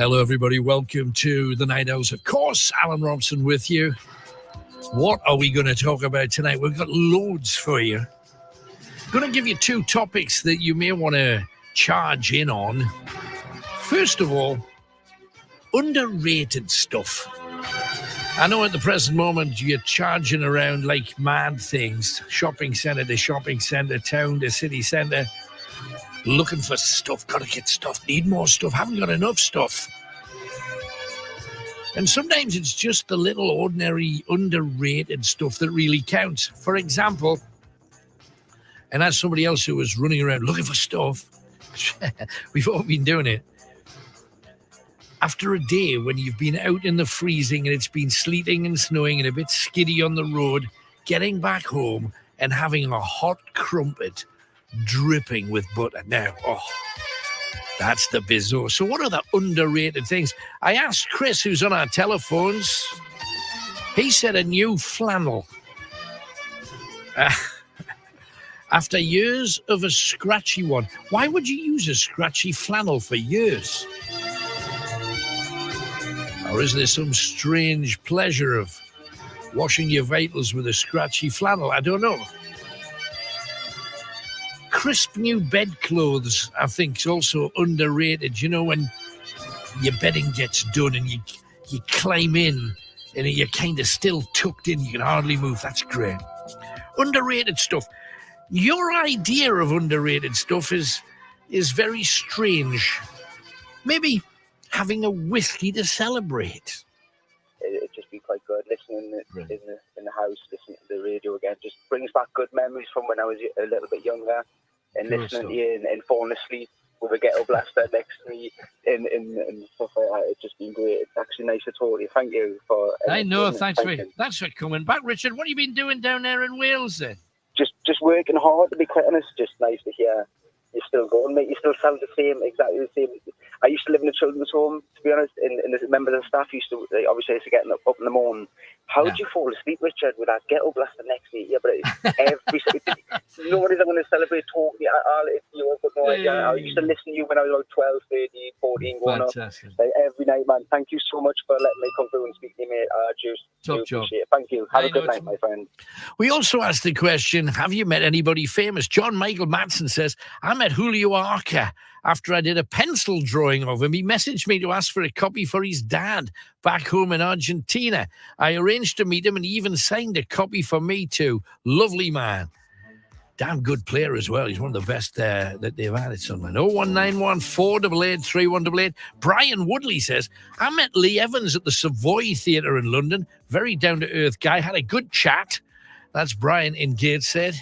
Hello, everybody. Welcome to the Night Owls. Of course, Alan Robson with you. What are we going to talk about tonight? We've got loads for you. Going to give you two topics that you may want to charge in on. First of all, underrated stuff. I know at the present moment you're charging around like mad things, shopping centre to shopping centre, town to city centre, looking for stuff, got to get stuff, need more stuff, haven't got enough stuff. And sometimes it's just the little ordinary underrated stuff that really counts. For example, and as somebody else who was running around looking for stuff, we've all been doing it. After a day when you've been out in the freezing and it's been sleeting and snowing and a bit skiddy on the road, getting back home and having a hot crumpet dripping with butter. Now, that's the bizarre. So what are the underrated things? I asked Chris, who's on our telephones. He said a new flannel. After years of a scratchy one. Why would you use a scratchy flannel for years? Or is there some strange pleasure of washing your vitals with a scratchy flannel? I don't know. Crisp new bedclothes, I think, is also underrated. You know, when your bedding gets done and you climb in and you're kind of still tucked in, you can hardly move. That's great. Underrated stuff. Your idea of underrated stuff is very strange. Maybe having a whiskey to celebrate. It'd just be quite good listening in the house, listening to the radio again. Just brings back good memories from when I was a little bit younger. And listening to you and falling asleep with a ghetto blaster next to me and stuff like that. It's just been great. It's actually nice to talk to you. Thank you for... I know, thanks for coming back. Richard, what have you been doing down there in Wales then? Just working hard, to be quite honest. Just nice to hear you're still going, mate. You still sound exactly the same. I used to live in a children's home, to be honest, and the members of the staff used to, obviously, used to get up in the morning. How did you fall asleep, Richard, with that ghetto blaster next to you? Yeah, but nobody's going to celebrate talking. I've got no idea. I used to listen to you when I was like 12, 13, 14, going up. Every night, man. Thank you so much for letting me come through and speak to you, mate. I just appreciate it. Thank you. Have a good night, my friend. We also asked the question, have you met anybody famous? John Michael Matson says, I met Julio Arca after I did a pencil drawing of him. He messaged me to ask for a copy for his dad back home in Argentina. I arranged to meet him and he even signed a copy for me too. Lovely man. Damn good player as well. He's one of the best that they've had at Sunderland. 0191 488 3188. Brian Woodley says, I met Lee Evans at the Savoy Theatre in London. Very down-to-earth guy. Had a good chat. That's Brian in Gateshead.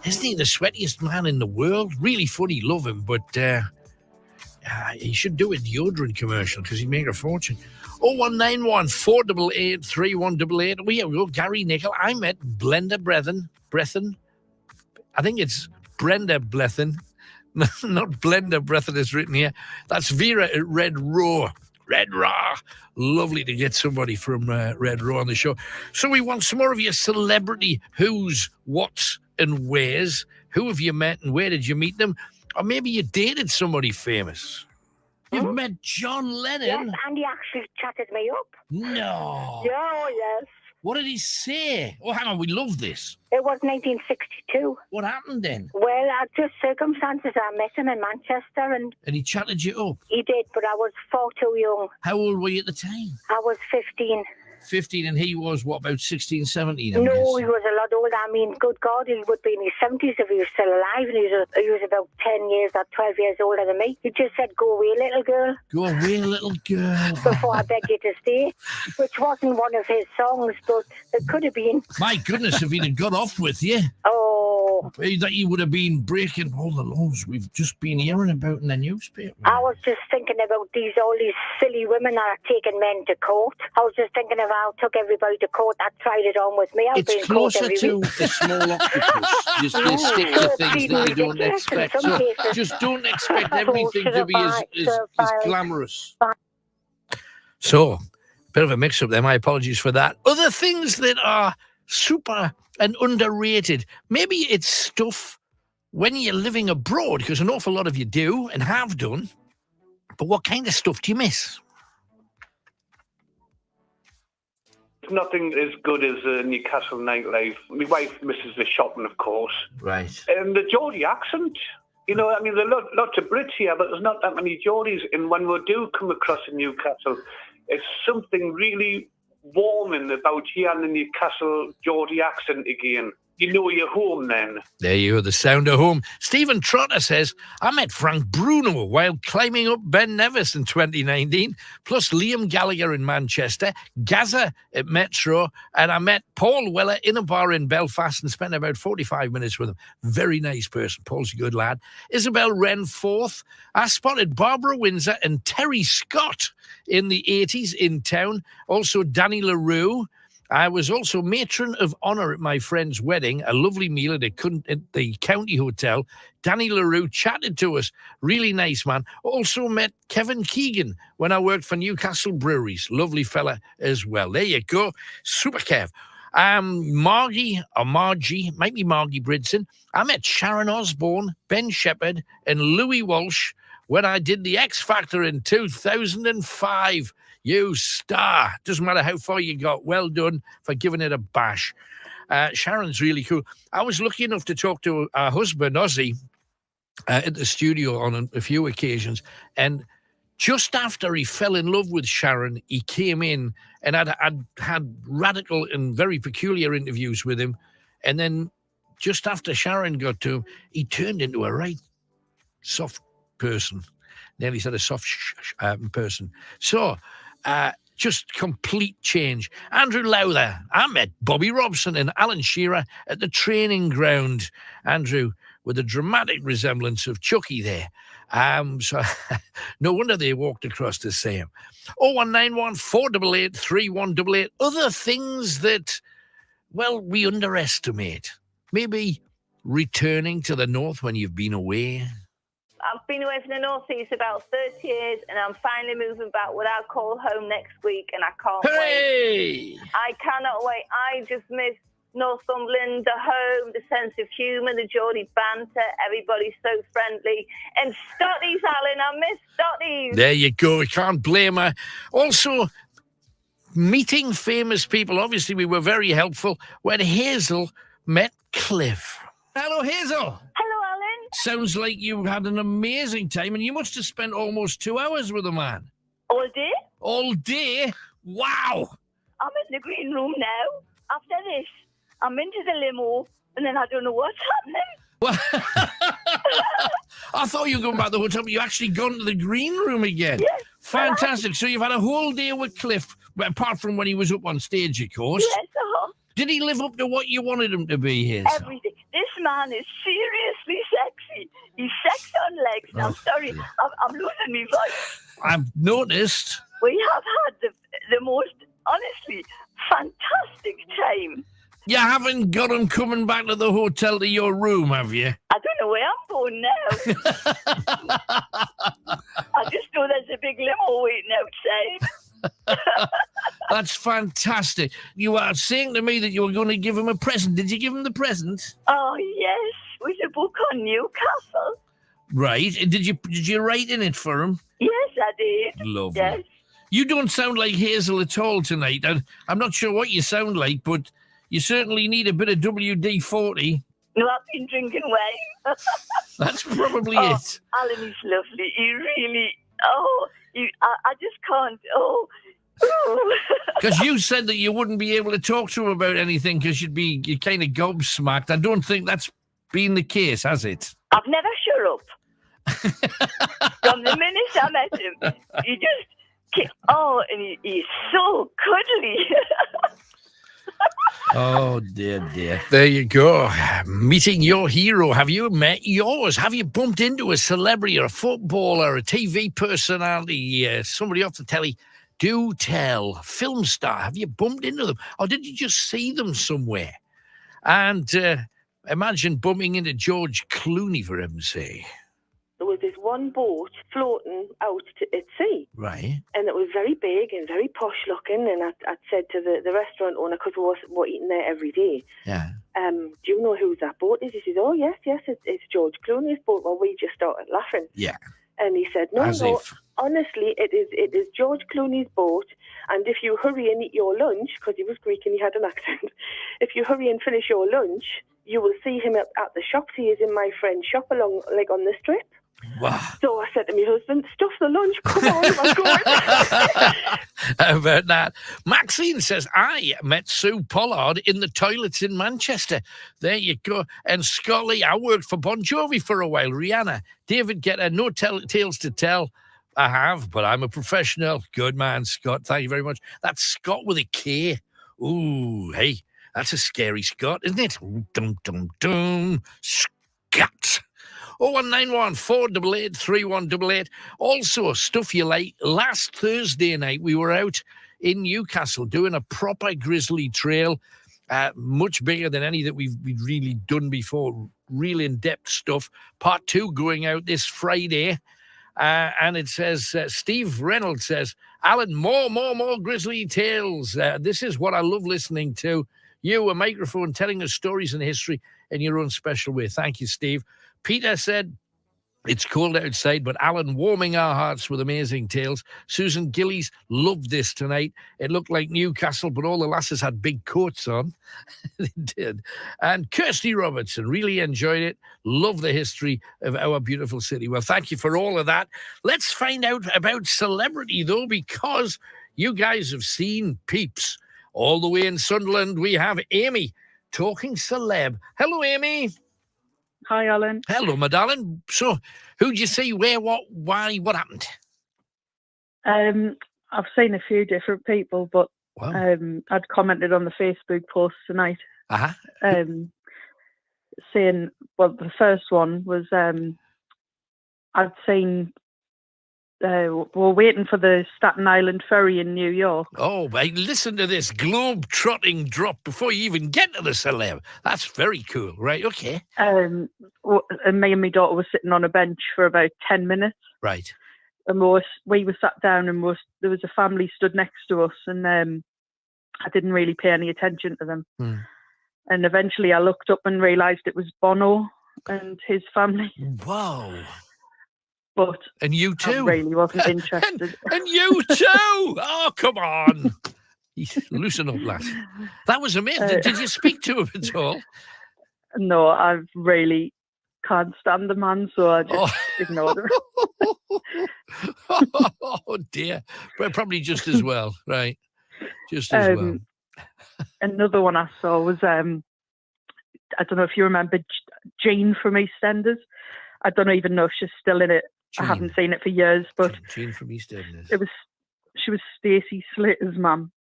Isn't he the sweatiest man in the world? Really funny, love him, but he should do a deodorant commercial because he'd make a fortune. 0191 488 3188. We go, Gary Nicol. I met Blenda Brethen. I think it's Brenda Blethen. Not Blenda Brethen is written here. That's Vera at Red Raw. Red Raw. Lovely to get somebody from Red Raw on the show. So we want some more of your celebrity who's, what's, and where's. Who have you met and where did you meet them? Or maybe you dated somebody famous. You've met John Lennon. Yes, and he actually chatted me up. No. Yeah, yes. What did he say? Oh, hang on, we love this. It was 1962. What happened then? Well, just circumstances. I met him in Manchester and he chatted you up? He did, but I was far too young. How old were you at the time? I was 15. 15, and he was, what, about 16, 17? No, he was a lot older. I mean, good God, he would be in his 70s if he was still alive, and he was about 10 years or 12 years older than me. He just said, go away, little girl. Go away, little girl. Before I beg you to stay, which wasn't one of his songs, but it could have been. My goodness, if he'd have got off with you. Oh. He would have been breaking all the laws we've just been hearing about in the newspaper. I was just thinking about all these silly women are taking men to court. I was just thinking if I took everybody to court that tried it on with me, I'll be in court every week. It's closer to a small octopus. Just they stick to things that you don't expect. So just don't expect everything to be as glamorous. So, bit of a mix-up there. My apologies for that. Other things that are super and underrated. Maybe it's stuff when you're living abroad, because an awful lot of you do and have done. But what kind of stuff do you miss? Nothing as good as Newcastle nightlife. My wife misses the shopping, of course. Right. And the Geordie accent. You know, I mean, there are lots of Brits here, but there's not that many Geordies. And when we do come across in Newcastle, it's something really warming about hearing the Newcastle Geordie accent again. You know you're home then. There you are, the sound of home. Stephen Trotter says, I met Frank Bruno while climbing up Ben Nevis in 2019, plus Liam Gallagher in Manchester, Gaza at Metro, and I met Paul Weller in a bar in Belfast and spent about 45 minutes with him. Very nice person. Paul's a good lad. Isabel Wren Forth. I spotted Barbara Windsor and Terry Scott in the 80s in town. Also Danny LaRue. I was also matron of honour at my friend's wedding, a lovely meal at the county hotel. Danny LaRue chatted to us. Really nice man. Also met Kevin Keegan when I worked for Newcastle Breweries. Lovely fella as well. There you go. Super Kev. Margie, might be Margie Bridson. I met Sharon Osbourne, Ben Shepherd, and Louis Walsh when I did the X Factor in 2005. You star. Doesn't matter how far you got. Well done for giving it a bash. Sharon's really cool. I was lucky enough to talk to her husband, Ozzy, at the studio on a few occasions. And just after he fell in love with Sharon, he came in and I'd had radical and very peculiar interviews with him. And then just after Sharon got to him, he turned into a right soft person. Nearly said a soft person. So, just complete change. Andrew Lowther. I met Bobby Robson and Alan Shearer at the training ground. Andrew, with a dramatic resemblance of Chucky there. So no wonder they walked across the same. 0191 488 3188. Other things that, well, we underestimate. Maybe returning to the north when you've been away. I've been away from the northeast about 30 years, and I'm finally moving back what I call home next week, and I can't wait. I cannot wait. I just miss Northumberland, the home, the sense of humour, the Geordie banter. Everybody's so friendly. And Stotties, Alan, I miss Stotties. There you go. I can't blame her. Also, meeting famous people. Obviously, we were very helpful when Hazel met Cliff. Hello, Hazel. Hello, Alan. Sounds like you had an amazing time, and you must have spent almost 2 hours with a man. All day? All day? Wow. I'm in the green room now. After this, I'm into the limo, and then I don't know what's happening. Well, I thought you were going back to the hotel, but you actually gone to the green room again. Yes. Fantastic. So you've had a whole day with Cliff, apart from when he was up on stage, of course. Yes, Did he live up to what you wanted him to be, Hazel? everything. This man is seriously sexy. He's sexy on legs. Oh, I'm sorry, I'm losing my voice. I've noticed. We have had the most, honestly, fantastic time. You haven't got him coming back to the hotel to your room, have you? I don't know where I'm going now. I just know there's a big limo waiting outside. That's fantastic. You are saying to me that you were going to give him a present. Did you give him the present? Oh, yes. With a book on Newcastle. Right. Did you write in it for him? Yes, I did. Lovely. Yes. You don't sound like Hazel at all tonight. I'm not sure what you sound like, but you certainly need a bit of WD-40. No, I've been drinking wine. That's probably Oh, it. Alan is lovely. He really... I just can't... Because you said that you wouldn't be able to talk to him about anything because you're kind of gobsmacked. I don't think that's been the case, has it? I've never shut up. From the minute I met him, he just... and he's so cuddly. Oh, dear. There you go. Meeting your hero. Have you met yours? Have you bumped into a celebrity or a footballer, a TV personality, somebody off the telly? Do tell. Film star. Have you bumped into them? Or did you just see them somewhere? And imagine bumping into George Clooney, for heaven's sake. There was this one boat floating out at sea. Right. And it was very big and very posh looking. And I'd said to the restaurant owner, because we're eating there every day, Yeah. do you know whose that boat is? He says, oh, yes, it's George Clooney's boat. Well, we just started laughing. Yeah. And he said, no, honestly, it is George Clooney's boat, and if you hurry and eat your lunch, because he was Greek and he had an accent, if you hurry and finish your lunch, you will see him at the shops. He is in my friend's shop along, like, on the strip. Wow. So I said to my husband, stuff the lunch, come on, I'm going. How about that? Maxine says, I met Sue Pollard in the toilets in Manchester. There you go. And Scully, I worked for Bon Jovi for a while. Rihanna, David Guetta, no tales to tell. I have, but I'm a professional. Good man, Scott. Thank you very much. That's Scott with a K. Ooh, hey, that's a scary Scott, isn't it? Dum, dum, dum. Scott. 0191 488 3188. Also, stuff you like. Last Thursday night, we were out in Newcastle doing a proper grizzly trail, much bigger than any that we've really done before. Real in-depth stuff. Part 2 going out this Friday. And it says, Steve Reynolds says, Alan, more grizzly tales. This is what I love listening to. You, a microphone, telling us stories and history in your own special way. Thank you, Steve. Peter said, it's cold outside, but Alan warming our hearts with amazing tales. Susan Gillies loved this tonight. It looked like Newcastle, but all the lasses had big coats on. They did. And Kirsty Robertson really enjoyed it. Love the history of our beautiful city. Well, thank you for all of that. Let's find out about celebrity, though, because you guys have seen peeps. All the way in Sunderland, we have Amy talking celeb. Hello, Amy. Hi, Alan. Hello, my darling. So, who'd you see, where, what, why, what happened? I've seen a few different people, but wow. I'd commented on the Facebook post tonight. Saying, well, the first one was I'd seen, we're waiting for the Staten Island ferry in New York. Oh, listen to this globe-trotting drop before you even get to the celeb. That's very cool. Right, okay. And me and my daughter were sitting on a bench for about 10 minutes. Right. And we were sat down and there was a family stood next to us, and I didn't really pay any attention to them. And eventually I looked up and realised it was Bono and his family. Wow. But and you too. I really wasn't interested. and you too. Oh, come on. Loosen up, lass. That was amazing. Did you speak to him at all? No, I really can't stand the man, so I just ignored him. Oh, dear. But probably just as well, right? Just as well. Another one I saw was, I don't know if you remember Jean from EastEnders. I don't even know if she's still in it. Jean. I haven't seen it for years, but Jean from EastEnders. She was Stacey Slater's mum.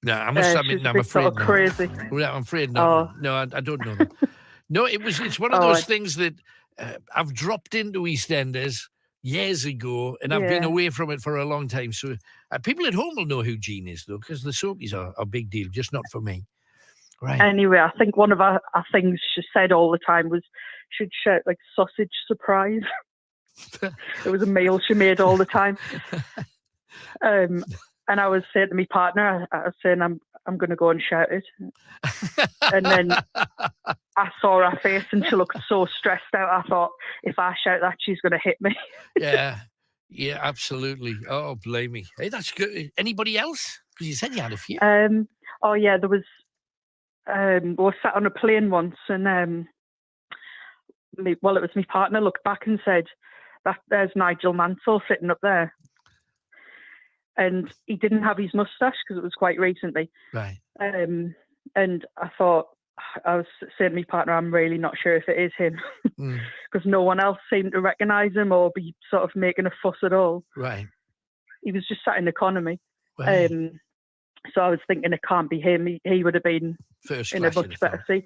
No, I must admit, I'm afraid sort of crazy. No, I'm afraid no. No, I don't know that. No, it's one of those things that I've dropped into EastEnders years ago, and I've been away from it for a long time. So people at home will know who Jean is, though, because the soapies are a big deal, just not for me. Right. Anyway, I think one of our things she said all the time was she'd shout like sausage surprise. It was a meal she made all the time. And I was saying to my partner, I was saying, I'm going to go and shout it. And then I saw her face and she looked so stressed out. I thought, if I shout that, she's going to hit me. Yeah, absolutely. Oh, blame me. Hey, that's good. Anybody else? Because you said you had a few. Oh, yeah, there was... we were sat on a plane once, and it was my partner looked back and said, there's Nigel Mansell sitting up there. And he didn't have his moustache because it was quite recently. Right. And I thought, I was saying to my partner, I'm really not sure if it is him. Because no one else seemed to recognise him or be sort of making a fuss at all. Right. He was just sat in economy. Right. So I was thinking it can't be him. He would have been first in a much better seat.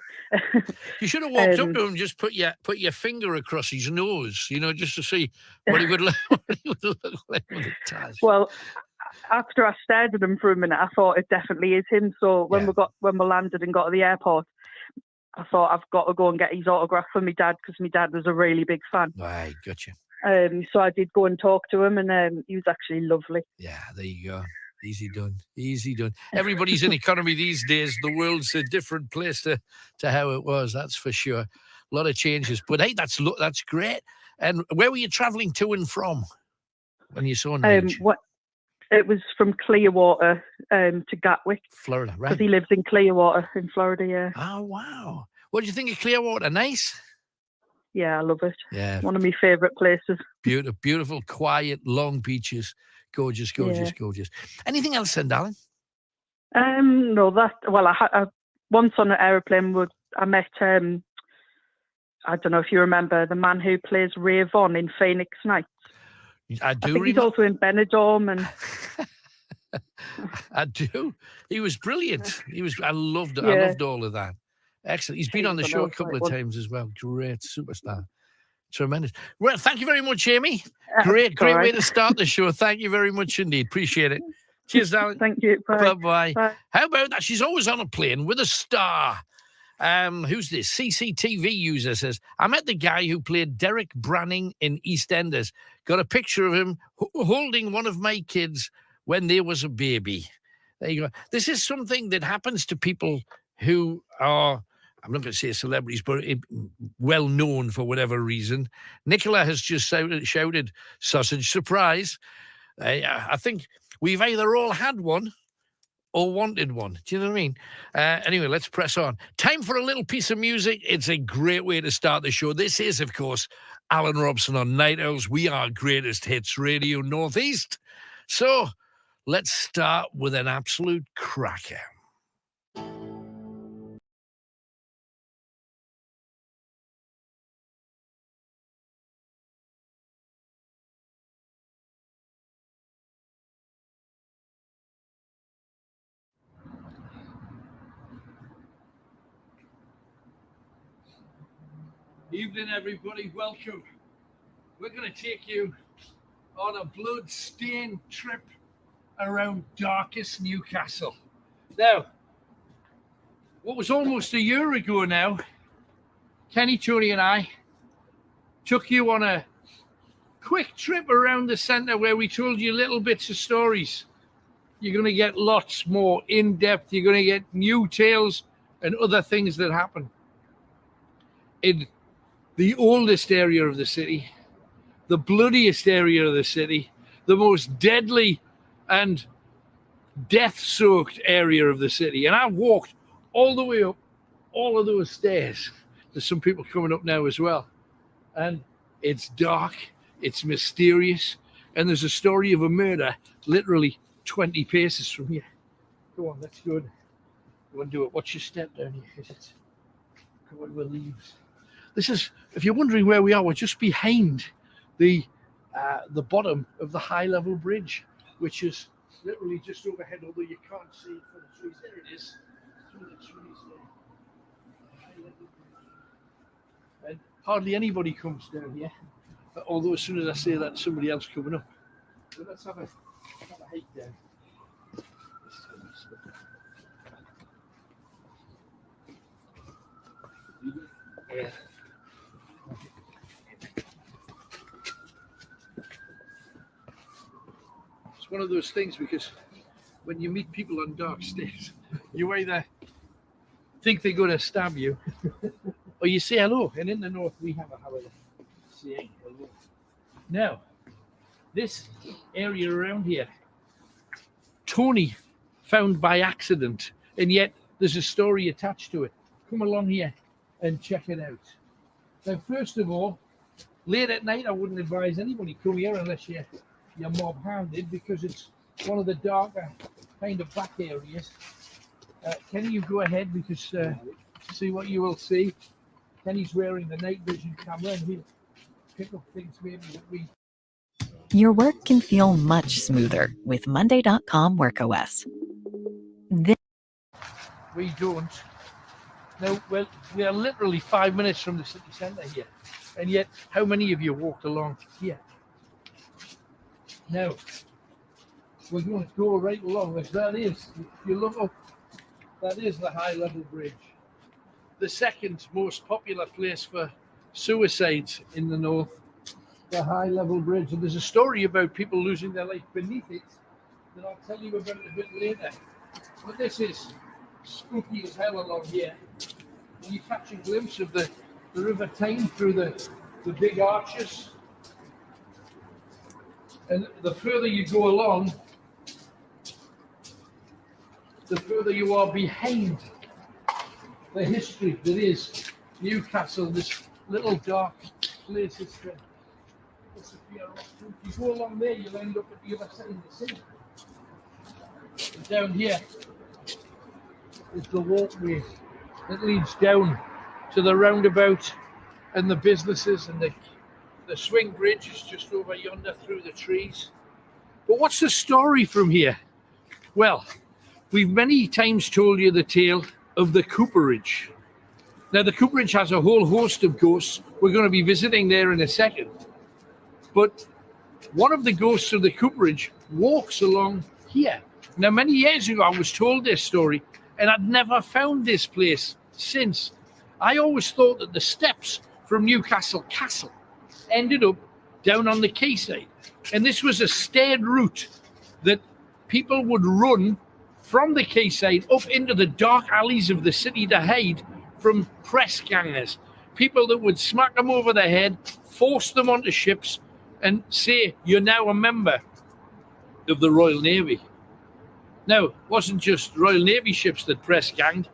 You should have walked up to him, just put your finger across his nose, just to see what he would look like with a tash. Well, after I stared at him for a minute, I thought it definitely is him. So when we landed and got to the airport, I thought I've got to go and get his autograph for my dad because my dad was a really big fan. Right, gotcha. So I did go and talk to him, and he was actually lovely. Yeah, there you go. Easy done. Everybody's in economy these days. The world's a different place to how it was, that's for sure. A lot of changes. But hey, that's great. And where were you travelling to and from when you saw Nige? It was from Clearwater to Gatwick. Florida, right? Because he lives in Clearwater in Florida, yeah. Oh, wow. What do you think of Clearwater? Nice? Yeah, I love it. Yeah. One of my favourite places. Beautiful, beautiful, quiet, long beaches. Gorgeous, gorgeous, gorgeous. Anything else then, darling? No, I once on an aeroplane I met, I don't know if you remember, the man who plays Ray Vaughan in Phoenix Nights. I think he's also in Benidorm and... I do. He was brilliant. I loved all of that. Excellent. He's been on the show a couple of times as well. Great superstar. Tremendous. Well, thank you very much, Amy. Great way to start the show. Thank you very much indeed. Appreciate it. Cheers, darling. Thank you. Bye-bye. Bye. How about that? She's always on a plane with a star. Who's this? CCTV user says, I met the guy who played Derek Branning in EastEnders. Got a picture of him holding one of my kids when there was a baby. There you go. This is something that happens to people who are, I'm not going to say celebrities, but well known for whatever reason. Nicola has just shouted, sausage surprise. I think we've either all had one or wanted one. Do you know what I mean? Anyway, let's press on. Time for a little piece of music. It's a great way to start the show. This is, of course, Alan Robson on Night Owls. We are Greatest Hits Radio Northeast. So let's start with an absolute cracker. Evening, everybody. Welcome. We're going to take you on a blood-stained trip around darkest Newcastle. Now, what was almost a year ago now, Kenny, Tony and I took you on a quick trip around the centre where we told you little bits of stories. You're going to get lots more in-depth. You're going to get new tales and other things that happen in the oldest area of the city, the bloodiest area of the city, the most deadly and death-soaked area of the city. And I walked all the way up all of those stairs. There's some people coming up now as well. And it's dark, it's mysterious, and there's a story of a murder literally 20 paces from here. Go on, that's good. Go and do it. Watch your step down here, because it's covered with leaves. This is, if you're wondering where we are, we're just behind the bottom of the high-level bridge, which is literally just overhead, although you can't see it for the trees. There it is, through the trees there. And hardly anybody comes down here, although as soon as I say that, somebody else coming up. So let's have a hike down. Yeah. It's one of those things, because when you meet people on dark stairs, you either think they're going to stab you or you say hello. And in the north, we have a habit of saying hello. Now, this area around here, Tony found by accident, and yet there's a story attached to it. Come along here and check it out. Now, first of all, late at night, I wouldn't advise anybody come here unless you're mob-handed, because it's one of the darker kind of back areas. Kenny, you go ahead, because see what you will see. Kenny's wearing the night vision camera, and he'll pick up things maybe that we... Your work can feel much smoother with Monday.com WorkOS. We don't. Now, well, we are literally 5 minutes from the city centre here, and yet how many of you walked along here? Now, we're going to go right along, as that is, if you look up, that is the high-level bridge. The second most popular place for suicides in the north, the high-level bridge. And there's a story about people losing their life beneath it that I'll tell you about a bit later. But this is spooky as hell along here. And you catch a glimpse of the River Tyne through the the big arches. And the further you go along, the further you are behind the history that is Newcastle, this little dark place. If you go along there, you'll end up at the other side of the city. And down here is the walkway that leads down to the roundabout and the businesses, and the swing bridge is just over yonder through the trees. But what's the story from here? Well, we've many times told you the tale of the Cooperage. Now, the Cooperage has a whole host of ghosts. We're going to be visiting there in a second. But one of the ghosts of the Cooperage walks along here. Now, many years ago, I was told this story, and I'd never found this place since. I always thought that the steps from Newcastle Castle ended up down on the quayside. And this was a staired route that people would run from the quayside up into the dark alleys of the city to hide from press gangers, people that would smack them over the head, force them onto ships, and say, "You're now a member of the Royal Navy." Now, it wasn't just Royal Navy ships that press ganged.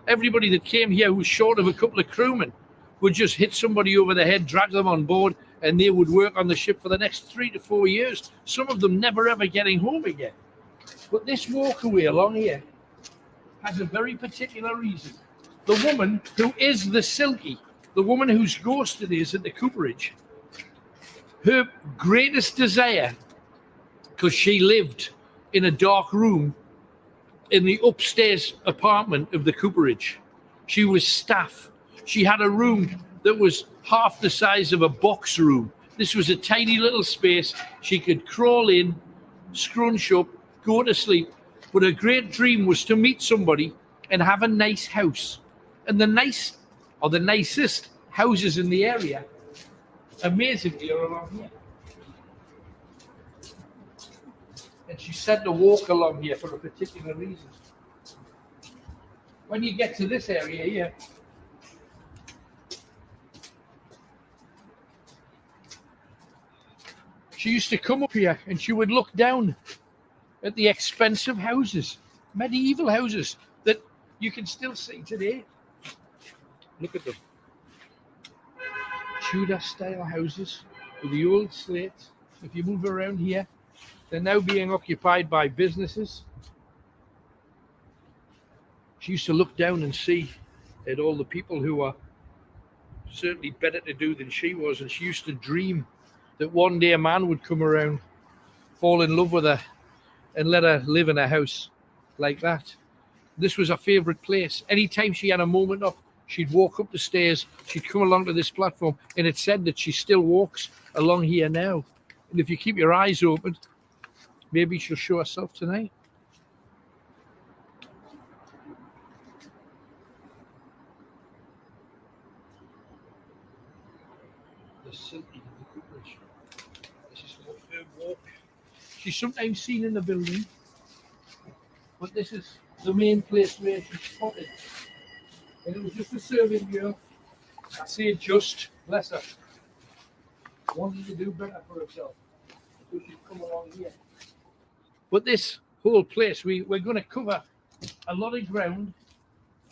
Everybody that came here who was short of a couple of crewmen would just hit somebody over the head, drag them on board, and they would work on the ship for the next 3 to 4 years, some of them never ever getting home again. But this walkaway along here has a very particular reason. The woman who is the Silky, the woman whose ghost it is at the Cooperage, her greatest desire, because she lived in a dark room in the upstairs apartment of the Cooperage. She was staff. She had a room that was half the size of a box room. This was a tiny little space. She could crawl in, scrunch up, go to sleep. But her great dream was to meet somebody and have a nice house. And the nicest houses in the area, amazingly, are along here. And she said to walk along here for a particular reason. When you get to this area here, she used to come up here and she would look down at the expensive houses, medieval houses that you can still see today. Look at them. Tudor-style houses with the old slate. If you move around here, they're now being occupied by businesses. She used to look down and see at all the people who are certainly better to do than she was, and she used to dream that one day a man would come around, fall in love with her, and let her live in a house like that. This was her favourite place. Anytime she had a moment off, she'd walk up the stairs, she'd come along to this platform, and it said that she still walks along here now. And if you keep your eyes open, maybe she'll show herself tonight. The Silky of the Cooperage. This is her walk. She's sometimes seen in the building, but this is the main place where she's spotted. And it was just a serving girl. I say just, bless her, wanted to do better for herself. So she'd come along here. But this whole place, we're going to cover a lot of ground,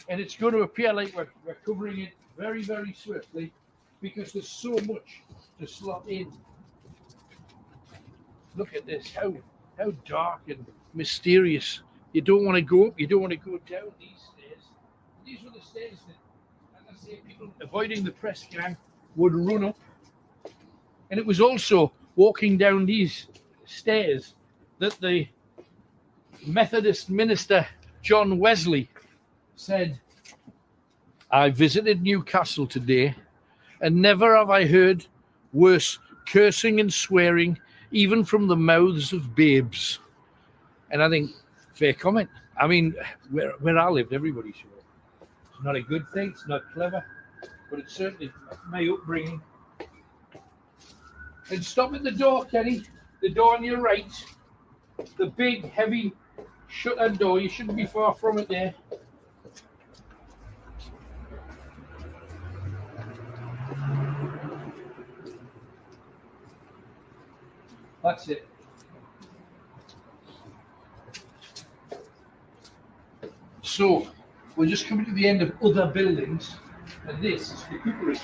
and it's going to appear like we're covering it very, very swiftly because there's so much to slot in. Look at this, how dark and mysterious. You don't want to go up, you don't want to go down these stairs. These were the stairs that, as I say, people avoiding the press gang would run up. And it was also walking down these stairs that the Methodist minister John Wesley said, "I visited Newcastle today, and never have I heard worse cursing and swearing, even from the mouths of babes." And I think, fair comment. I mean, where I lived, everybody's sure. It's not a good thing, it's not clever, but it's certainly my upbringing. And stop at the door, Kenny. The door on your right. The big, heavy shutter door. You shouldn't be far from it there. That's it. So, we're just coming to the end of other buildings, and this is the cooperage.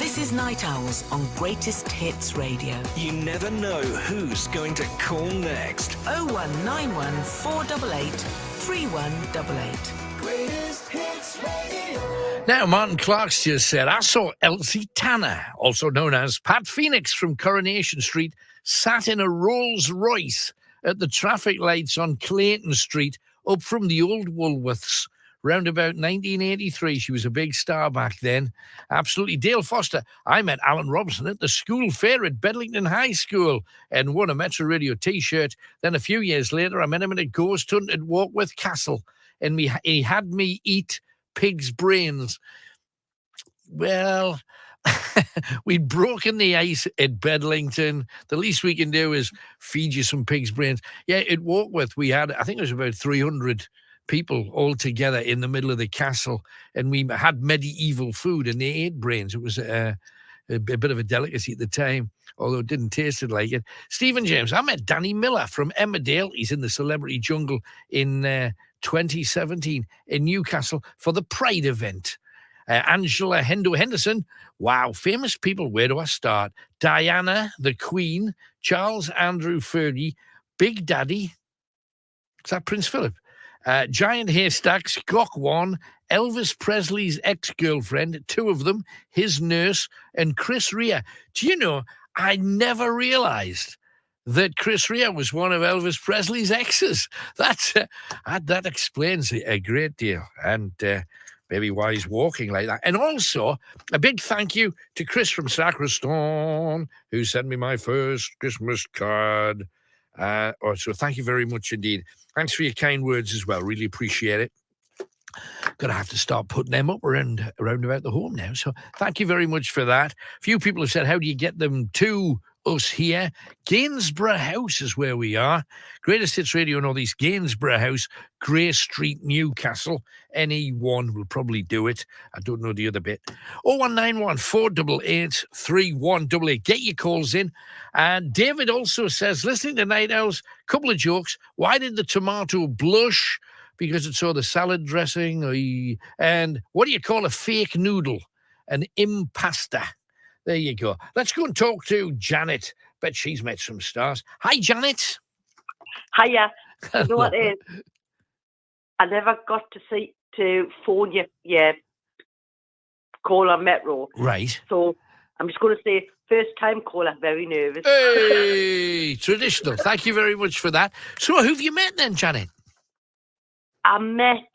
This is Night Owls on Greatest Hits Radio. You never know who's going to call next. 0191 488 3188. Greatest Hits Radio. Now, Martin Clark's just said, I saw Elsie Tanner, also known as Pat Phoenix from Coronation Street, sat in a Rolls Royce at the traffic lights on Clayton Street up from the old Woolworths. Round about 1983, she was a big star back then. Absolutely. Dale Foster, I met Alan Robson at the school fair at Bedlington High School and won a Metro Radio T-shirt. Then a few years later, I met him at a ghost hunt at Warkworth Castle, and he had me eat pig's brains. Well, we'd broken the ice at Bedlington. The least we can do is feed you some pig's brains. Yeah, at Warkworth, we had, I think it was about 300 people all together in the middle of the castle, and we had medieval food, and they ate brains. It was a bit of a delicacy at the time, although it didn't taste it like it. Stephen James, I met Danny Miller from Emmerdale. He's in the Celebrity Jungle in 2017 in Newcastle for the Pride event. Angela Henderson, wow, famous people, where do I start? Diana, the Queen, Charles Andrew Fergie, Big Daddy, is that Prince Philip? Giant Haystacks, Gok One, Elvis Presley's ex-girlfriend, two of them, his nurse, and Chris Rea. Do you know, I never realised that Chris Rea was one of Elvis Presley's exes. That explains it a great deal, and maybe why he's walking like that. And also, a big thank you to Chris from Sacriston, who sent me my first Christmas card. So thank you very much indeed. Thanks for your kind words as well. Really appreciate it. Gonna have to start putting them up around about the home now. So thank you very much for that. A few people have said, how do you get them to us here? Gainsborough House is where we are. Greatest Hits Radio Northeast, Gainsborough House, Grey Street, Newcastle. NE1 will probably do it. I don't know the other bit. 0191 488 3188. Get your calls in. And David also says, listening to Night Owls, couple of jokes. Why did the tomato blush? Because it saw the salad dressing. And what do you call a fake noodle? An impasta. There you go. Let's go and talk to Janet. Bet she's met some stars. Hi, Janet. Hiya. You know what it is? I never got to phone your call on Metro. Right. So I'm just going to say, first time caller, very nervous. Hey, traditional. Thank you very much for that. So who have you met then, Janet? I met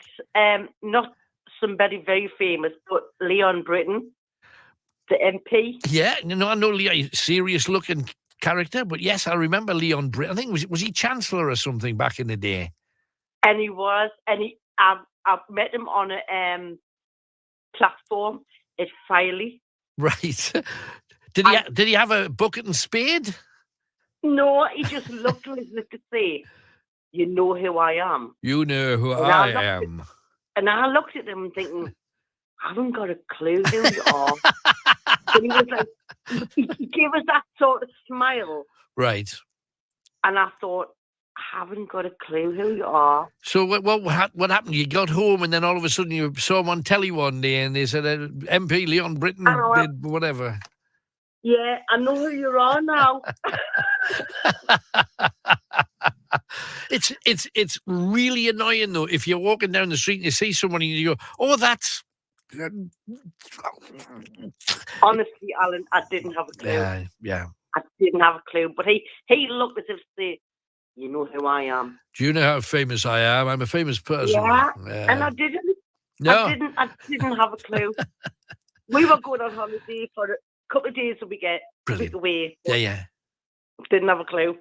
not somebody very famous, but Leon Britton, the MP. Yeah, I know Leon, serious looking character, but yes, I remember Leon Britton. I think was he Chancellor or something back in the day? And he was, and I met him on a platform at Filey. Right. Did he have a bucket and spade? No, he just looked as if to say, you know who I am. You know who I am. And I looked at him thinking, I haven't got a clue who you are. And he was like, he gave us that sort of smile. Right. And I thought, I haven't got a clue who you are. So what happened? You got home and then all of a sudden you saw him on telly one day and they said MP Leon Britton did whatever. Yeah, I know who you are now. It's really annoying though if you're walking down the street and you see someone and you go, oh, that's. Honestly, Alan, I didn't have a clue. Yeah. I didn't have a clue, but he looked as if to say, you know who I am. Do you know how famous I am? I'm a famous person. Yeah. And I didn't. No. I didn't have a clue. We were going on holiday for a couple of days a week away. Yeah. Didn't have a clue.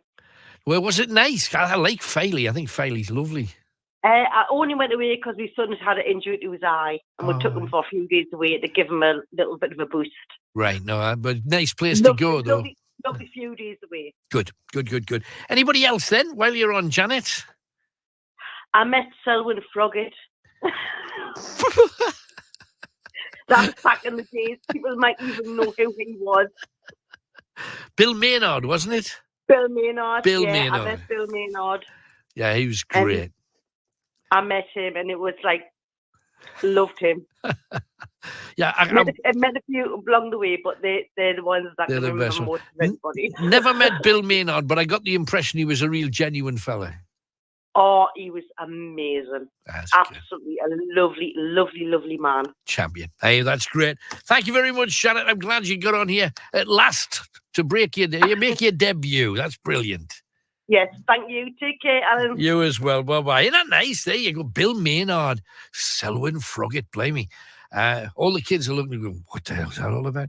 Well, was it nice? I like Filey. I think Filey's lovely. I only went away because my son had an injury to his eye, and we took him for a few days away to give him a little bit of a boost. Right, no, but nice place to go, though. Lovely few days away. Good. Anybody else then, while you're on, Janet? I met Selwyn Froggatt. That's back in the days. People might even know who he was. Bill Maynard, wasn't it? Bill Maynard. Bill I Maynard. met Bill Maynard. Yeah, he was great. I met him, and it was like, loved him. Yeah, I met a few along the way, but they're the ones that can remember most of everybody. Never met Bill Maynard, but I got the impression he was a real genuine fella. Oh, he was amazing. That's absolutely good. A lovely, lovely, lovely man. Champion. Hey, that's great. Thank you very much, Shannon. I'm glad you got on here at last to make your debut. That's brilliant. Yes, thank you. Take care, Alan. You as well. Bye-bye. Isn't that nice? There you go. Bill Maynard, Selwyn Froggatt, blame me. All the kids are looking and going, what the hell is that all about?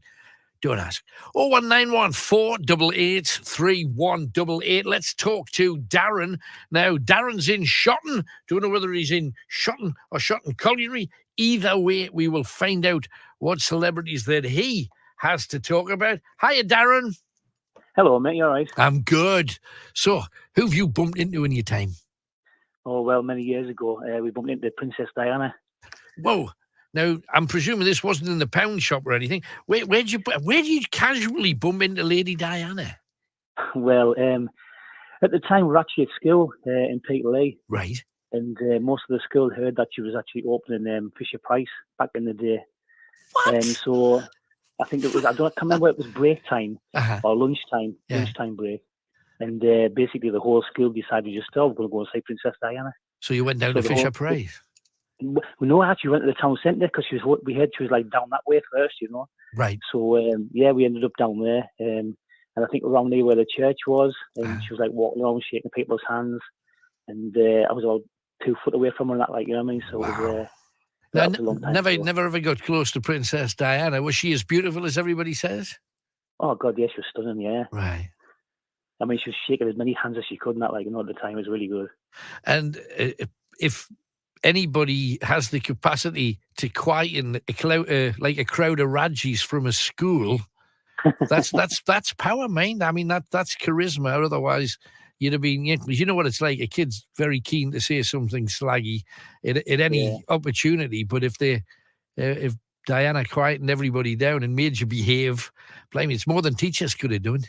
Don't ask. 01914 488 3188. Let's talk to Darren. Now, Darren's in Shotton. Don't know whether he's in Shotton or Shotton Colliery. Either way, we will find out what celebrities that he has to talk about. Hiya, Darren. Hello, mate. You all right? I'm good. So, who have you bumped into in your time? Oh, well, many years ago, we bumped into Princess Diana. Whoa. Now, I'm presuming this wasn't in the pound shop or anything. Where do you casually bump into Lady Diana? Well, at the time, we were actually at school in Peterlee. Right. And most of the school heard that she was actually opening Fisher Price back in the day. What? So I think it was, I can't remember if it was break time or lunchtime break. And basically the whole school decided just, we're going to go and see Princess Diana. So you went down to Fisher Price? We know actually went to the town centre because we heard she was like down that way first, you know. Right. So we ended up down there, and I think around there where the church was, and she was like walking around shaking people's hands, and I was about 2 foot away from her, and that, like, you know what I mean. So wow. It was Never ever got close to Princess Diana. Was she as beautiful as everybody says? Oh God, yes, she was stunning. Yeah. Right. I mean, she was shaking as many hands as she could, and that, like, you know, at the time it was really good. And if anybody has the capacity to quieten like a crowd of Rajis from a school, that's power, mate. I mean, that's charisma. Otherwise, you'd have been, you know what it's like. A kid's very keen to say something slaggy at any opportunity, but if Diana quietened everybody down and made you behave, blame me, it's more than teachers could have done.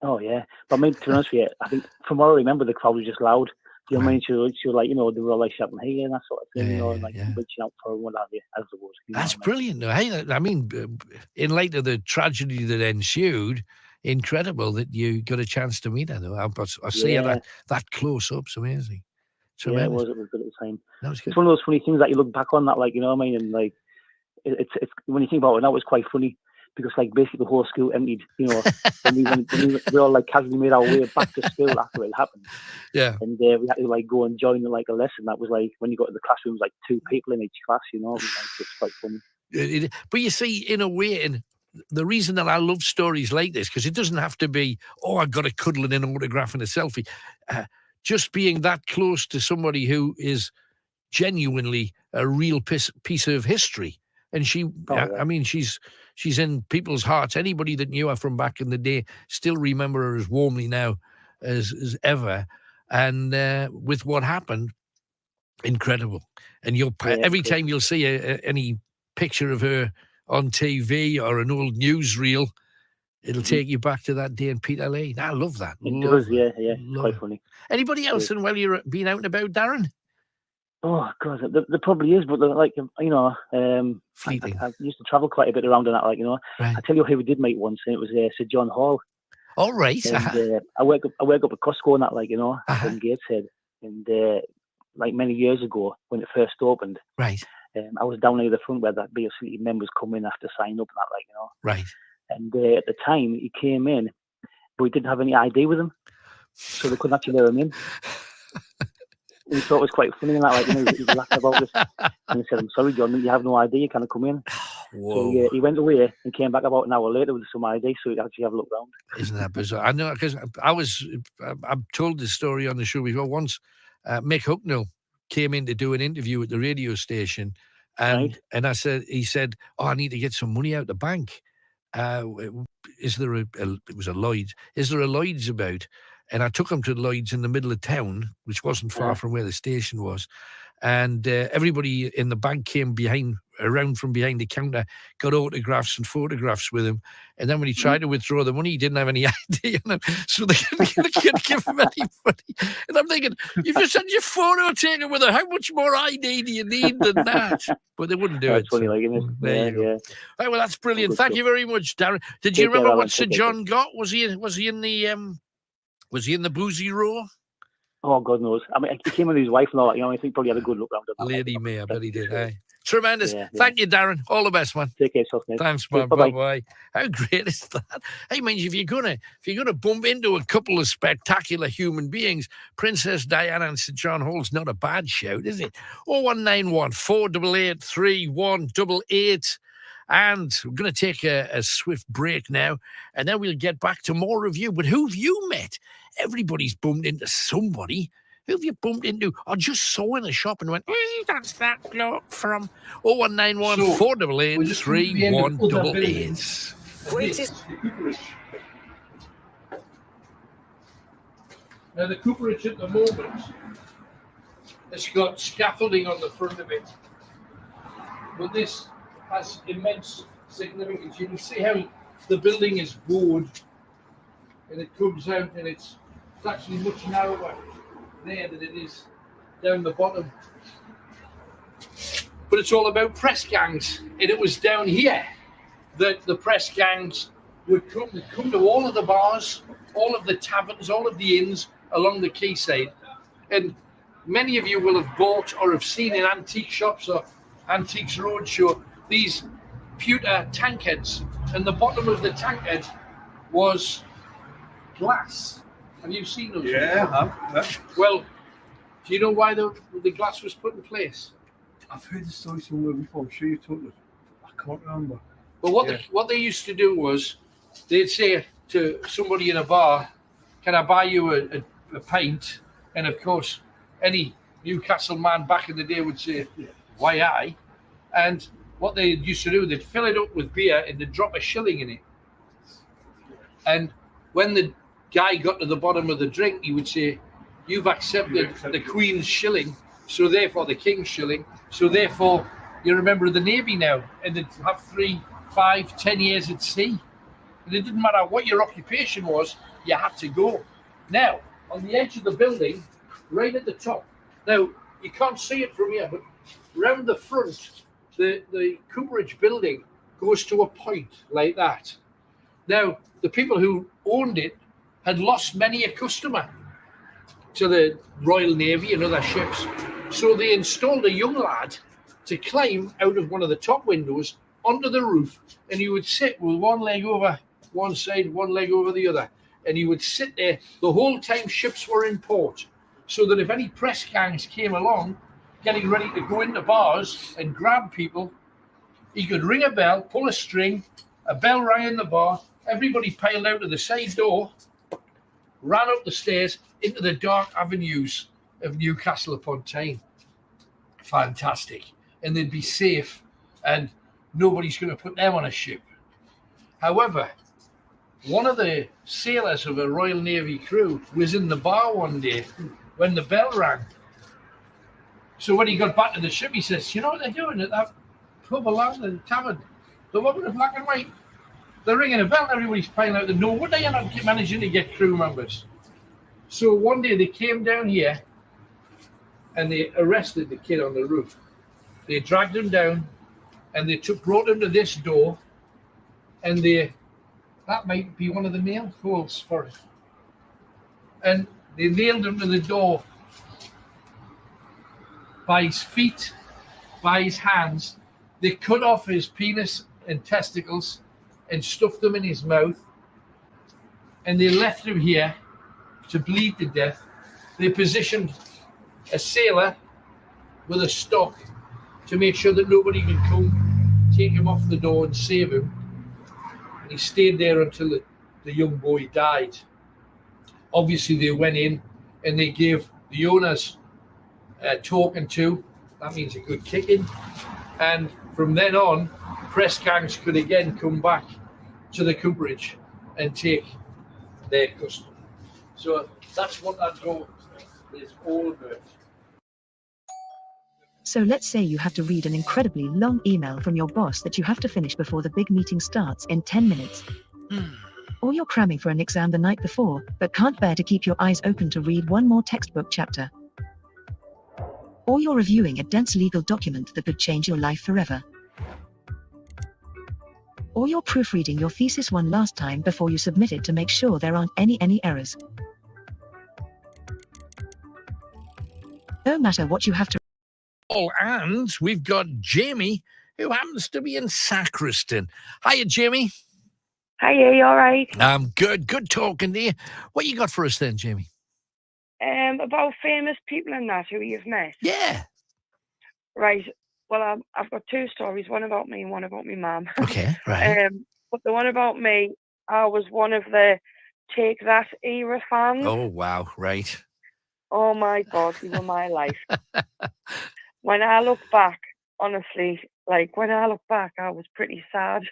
Oh yeah, but I mean, to be honest with you, I think from what I remember, the crowd was just loud. You know what I mean? She was like, you know, they were all like shouting, hey, and that sort of thing, you know, and like reaching out for what have you, as the word. That's brilliant. Hey, I mean, in light of the tragedy that ensued, incredible that you got a chance to meet her. Though. I see her that close up. It's amazing. Yeah, it was good at the time. That was good. It's one of those funny things that you look back on that, like, you know what I mean? And like, it's when you think about it now, it's quite funny. Because like basically the whole school emptied, you know, and we all like casually made our way back to school after it happened. Yeah. And we had to like go and join like a lesson. That was like when you got to the classroom, like 2 people in each class, you know. It was, like, it's quite funny. But you see, in a way, and the reason that I love stories like this, because it doesn't have to be, I got a cuddle and an autograph and a selfie. Just being that close to somebody who is genuinely a real piece of history. And I mean, she's in people's hearts. Anybody that knew her from back in the day still remember her as warmly now as ever. And with what happened, incredible. And every time you'll see any picture of her on TV or an old newsreel, it'll take you back to that day in Peterlee. I love that. It does, yeah. Quite funny. Anybody else? And while you're being out and about, Darren? Oh God, there probably is, but like, you know, fleeting. I used to travel quite a bit around and that, like, you know. Right. I tell you who we did meet once, and it was Sir John Hall. All right. And, I work up at Costco and that, like, you know, in Gateshead, and like many years ago when it first opened, right. I was down near the front where that basically members come in after sign up and that, like, you know. Right. And at the time he came in, but he didn't have any ID with him, so they couldn't actually let him in. We thought it was quite funny and that, like, you know, he was laughing about this. And he said, I'm sorry, John, you have no ID, you can't come in. Whoa. So he went away and came back about an hour later with some ID, so he could actually have a look round. Isn't that bizarre? I know, because I've told this story on the show before. Once Mick Hucknall came in to do an interview at the radio station, and he said, I need to get some money out the bank. Is there it was a Lloyd's. Is there a Lloyd's about? And I took him to Lloyd's in the middle of town, which wasn't far from where the station was. And everybody in the bank came behind around from behind the counter, got autographs and photographs with him. And then when he tried to withdraw the money, he didn't have any ID on him, so they couldn't give him any money. And I'm thinking, you've just had your photo taken with her. How much more ID do you need than that? But they wouldn't do it. Funny, like, isn't it? There you go. Yeah. Right, well, that's brilliant. Thank you very much, Darren. Did Take you remember care, what Alan. Sir Take care. John got? Was he in the boozy row? Oh, God knows. I mean, he came with his wife and all that. You know, I think probably had a good look around him. Lady May, I bet he did. Eh? Tremendous. Yeah. Thank you, Darren. All the best, man. Take care, yourself, mate. Thanks, man. Bye-bye. Bye-bye. How great is that? Hey, man, if you're gonna bump into a couple of spectacular human beings, Princess Diana and St John Hall's not a bad shout, is it? 0191 488 3188. And we're going to take a swift break now, and then we'll get back to more of you. But who have you met? Everybody's bumped into somebody. Who have you bumped into or just saw in a shop and went, that's that bloke from 0191 488 3188. Greatest. Now, the cooperage at the moment has got scaffolding on the front of it. But this has immense significance. You can see how the building is bored and it comes out, and it's actually much narrower there than it is down the bottom. But it's all about press gangs, and it was down here that the press gangs would come to all of the bars, all of the taverns, all of the inns along the quayside. And many of you will have bought or have seen in antique shops or Antiques Roadshow these pewter tankards, and the bottom of the tankard was glass. Have you seen those? Yeah, I have. Well, do you know why the glass was put in place? I've heard the story somewhere before. I'm sure you told it. I can't remember. Well, what they used to do was they'd say to somebody in a bar, "Can I buy you a pint?" And of course, any Newcastle man back in the day would say, "Why I?" And what they used to do, they'd fill it up with beer and they'd drop a shilling in it. And when the guy got to the bottom of the drink, he would say, "You've accepted the Queen's shilling, so therefore the King's shilling, so therefore you're a member of the Navy now." And they'd have 3, 5, 10 years at sea. And it didn't matter what your occupation was, you had to go. Now, on the edge of the building, right at the top, now you can't see it from here, but round the front, the cooperage building goes to a point like that. Now, the people who owned it had lost many a customer to the Royal Navy and other ships. So they installed a young lad to climb out of one of the top windows onto the roof, and he would sit with one leg over one side, one leg over the other, and he would sit there the whole time ships were in port, so that if any press gangs came along getting ready to go into bars and grab people, he could ring a bell, pull a string, a bell rang in the bar, everybody piled out of the side door, ran up the stairs into the dark avenues of Newcastle upon Tyne. Fantastic. And they'd be safe, and nobody's going to put them on a ship. However, one of the sailors of a Royal Navy crew was in the bar one day when the bell rang. So when he got back to the ship, he says, "You know what they're doing at that pub along the tavern? The one with the black and white. They're ringing a bell, everybody's piling out the door. What are you not managing to get crew members?" So one day they came down here and they arrested the kid on the roof. They dragged him down and they brought him to this door, and that might be one of the nail holes for it. And they nailed him to the door by his feet, by his hands. They cut off his penis and testicles and stuffed them in his mouth, and they left him here to bleed to death. They positioned a sailor with a stock to make sure that nobody could come take him off the door and save him. And he stayed there until the young boy died. Obviously, they went in and they gave the owners a talking to. That means a good kicking. And from then on, press gangs could again come back to the cooperage and take their custom. So that's what that door is all about. So let's say you have to read an incredibly long email from your boss that you have to finish before the big meeting starts in 10 minutes. Or you're cramming for an exam the night before, but can't bear to keep your eyes open to read one more textbook chapter. Or you're reviewing a dense legal document that could change your life forever. Or you're proofreading your thesis one last time before you submit it to make sure there aren't any errors. No matter what you have to. Oh, and we've got Jamie, who happens to be in Sacriston. Hiya, Jamie. Hiya, you all right? I'm good. Good talking to you. What you got for us then, Jamie? About famous people and that who you've met. Yeah. Right. Well, I've got two stories, one about me and one about my mum. Okay, right. But the one about me, I was one of the Take That era fans. Oh, wow, right. Oh, my God, they were my life. When I look back, honestly, I was pretty sad.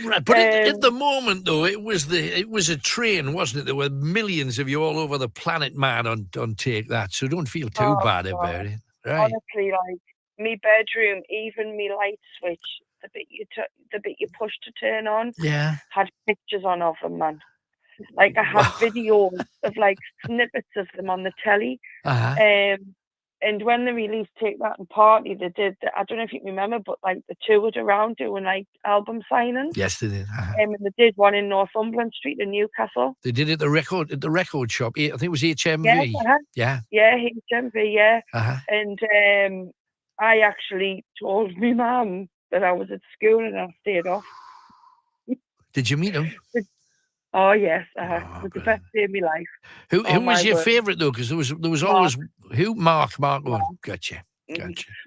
Right, but at the moment, though, it was a train, wasn't it? There were millions of you all over the planet, man, on Take That, so don't feel too bad about it. Right. Honestly, me bedroom, even me light switch, the bit you push to turn on, had pictures on of them, man. I had videos of snippets of them on the telly. And when they released Take That and Party, they did. I don't know if you remember, but they toured around doing album signings. Yes, they did. And they did one in Northumberland Street in Newcastle. They did it at the record shop. I think it was HMV. Yes, HMV. Yeah. And I actually told my mum that I was at school and I stayed off. Did you meet him? Oh yes, it was the best day of my life. Who was your favourite though? Because there was always who Mark. Gotcha.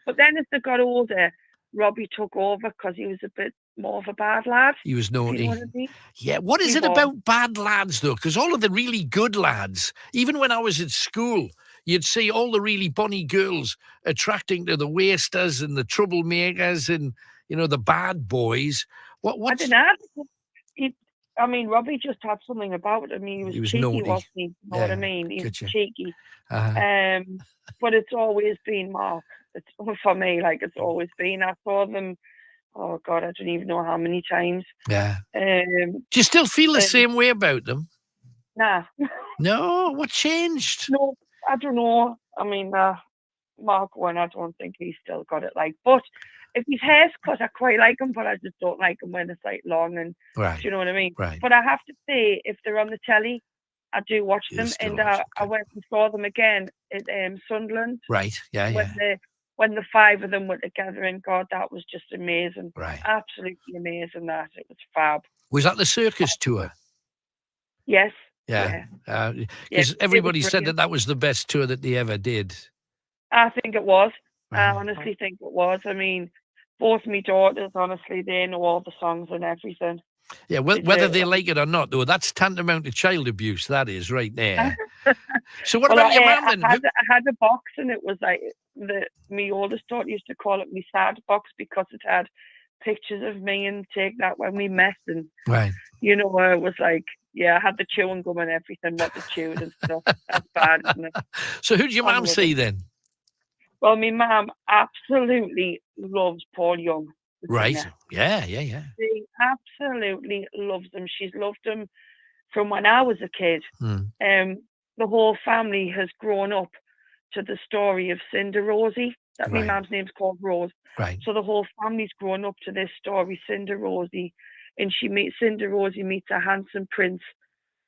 But then as they got older, Robbie took over because he was a bit more of a bad lad. He was naughty. You know what I mean? Yeah. What is it about bad lads though? Because all of the really good lads, even when I was at school, you'd see all the really bonny girls attracting to the wasters and the troublemakers and the bad boys. What? I don't know. Robbie just had something about it. He was cheeky, naughty. wasn't he? You know what I mean? He was cheeky. But it's always been Mark. It's for me, it's always been. I saw them. Oh God, I don't even know how many times. Yeah. Do you still feel the same way about them? Nah. No. What changed? No, I don't know. Mark one, I don't think he's still got it. But if his hair's cut, I quite like him, but I just don't like him when it's long and. Right. Do you know what I mean? Right. But I have to say, if they're on the telly, I do watch them, and I went and saw them again at Sunderland. Right. Yeah. When the five of them were together, and God, that was just amazing. Right. Absolutely amazing. It was fab. Was that the Circus Tour? Yes. Yeah. Because everybody said that was the best tour that they ever did. I think it was. I honestly think it was. Both my daughters, honestly, they know all the songs and everything. Yeah, whether they like it or not, though, that's tantamount to child abuse. That is right there. So what about your mum then? I had a box, and it was my oldest daughter used to call it my sad box because it had pictures of me and Take That when we met, and right. It was I had the chewing gum and everything, what they chewed and stuff. That's bad, isn't it? So who did your mum see then? Well, my mum absolutely loves Paul Young. Right. Yeah. She absolutely loves him. She's loved him from when I was a kid. The whole family has grown up to the story of Cinder Rosie. My mum's name's called Rose. Right. So the whole family's grown up to this story, Cinder Rosie. And Cinder Rosie meets a handsome prince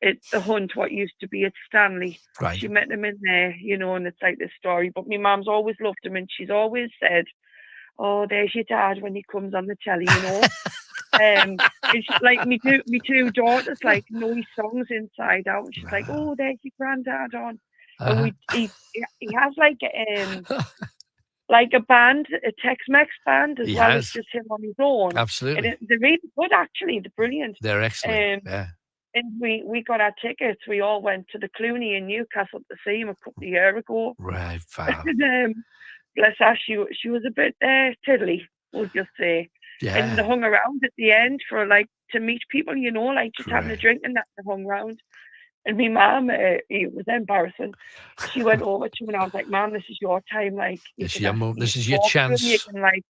at the hunt, what used to be at Stanley. Right. She met him in there, and it's this story. But my mum's always loved him, and she's always said, "Oh, there's your dad when he comes on the telly," And she's me two daughters know his songs inside out. And she's like, "Oh, there's your granddad on." And he has a band, a Tex-Mex band, as well as just him on his own. Absolutely. And they're really good, actually. They're brilliant. They're excellent. And we got our tickets. We all went to the Clooney in Newcastle to see him a couple of years ago. Right, fab. Bless her, she was a bit tiddly, we'll just say. Yeah. And they hung around at the end for to meet people, just having a drink and that. They hung around. And my mum, it was embarrassing. She went over to him and I was like, "Mum, this is your time. Like, this is your chance. You can, like,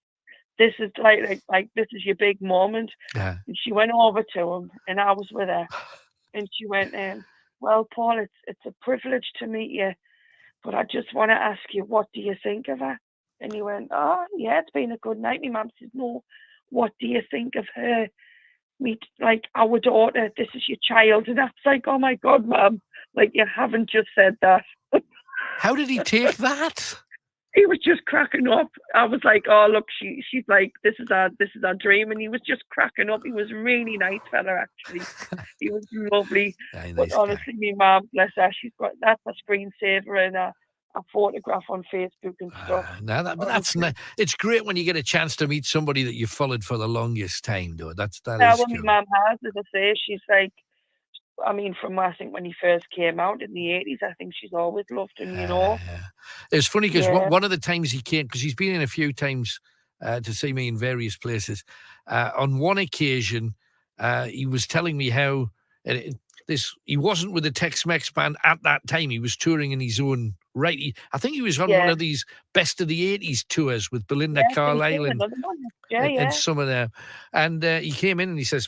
this is like this is your big moment." Yeah. And she went over to him, and I was with her, and she went, "Well, Paul, it's a privilege to meet you, but I just want to ask you, what do you think of her?" And he went, "Oh, yeah, it's been a good night." My mum said, "No, what do you think of her? Like, our daughter, this is your child." And I was like, "Oh my God, Mum, like, you haven't just said that." How did he take that? He was just cracking up. I was like, "Oh, look, she's like, this is our dream," and he was just cracking up. He was a really nice fella, actually. He was lovely. But honestly, my mum, bless her, she's got that's a screensaver and a photograph on Facebook and stuff. It's great when you get a chance to meet somebody that you've followed for the longest time, though. That is Well, cool. my mum has, as I say, she's like, I mean, from I think when he first came out in the 80s, I think she's always loved him, you know. It's funny because one of the times he came, because he's been in a few times to see me in various places. On one occasion, he was telling me how he wasn't with the Tex-Mex band at that time. He was touring in his own right. I think he was on one of these Best of the 80s tours with Belinda Carlisle and some of them. And he came in and he says,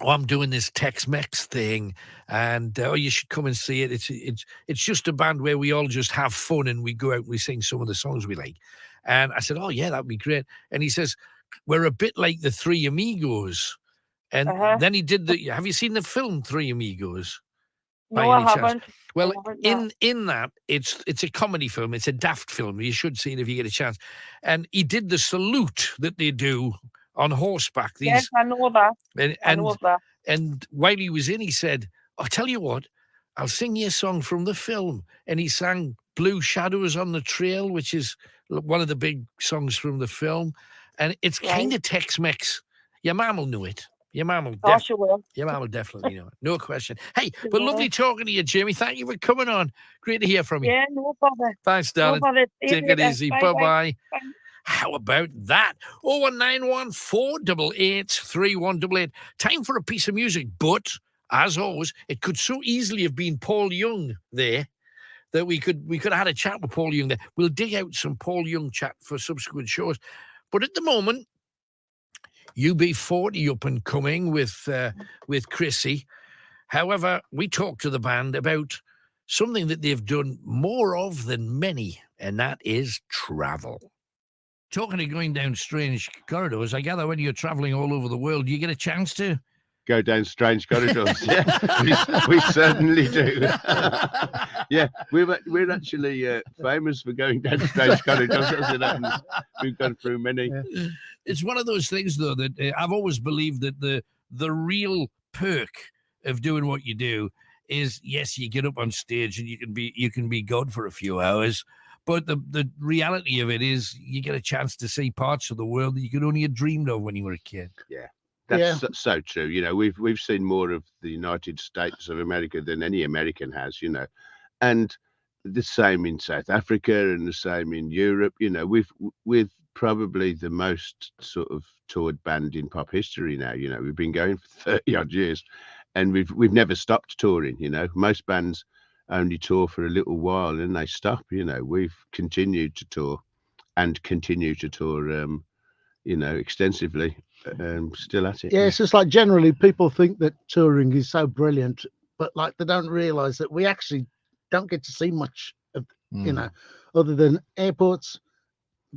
"Oh, I'm doing this Tex-Mex thing, and you should come and see it. It's just a band where we all just have fun and we go out and we sing some of the songs we like." And I said, "Oh yeah, that'd be great." And he says, "We're a bit like the Three Amigos." And then he did have you seen the film Three Amigos? No, I haven't. Well, in that, it's a comedy film. It's a daft film. You should see it if you get a chance. And he did the salute that they do on horseback. Yes, I know that. I know that. And while he was in, he said, "I'll tell you what, I'll sing you a song from the film." And he sang Blue Shadows on the Trail, which is one of the big songs from the film. And it's kind of Tex-Mex. Your mum will know it. Your mum will definitely know it. No question. Hey, but lovely talking to you, Jamie. Thank you for coming on. Great to hear from you. Yeah, no bother. Thanks, darling. No bother. Take it easy. Bye-bye. Bye. How about that? 01914 488 3188. Time for a piece of music, but as always, it could so easily have been Paul Young there that we could have had a chat with Paul Young there. We'll dig out some Paul Young chat for subsequent shows. But at the moment, UB40 up and coming with Chrissy. However, we talked to the band about something that they've done more of than many, and that is travel. Talking of going down strange corridors, I gather when you're traveling all over the world, do you get a chance to go down strange corridors? Yeah, we certainly do. Yeah, we're actually famous for going down strange corridors. We've gone through many. Yeah. It's one of those things, though, that I've always believed that the real perk of doing what you do is, yes, you get up on stage and you can be God for a few hours. But the reality of it is you get a chance to see parts of the world that you could only have dreamed of when you were a kid. Yeah, that's so true. You know, we've seen more of the United States of America than any American has, you know, and the same in South Africa and the same in Europe. You know, we're probably the most sort of toured band in pop history now. You know, we've been going for 30 odd years and we've never stopped touring. You know, most bands only tour for a little while and they stop. You know, we've continued to tour and continue to tour, you know, extensively, still at it. Yeah, it's just like generally people think that touring is so brilliant, but like they don't realize that we actually don't get to see much of, you know, other than airports,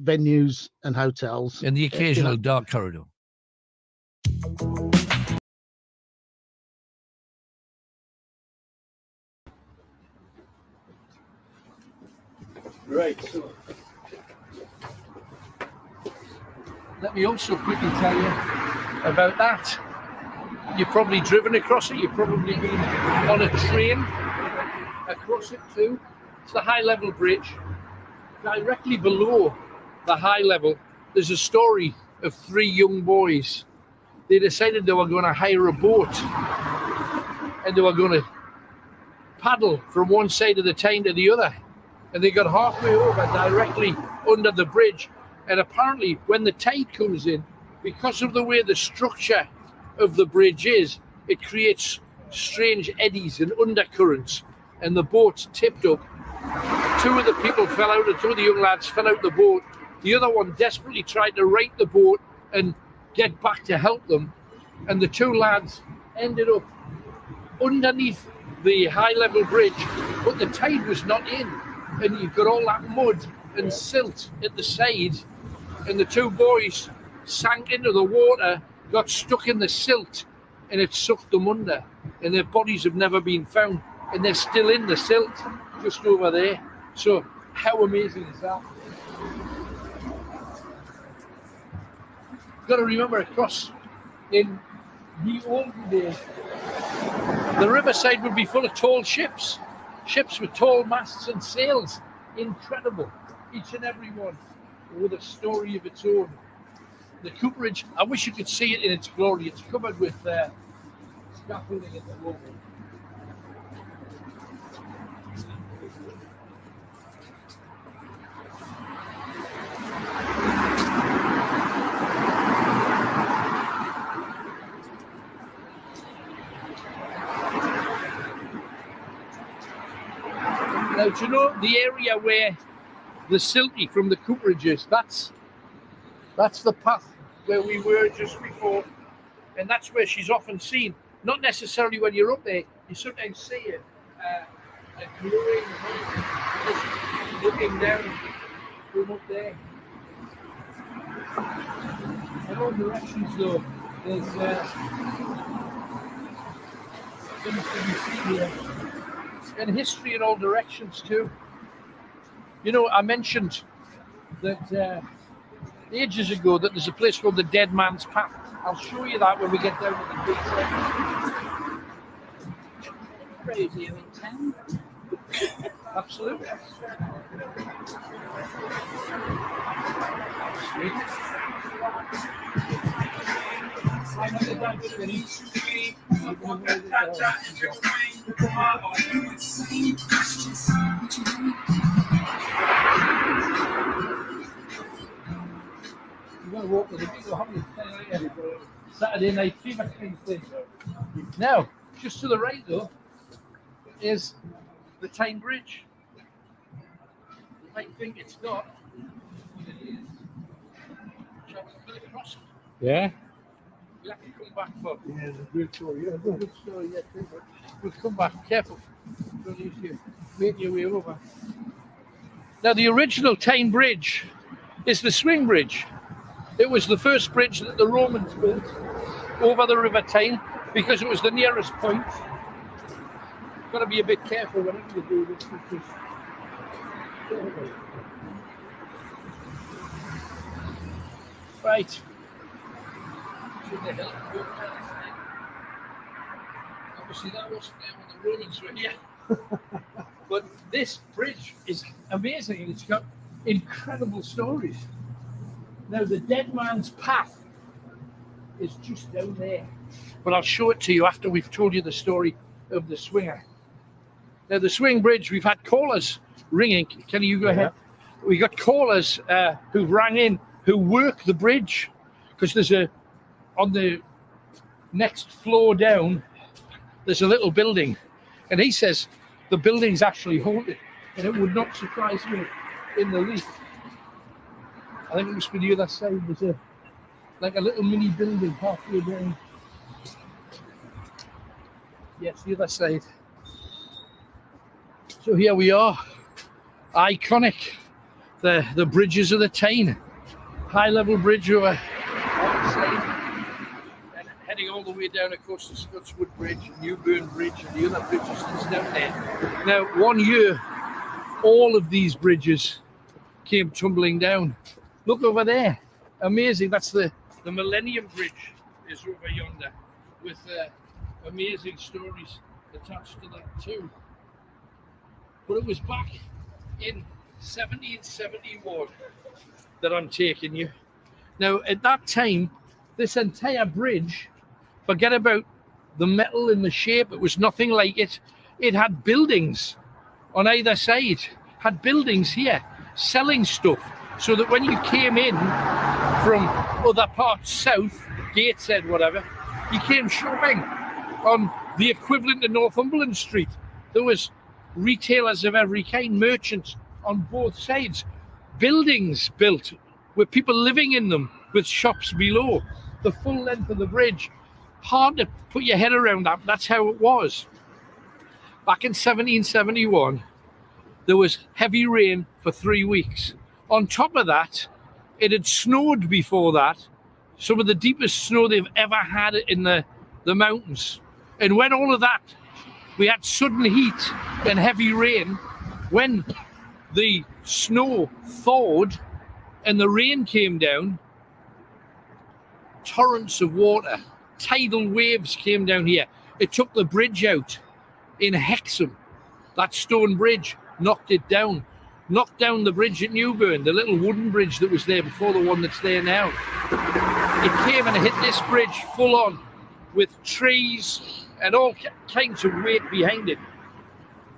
venues and hotels. And the occasional dark corridor. Right. So let me also quickly tell you about that. You've probably driven across it. You've probably been on a train across it too. It's the high level bridge. Directly below the high level, there's a story of three young boys. They decided they were going to hire a boat and they were going to paddle from one side of the Tyne to the other. And they got halfway over directly under the bridge. And apparently when the tide comes in, because of the way the structure of the bridge is, it creates strange eddies and undercurrents, and the boat tipped up. 2 of the people fell out, and 2 of the young lads fell out the boat. The other one desperately tried to right the boat and get back to help them, and the 2 lads ended up underneath the high-level bridge, but the tide was not in, and you've got all that mud and silt at the side, and the 2 boys sank into the water, got stuck in the silt, and it sucked them under, and their bodies have never been found, and they're still in the silt just over there. So how amazing is that? You've got to remember, across in the olden days, the riverside would be full of tall ships with tall masts and sails. Incredible, each and every one with a story of its own. The cooperage, I wish you could see it in its glory. It's covered with scaffolding at the moment. Now, do you know the area where the silty from the cooperage is? That's the path where we were just before, and that's where she's often seen. Not necessarily when you're up there, you sometimes see it glowing, looking down from up there. In all directions, though, there's things to be seen here. And history in all directions too. You know, I mentioned that ages ago that there's a place called the Dead Man's Path. I'll show you that when we get down to the beach. Crazy in town. Absolutely. You're going to walk with a big Saturday night fever kind of thing. Now, just to the right though, is the Tyne Bridge. You might think it's not, but it is. Shall we go across it? Yeah. We'll have to come back for. Yeah, it's a good story. Yeah, good story. Yeah, we'll come back. Careful. Don't use you. Make your way over. Now, the original Tyne Bridge is the swing bridge. It was the first bridge that the Romans built over the River Tyne because it was the nearest point. Got to be a bit careful whenever you do this because. Right. Obviously, that wasn't there when the Romans were here. But this bridge is amazing and it's got incredible stories. Now, the Dead Man's Path is just down there. But I'll show it to you after we've told you the story of the swinger. Now, the swing bridge, we've had callers ringing. Can you go ahead? We got callers who rang in who work the bridge because there's on the next floor down, there's a little building. And he says the building's actually haunted. And it would not surprise me in the least. I think it must be the other side. There's like a little mini building halfway down. Yes, the other side. So here we are. Iconic. The bridges of the Tyne. High level bridge over outside. And heading all the way down, of course, to Scotswood Bridge, Newburn Bridge, and the other bridges that's down there. Now, one year, all of these bridges came tumbling down. Look over there. Amazing. That's the Millennium Bridge is over yonder with amazing stories attached to that too. But it was back in 1771 that I'm taking you. Now, at that time, this entire bridge, forget about the metal and the shape, it was nothing like it. It had buildings on either side, had buildings here, selling stuff, so that when you came in from other parts south, Gateshead, whatever, you came shopping on the equivalent of Northumberland Street. There was retailers of every kind, merchants on both sides, buildings built with people living in them, with shops below, the full length of the bridge. Hard to put your head around that. That's how it was. Back in 1771, there was heavy rain for 3 weeks. On top of that, it had snowed before that, some of the deepest snow they've ever had in the mountains. And when all of that, we had sudden heat and heavy rain, when the snow thawed and the rain came down, torrents of water, tidal waves came down here. It took the bridge out in Hexham. That stone bridge knocked it down. Knocked down the bridge at Newburn, the little wooden bridge that was there before the one that's there now. It came and hit this bridge full on with trees and all kinds of weight behind it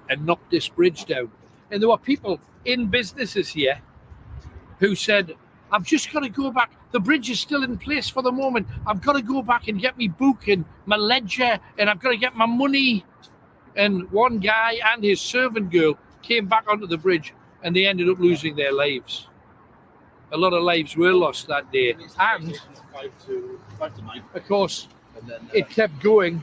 and knocked this bridge down. And there were people in businesses here who said, I've just got to go back. The bridge is still in place for the moment. I've got to go back and get my book and my ledger, and I've got to get my money. And one guy and his servant girl came back onto the bridge, and they ended up losing their lives. A lot of lives were lost that day. And, of course, it kept going,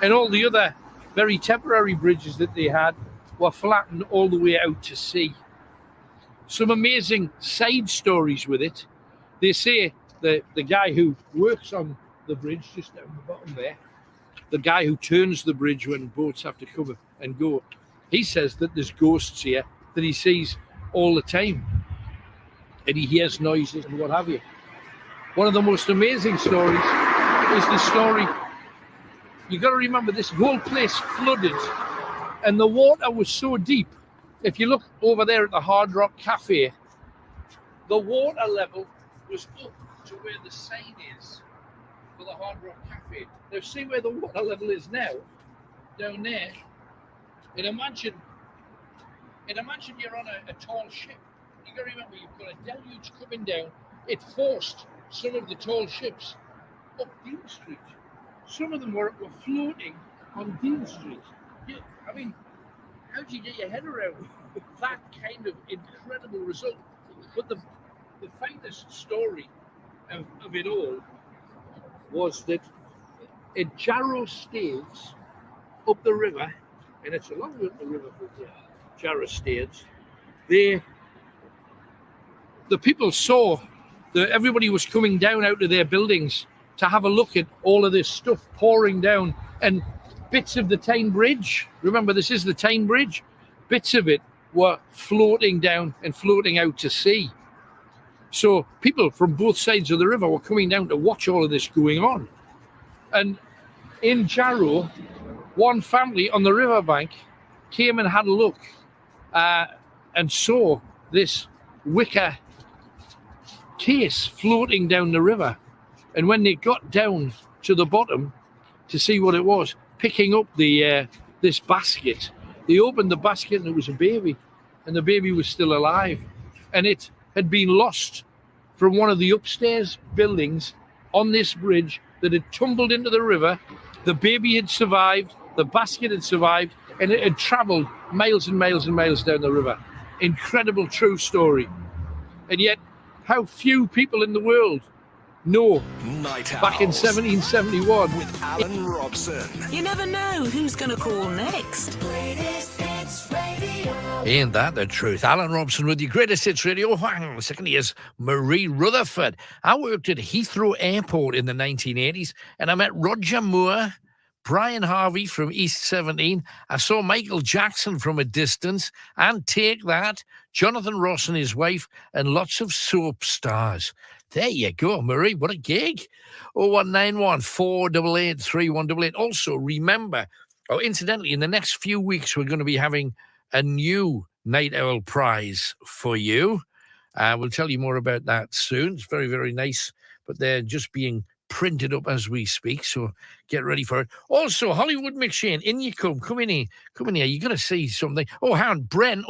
and all the other very temporary bridges that they had were flattened all the way out to sea. Some amazing side stories with it. They say the guy who works on the bridge, just down the bottom there, the guy who turns the bridge when boats have to come and go, he says that there's ghosts here that he sees all the time. And he hears noises and what have you. One of the most amazing stories is the story, you got to remember, this whole place flooded and the water was so deep. If you look over there at the Hard Rock Cafe, the water level was up to where the sign is for the Hard Rock Cafe. Now see where the water level is now, down there, and imagine you're on a tall ship. You got to remember, you've got a deluge coming down. It forced some of the tall ships up Dean Street. Some of them were floating on Dean Street. Yeah, I mean, how do you get your head around that kind of incredible result? But the finest story of it all was that at Jarrow Stairs up the river, and it's along the river from Jarrow Stairs, the people saw that everybody was coming down out of their buildings to have a look at all of this stuff pouring down, and bits of the Tyne Bridge, remember this is the Tyne Bridge, bits of it were floating down and floating out to sea. So people from both sides of the river were coming down to watch all of this going on. And in Jarrow, one family on the riverbank came and had a look and saw this wicker case floating down the river. And when they got down to the bottom to see what it was, picking up this basket, they opened the basket and it was a baby, and the baby was still alive, and it had been lost from one of the upstairs buildings on this bridge that had tumbled into the river. The baby had survived, the basket had survived, and it had travelled miles and miles and miles down the river. Incredible true story. And yet, how few people in the world know back in 1771 with Alan Robson. You never know who's going to call next. Ain't that the truth? Alan Robson with your Greatest Hits Radio. Second here's Marie Rutherford. I worked at Heathrow Airport in the 1980s, and I met Roger Moore, Brian Harvey from East 17. I saw Michael Jackson from a distance, and Take That, Jonathan Ross and his wife, and lots of soap stars. There you go, Marie. What a gig. 0191 488 3188. Also, remember, incidentally, in the next few weeks, we're going to be having a new Night Owl prize for you. We'll tell you more about that soon. It's very, very nice, but they're just being printed up as we speak, so get ready for it. Also, Hollywood McShane, in you come. Come in here. You're going to see something. Oh, hang on, Bren.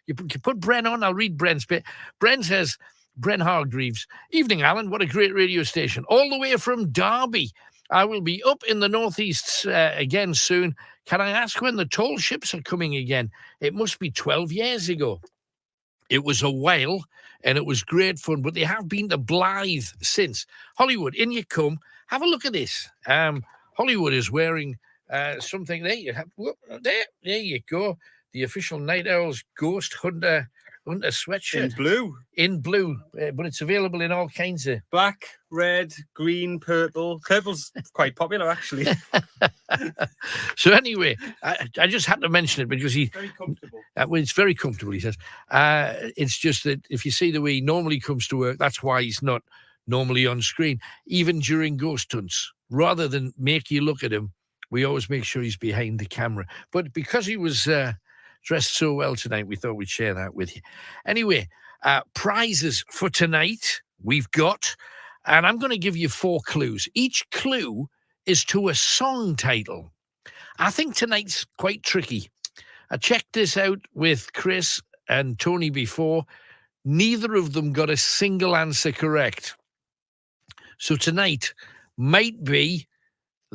You put Bren on. I'll read Bren's bit. Bren says, Bren Hargreaves, evening, Alan. What a great radio station. All the way from Derby. I will be up in the northeast again soon. Can I ask when the tall ships are coming again? It must be 12 years ago. It was a whale, and it was great fun, but they have been to Blythe since. Hollywood, in you come. Have a look at this. Hollywood is wearing something there. There you go. The official Night Owls Ghost Hunter sweatshirt. In blue. In blue, but it's available in all kinds of... Black, red, green, purple. Purple's quite popular, actually. So anyway, I just had to mention it because Very comfortable. Well, it's very comfortable, he says. It's just that if you see the way he normally comes to work, that's why he's not normally on screen, even during ghost hunts. Rather than make you look at him, we always make sure he's behind the camera. But because he was dressed so well tonight, we thought we'd share that with you. Anyway, prizes for tonight we've got, and I'm going to give you 4 clues. Each clue is to a song title. I think tonight's quite tricky. I checked this out with Chris and Tony before. Neither of them got a single answer correct. So tonight might be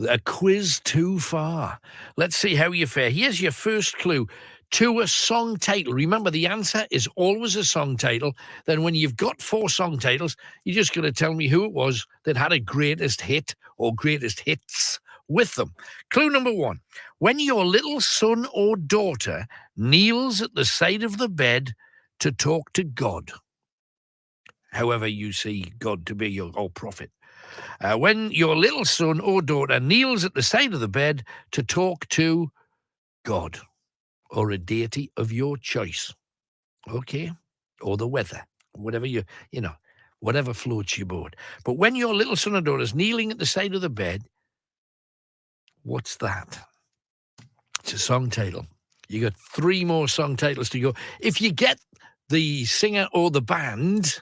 a quiz too far. Let's see how you fare. Here's your first clue. To a song title. Remember, the answer is always a song title. Then when you've got 4 song titles, you're just going to tell me who it was that had a greatest hit or greatest hits with them. Clue number 1. When your little son or daughter kneels at the side of the bed to talk to God, however you see God to be your prophet. When your little son or daughter kneels at the side of the bed to talk to God or a deity of your choice, okay, or the weather, whatever whatever floats your boat. But when your little son or daughter is kneeling at the side of the bed, what's that? It's a song title. You got 3 more song titles to go. If you get the singer or the band,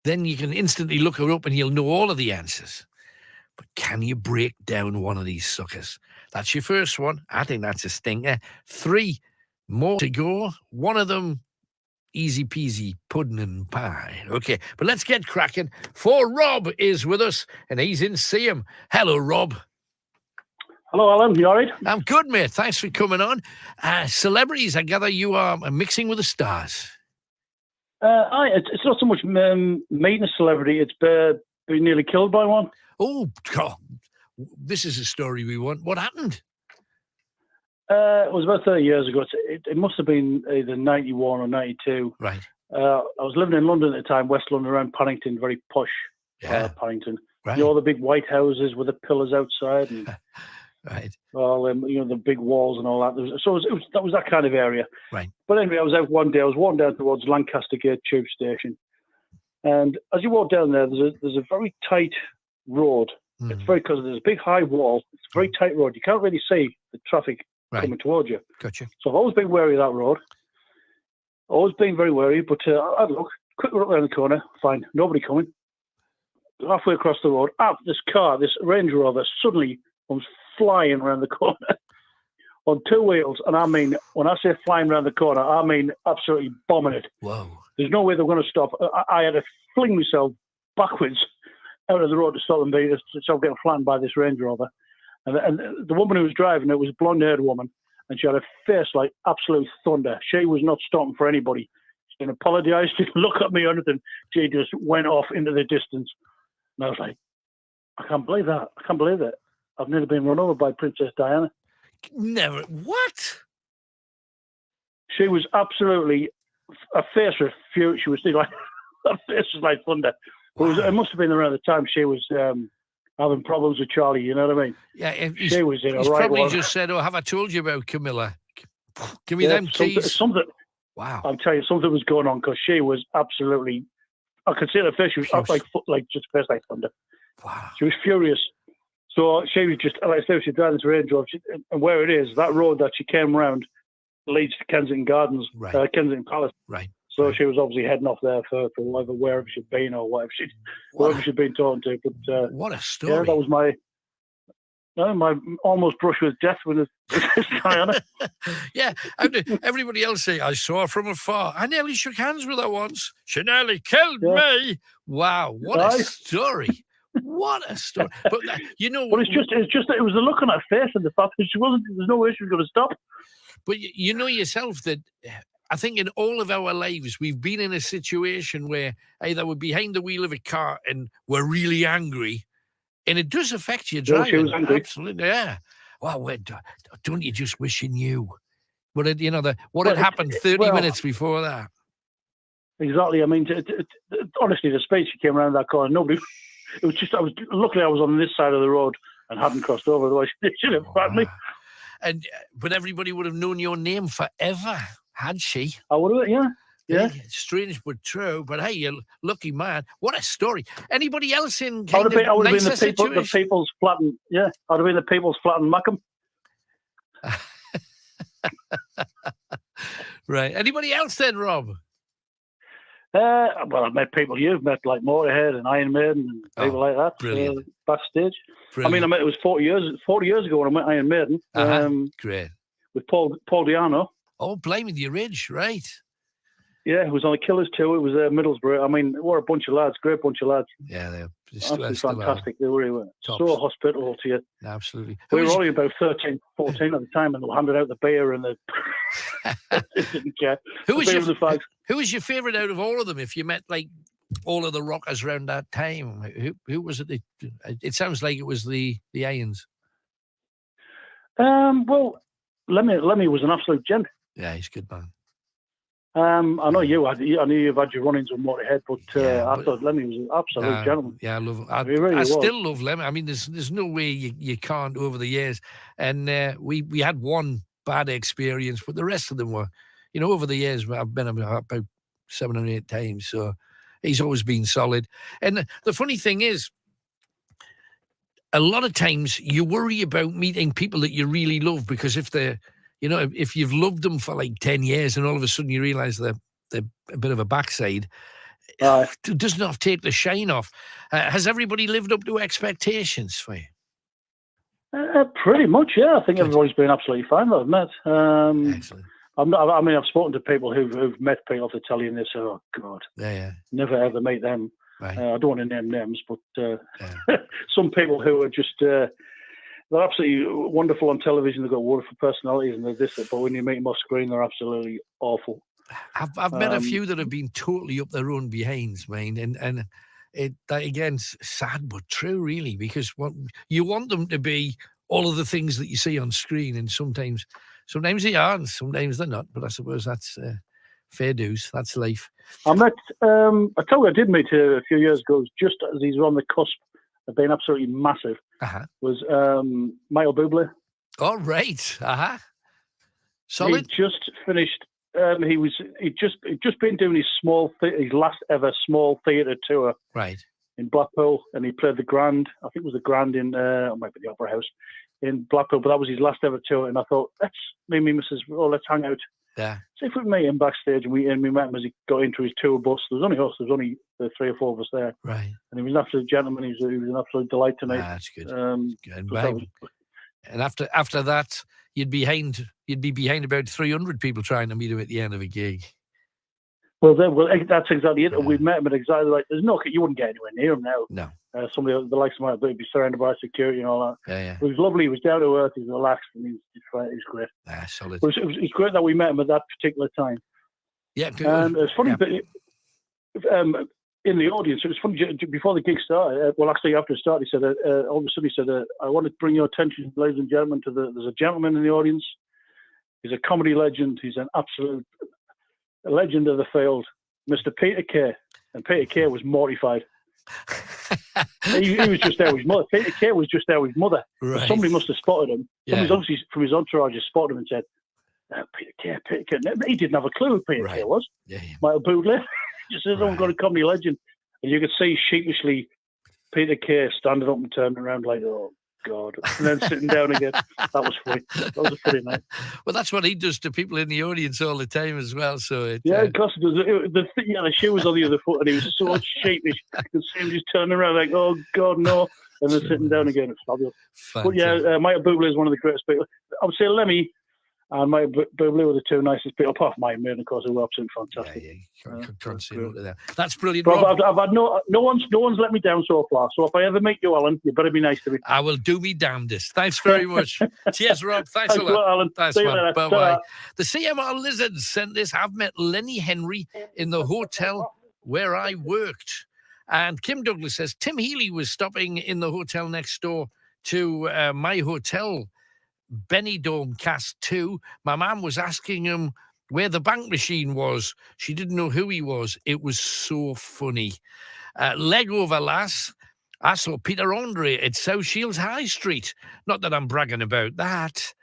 then you can instantly look her up and you'll know all of the answers. But can you break down one of these suckers? That's your first one. I think that's a stinker. 3 more to go. One of them, easy peasy, pudding and pie. Okay, but let's get cracking. For Rob is with us, and he's in Seaham. Hello, Rob. Hello, Alan. You all right? I'm good, mate. Thanks for coming on. Celebrities, I gather you are mixing with the stars. It's not so much meeting a celebrity, it's being nearly killed by one. Oh, God. This is a story we want. What happened? It was about 30 years ago. It must have been either 91 or 92. Right. I was living in London at the time, West London, around Paddington, very posh Paddington. Right. You know, all the big white houses with the pillars outside and right. all the big walls and all that. That was that kind of area. Right. But anyway, I was out one day. I was walking down towards Lancaster Gate Tube Station. And as you walk down there, there's a very tight road. It's because there's a big high wall. It's a very tight road. You can't really see the traffic coming towards you. Gotcha. So I've always been wary of that road. Always been very wary. But I'd look, quick look around the corner, fine, nobody coming. Halfway across the road, this Range Rover, suddenly comes flying around the corner on 2 wheels. And I mean, when I say flying around the corner, I mean absolutely bombing it. Whoa. There's no way they're going to stop. I had to fling myself backwards out of the road to stop them getting flattened by this Range Rover. And the woman who was driving it was a blonde-haired woman, and she had a face like absolute thunder. She was not stopping for anybody. She didn't apologise, didn't look at me or anything. She just went off into the distance. And I was like, I can't believe that. I can't believe it. I've nearly been run over by Princess Diana. Never. What? She was absolutely... Her face was furious. She was like... Her face was like thunder. It must have been around the time she was having problems with Charlie, you know what I mean? Yeah, she was in a he's right probably one. just said, "Oh, have I told you about Camilla? Give me them keys." Something. Wow. I'm telling you, something was going on because she was absolutely. I could see her face. She was up like just face like thunder. Wow. She was furious. So she was just, like I said, she was driving this Range Rover, and where it is, that road that she came around leads to Kensington Gardens, Kensington Palace. Right. So she was obviously heading off there for wherever she'd been or whatever she'd been talking to. But what a story! Yeah, that was my almost brush with death with this Diana. Yeah, everybody else say I saw her from afar. I nearly shook hands with her once. She nearly killed me. Wow, what a story! What a story! But you know, but it's just that it was the look on her face and the fact that she wasn't. There's no way she was going to stop. But you know yourself that I think in all of our lives we've been in a situation where either we're behind the wheel of a car and we're really angry, and it does affect your driving. She was angry. Absolutely, yeah. Well, don't you just wish you knew what had happened 30 minutes before that? Exactly. I mean, honestly, the speed she came around that corner, nobody. It was just. Luckily I was on this side of the road and hadn't crossed over. Otherwise, they should have backed me. But everybody would have known your name forever, had she? I would have. Yeah. Strange but true. But hey, you lucky man. What a story. Anybody else in I would have been nicer the people's flat and I'd have been the people's flat and Mackham. Right. Anybody else then, Rob? Well, I've met people you've met, like Motorhead and Iron Maiden and people like that. Brilliant. Backstage. Brilliant. I mean, it was 40 years ago when I met Iron Maiden. Great. With Paul Di'Anno. Oh, blimey, the Ridge, right. Yeah, it was on the Killers tour. It was Middlesbrough. I mean, we're a bunch of lads, great bunch of lads. Yeah, they're absolutely fantastic. They really were so hospitable to you. Absolutely. We were only about 13, 14 at the time, and they were handing out the beer and the. Didn't care. Who was your favourite out of all of them? If you met like all of the rockers around that time, who was it? It sounds like it was the Irons. Well, Lemmy was an absolute gent. Yeah, he's a good man. I know I knew you've had your run-ins with Motorhead, but I thought Lemmy was an absolute gentleman. Yeah, I love him. I still love Lemmy. I mean, there's no way you can't over the years. And we had one bad experience, but the rest of them were, over the years, I've been about 7 or 8 times. So he's always been solid. And the funny thing is, a lot of times you worry about meeting people that you really love, because if they're, if you've loved them for like 10 years and all of a sudden you realise they're a bit of a backside, it does not take the shine off. Has everybody lived up to expectations for you? Pretty much, yeah. I think everybody's been absolutely fine that I've met. Excellent. I've spoken to people who've met people to tell you, and they say, "Oh God, never ever meet them." Right. I don't want to name names, but some people who are just they're absolutely wonderful on television. They've got wonderful personalities, and they're this. But when you meet them off screen, they're absolutely awful. I've met a few that have been totally up their own behinds, man, and that again, sad but true, really, because you want them to be all of the things that you see on screen, and sometimes they are, and sometimes they're not. But I suppose that's fair dues. That's life. I tell you, I did meet a few years ago, just as he's on the cusp of being absolutely massive. Was Michael Bublé. Oh, right. Solid. He just finished. He'd just been doing his last ever small theatre tour, right, in Blackpool, and he played the Grand. I think it was the Grand in, or maybe the Opera House in Blackpool. But that was his last ever tour, and I thought, let's hang out. Yeah. See if we can meet him backstage, and we met him as he got into his tour bus. There was only us. There was only 3 or 4 of us there. Right. And he was an absolute gentleman. He was an absolute delight to meet. That's good. And after that, you'd be behind about 300 people trying to meet him at the end of a gig. Well, that's exactly it. Yeah. We met him at exactly like. You wouldn't get anywhere near him now. No. Somebody the likes of him would be surrounded by security and all that. Yeah. But he was lovely. He was down to earth. He was relaxed, and he was great. Solid. It was great that we met him at that particular time. Yeah. And it's funny, but in the audience, it was funny before the gig started. Well, actually, after it started, he said, all of a sudden, he said, "I want to bring your attention, ladies and gentlemen, there's a gentleman in the audience. He's a comedy legend. He's an absolute legend of the field, Mr. Peter Kay." And Peter Kay was mortified. he was just there with his mother. Peter Kay was just there with his mother. Right. Somebody must have spotted him. Yeah. Somebody obviously from his entourage just spotted him and said, Peter Kay. He didn't have a clue who Peter Kay was. Yeah. Michael Bublé. Just says, "I've got a comedy legend." And you could see sheepishly Peter Kay standing up and turning around like, "Oh, God," and then sitting down again. That was funny. That was a funny night. Well, that's what he does to people in the audience all the time as well. So because the shoe was on the other foot, and he was so sheepish. You could see him just turning around like, "Oh God, no!" and then sitting down again. It's fabulous. But yeah, Michael Bublé is one of the greatest people. I would say Lemmy And my Bublé were the two nicest people, apart from my mate, of course, who were absolutely fantastic. Can't say no to that. That's brilliant. But I've had no one's let me down so far. So if I ever meet you, Alan, you better be nice to me. I will do me damnedest. Thanks very much. Cheers, Rob. Thanks a lot, Alan. Thanks, See you man. later. Bye-bye. Ta-ra. The CMR Lizards sent this. I've met Lenny Henry in the hotel where I worked. And Kim Douglas says, Tim Healy was stopping in the hotel next door to my hotel, Benidorm Cast 2. My mum was asking him where the bank machine was. She didn't know who he was. It was so funny. Leg over lass. I saw Peter Andre at South Shields High Street. Not that I'm bragging about that.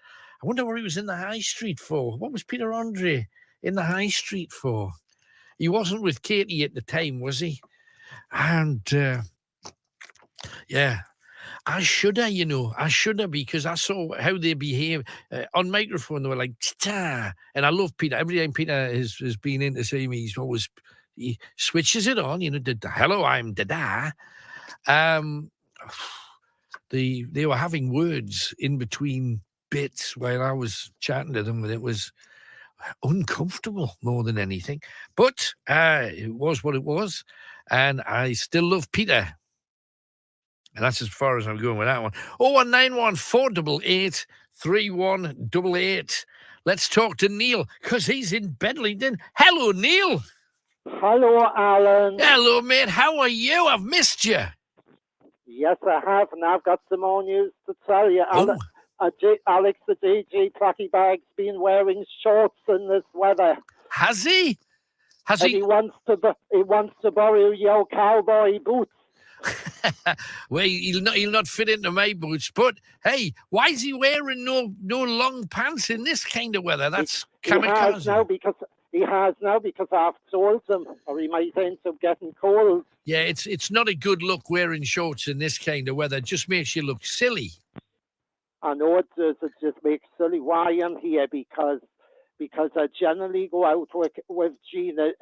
I wonder what he was in the High Street for. What was Peter Andre in the High Street for? He wasn't with Katie at the time, was he? And, yeah. I should have, because I saw how they behave on microphone. They were like, ta, and I love Peter. Every time Peter has been in to see me, he switches it on. Hello, I'm Dada. They were having words in between bits while I was chatting to them, and it was uncomfortable more than anything. But it was what it was, and I still love Peter. And that's as far as I'm going with that one. 0191 488 3188. Let's talk to Neil, because he's in Bedlington. Hello, Neil. Hello, Alan. Hello, mate. How are you? I've missed you. Yes, I have, and I've got some more news to tell you. Alex, the DJ Placky Bag's been wearing shorts in this weather. Has he? He wants to borrow your cowboy boots. Well, he'll not fit into my boots. But hey, why is he wearing no long pants in this kind of weather? That's kamikaze. He has now because I've told him, or he might end up getting cold. Yeah, it's not a good look wearing shorts in this kind of weather. It just makes you look silly. I know it does. It just makes silly. Why I'm here because I generally go out with Gina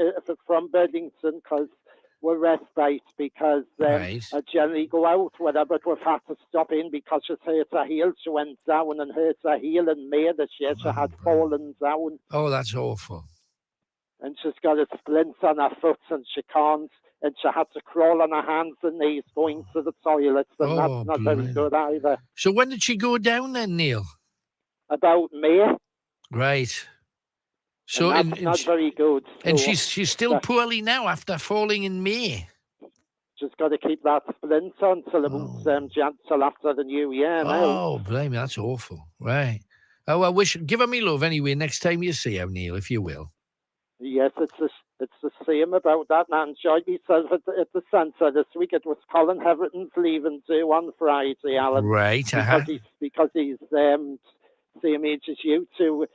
from Bedlington because we're respite, because I generally go out with her, but we've had to stop in because she's hurt her heel. She went down and hurt her heel in May this year. She had fallen down. Oh, that's awful. And she's got a splint on her foot and she can't, and she had to crawl on her hands and knees going to the toilets, and that's not very good either. So when did she go down then, Neil? About May. Right. So and that's not very good. And So she's still poorly now after falling in May. She's got to keep that splint on till after the new year now. Oh, blame me, that's awful. Right. Oh, well, give her me love anyway next time you see her, Neil, if you will. Yes, it's the same about that. And I enjoyed myself at the centre this week. It was Colin Heverton's leaving do on Friday, Alan. Right. Because he's same age as you, 2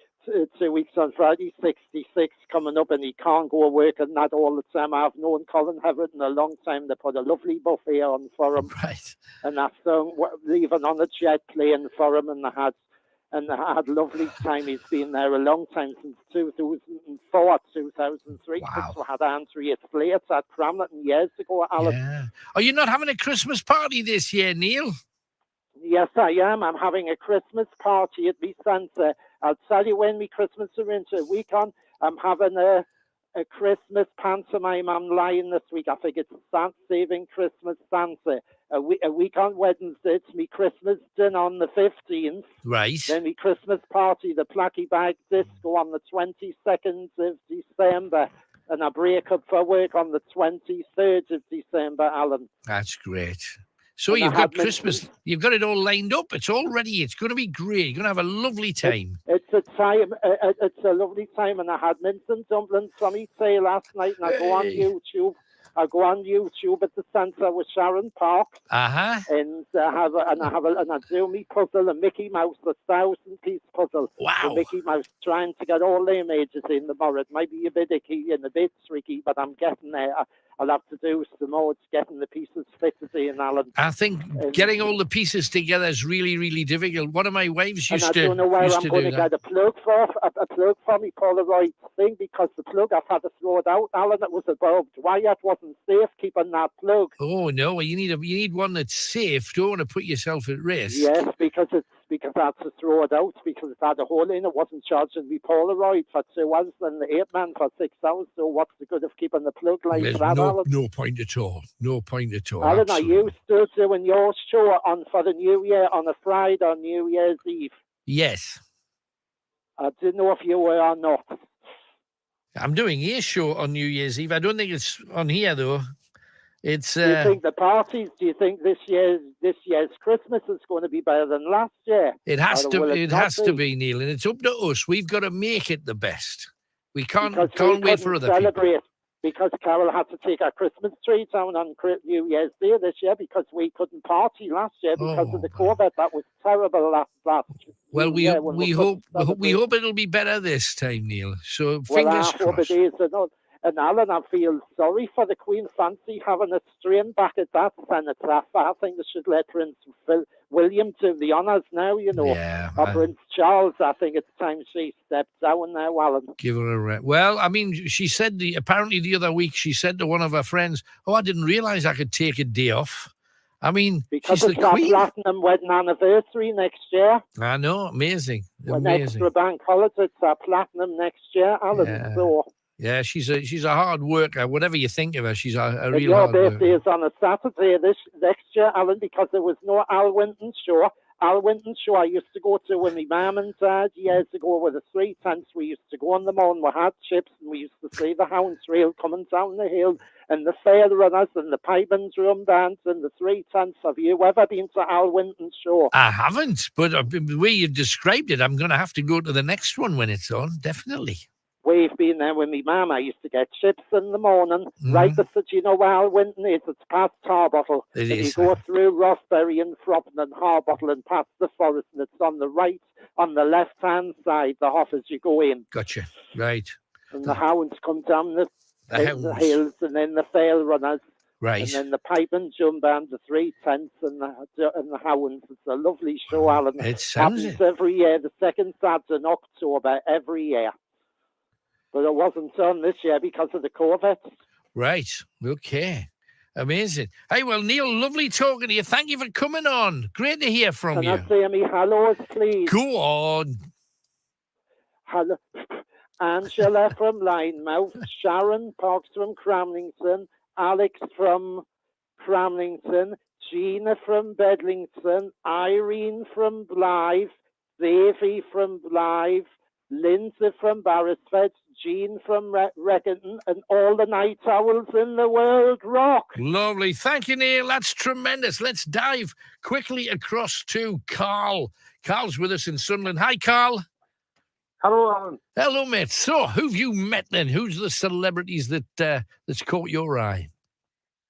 weeks on Friday, 66 coming up, and he can't go to work and that all the time. I've known Colin Heverton a long time. They put a lovely buffet on for him. Right. And that's leaving on a jet plane for him, and I had lovely time. He's been there a long time, since 2004, 2003. Wow. We had Andrea Slater at Cramlington years ago, Alan. Yeah. Are you not having a Christmas party this year, Neil? Yes, I am. I'm having a Christmas party at my centre. I'll tell you when my Christmas are into a week on. I'm having a Christmas pantomime online this week. I think it's Saving Christmas Santa. A week on Wednesday, it's me Christmas dinner on the 15th. Right. Then me Christmas party, the Placky Bag Disco on the 22nd of December. And I break up for work on the 23rd of December, Alan. That's great. So you've got Christmas, you've got it all lined up. It's all ready. It's going to be great. You're going to have a lovely time. It's a lovely time, and I had mince and dumplings from each day last night, and I go on YouTube. I go on YouTube at the centre with Sharon Park, and I do me puzzle, a Mickey Mouse, a 1,000-piece puzzle. Wow! The Mickey Mouse, trying to get all the images in tomorrow. It might be a bit icky and a bit tricky, but I'm getting there. I'll have to do some more getting the pieces fitted in, Alan. I think getting all the pieces together is really, really difficult. One of my wives used to. I don't know where I'm going to get a plug for me Polaroid thing, because the plug I've had to throw it out, Alan. It was a barbed wire. It wasn't safe keeping that plug. Oh no! You need one that's safe. Don't want to put yourself at risk. Yes, because because I had to throw it out because it had a hole in it. Wasn't charging me Polaroid for 2 hours and the 8 man for 6 hours. So what's the good of keeping the plug like There's that, Alan? no point at all. No point at all. Alan, Absolutely. are you still doing your show on for the New Year on a Friday on New Year's Eve? Yes. I didn't know if you were or not. I'm doing a show on New Year's Eve. I don't think it's on here, though. It's. Do you think the parties? Do you think this year's Christmas is going to be better than last year? It has Or to. will It not has to be, Neil, and it's up to us. We've got to make it the best. We can't Because we wait for couldn't other people. celebrate because Carol had to take our Christmas tree down on New Year's Day this year because we couldn't party last year because of the COVID. That was terrible last Well, New Year when we couldn't hope celebrate. it'll be better this time, Neil. So Well, fingers I hope crossed. it is. And Alan, I feel sorry for the Queen. Fancy having a strain back at that Senator. I think they should let Prince William do the honours now, you know. Yeah, Or Prince Charles. I think it's time she steps down now, Alan. Give her a rest. Well, I mean, she said apparently the other week she said to one of her friends, "Oh, I didn't realise I could take a day off." I mean, Because she's it's the our Queen. platinum wedding anniversary next year. I know, amazing. An extra bank holiday. It's our platinum next year, Alan. Yeah. So. Yeah, she's a hard worker. Whatever you think of her, she's a And real your hard worker. birthday is on a Saturday this next year, Alan, because there was no Al Winton show. Al Winton show I used to go to with my mum and dad years ago with the 3 tents. We used to go on them on. We had chips and we used to see the hounds rail coming down the hill and the fair runners and the pipe and drum dance and the 3 tents. Have you ever been to Al Winton's show? I haven't, but the way you described it, I'm going to have to go to the next one when it's on, definitely. We've been there with me mum. I used to get chips in the morning. Right beside, you know where Al Winton is? It's past Harbottle. It If is. you go through Rossbury and Froppen and Harbottle and past the forest, and it's on the right, on the left-hand side, the off as you go in. Gotcha. Right. And the hounds come down the hounds. hills, and then the fair runners. Right. And then the pipe and drum band, the 3 tents, and the hounds. It's a lovely show, Alan. It sounds happens every year, the second Saturday in October, every year. But it wasn't done this year because of the COVID. Right. Okay. Amazing. Hey, well, Neil, lovely talking to you. Thank you for coming on. Great to hear from you. Can I say me hellos, please? Go on. Hello. Angela from Linemouth, Sharon Parks from Cramlington, Alex from Cramlington, Gina from Bedlington, Irene from Blythe, Davy from Blythe, Lindsay from Barrisford, Jean from Reckinton, and all the night owls in the world rock. Lovely. Thank you, Neil. That's tremendous. Let's dive quickly across to Carl. Carl's with us in Sunderland. Hi, Carl. Hello, Alan. Hello, mate. So, who've you met then? Who's the celebrities that's caught your eye?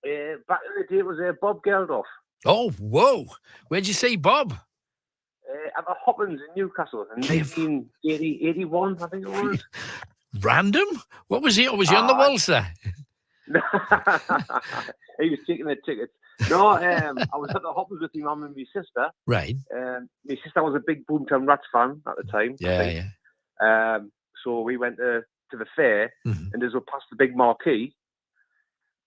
Back in the day, it was Bob Geldof. Oh, whoa. Where'd you see Bob? At the Hoppins in Newcastle in 1981, I think it was. Random? What was he? Was he on the waltzer? He was taking the tickets. No, I was at the Hoppins with my mum and my sister. Right. My sister was a big Boomtown Rats fan at the time. Yeah. So we went to the fair, and as we passed the big marquee,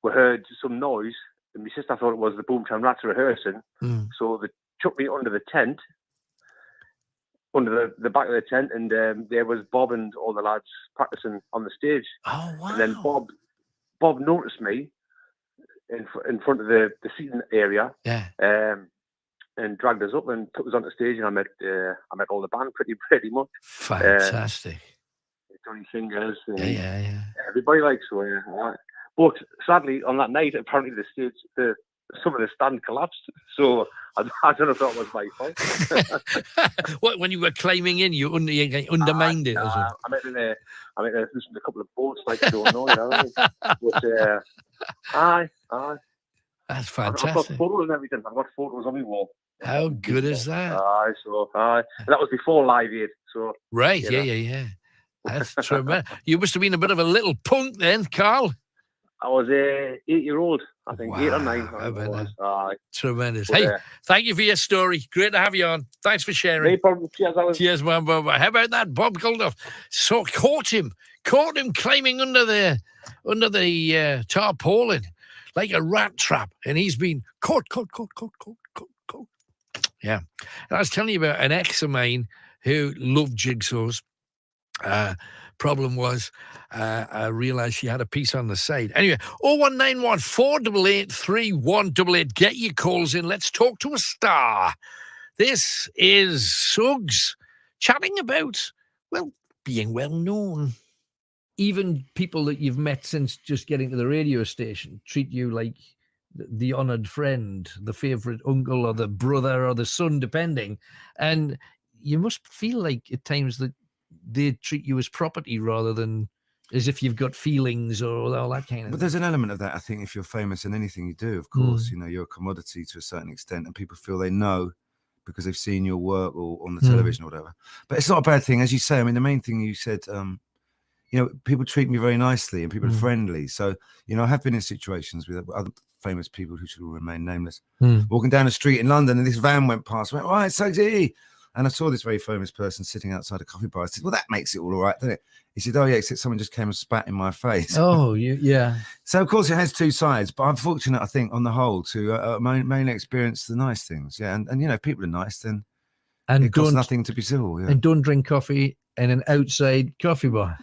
we heard some noise, and my sister thought it was the Boomtown Rats rehearsing. So they chucked me under the tent, under the back of the tent, and there was Bob and all the lads practicing on the stage. Oh, wow. And then Bob noticed me in front of the seating area. Yeah. And dragged us up and took us onto stage, and I met all the band pretty much. Fantastic. Johnny Singers. And yeah. Everybody likes so. Yeah. But sadly, on that night, apparently the stage, some of the stand collapsed. So I don't know if that was my fault. What, when you were climbing in, you undermined it? Or something? I met in a couple of boats, like I don't know, you know. But aye. That's fantastic. I've got photos and everything. I've got photos on my wall. How good is that? Aye. And that was before Live Aid. So right, you know. yeah. That's tremendous. You must have been a bit of a little punk then, Carl. I was 8-year-old, I think, Wow, 8 or 9. Aye. Tremendous. But, Hey, thank you for your story. Great to have you on. Thanks for sharing. No problem. Cheers, Alan. Cheers, man. Bye-bye. How about that? Bob Geldof. So caught him climbing under the tarpaulin like a rat trap, and he's been caught. Yeah. And I was telling you about an ex of mine who loved jigsaws. Problem was, I realised she had a piece on the side. Anyway, 0191 488 3188. Get your calls in. Let's talk to a star. This is Suggs chatting about, well, being well known. Even people that you've met since just getting to the radio station treat you like the honoured friend, the favourite uncle or the brother or the son, depending. And you must feel like at times that they treat you as property rather than as if you've got feelings or all that kind of But there's an element of that, I think, if you're famous in anything you do, of course. You know, you're a commodity to a certain extent, and people feel they know because they've seen your work or on the television or whatever. But it's not a bad thing, as you say. I mean, the main thing you said, you know, people treat me very nicely and people are friendly. So, you know, I have been in situations with other famous people who should remain nameless, walking down the street in London, and this van went past. I went, "Right, Suggsy." And I saw this very famous person sitting outside a coffee bar. I said, "Well, that makes it all right, doesn't it?" He said, "Oh, yeah, except someone just came and spat in my face." Oh, yeah. So, of course, it has two sides. But I'm fortunate, I think, on the whole, to mainly experience the nice things. Yeah, and you know, if people are nice, then it costs nothing to be civil. Yeah. And don't drink coffee in an outside coffee bar.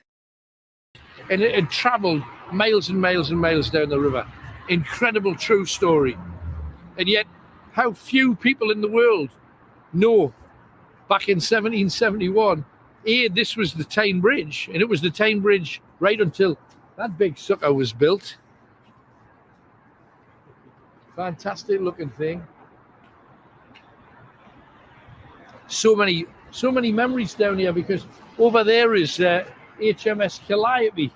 And it had travelled miles and miles and miles down the river. Incredible true story. And yet, how few people in the world know back in 1771, this was the Tyne Bridge, and it was the Tyne Bridge right until that big sucker was built. Fantastic looking thing. So many memories down here, because over there is HMS Calliope,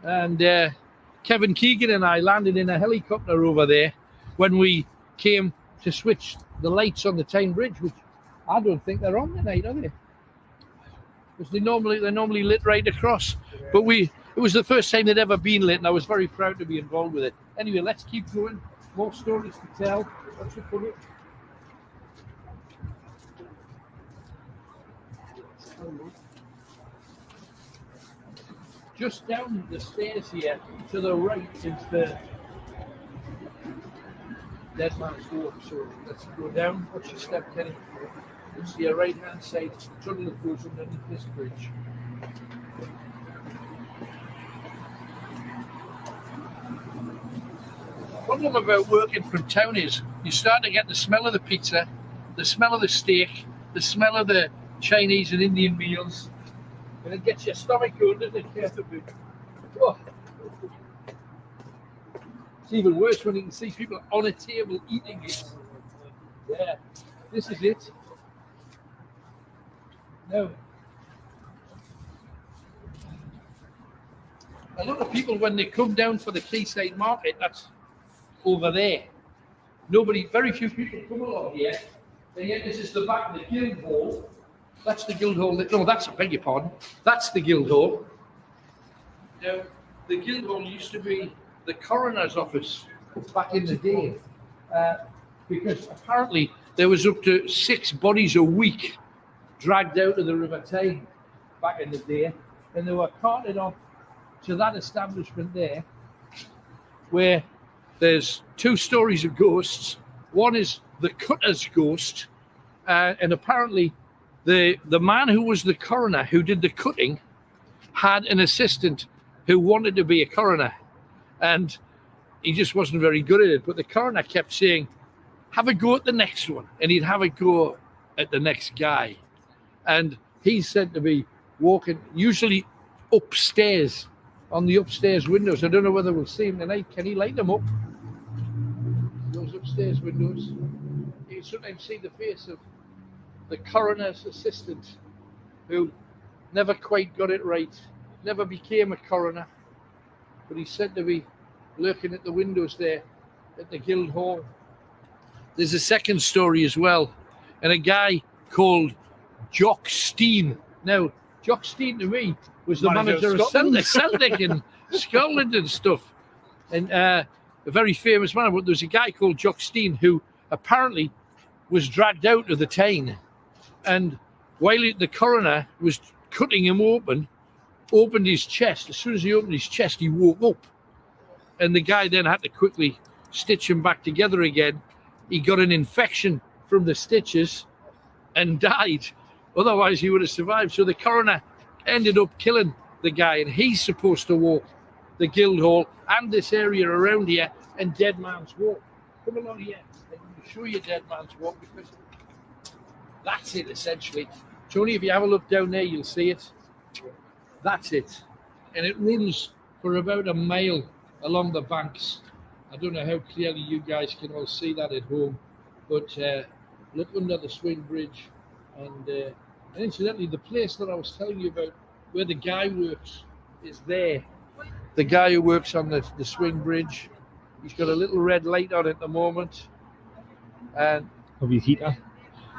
and Kevin Keegan and I landed in a helicopter over there when we came to switch the lights on the Tyne Bridge, which I don't think they're on tonight, are they? Because they're normally lit right across. But it was the first time they'd ever been lit, and I was very proud to be involved with it. Anyway, let's keep going. More stories to tell. What's it called? Just down the stairs here to the right is the Dead Man's Walk. So let's go down. Watch your step, Kenny. It's your right hand side. It's the tunnel that goes underneath this bridge. The problem about working from town is you start to get the smell of the pizza, the smell of the steak, the smell of the Chinese and Indian meals, and it gets your stomach going, doesn't it? Oh. It's even worse when you can see people on a table eating it. Yeah, this is it. No. A lot of people, when they come down for the Quayside Market, that's over there. Very few people come along here. And yet this is the back of the Guildhall. That's the Guildhall. No, I beg your pardon. That's the Guildhall. Now, the Guildhall used to be the coroner's office back in the day, because apparently there was up to 6 bodies a week dragged out of the River Tyne back in the day, and they were carted off to that establishment there, where there's 2 stories of ghosts. One is the cutter's ghost, and apparently the man who was the coroner who did the cutting had an assistant who wanted to be a coroner, and he just wasn't very good at it. But the coroner kept saying, "Have a go at the next one," and he'd have a go at the next guy. And he's said to be walking usually upstairs, on the upstairs windows. I don't know whether we'll see him tonight. Can he light them up? Those upstairs windows. You can sometimes see the face of the coroner's assistant, who never quite got it right, never became a coroner, but he's said to be lurking at the windows there at the Guildhall. There's a second story as well, and a guy called Jock Stein. Now, Jock Stein to me was the manager of Celtic in Scotland and stuff, and a very famous man. But there's a guy called Jock Stein who apparently was dragged out of the Tyne, and while the coroner was cutting him open, opened his chest. As soon as he opened his chest, he woke up, and the guy then had to quickly stitch him back together again. He got an infection from the stitches and died. Otherwise, he would have survived. So the coroner ended up killing the guy, and he's supposed to walk the Guildhall and this area around here and Dead Man's Walk. Come along here and I'll show you Dead Man's Walk, because that's it essentially. Tony, if you have a look down there, you'll see it. That's it. And it runs for about a mile along the banks. I don't know how clearly you guys can all see that at home, but look under the swing bridge. And incidentally, the place that I was telling you about where the guy works is there. The guy who works on the swing bridge, he's got a little red light on at the moment. And probably heater.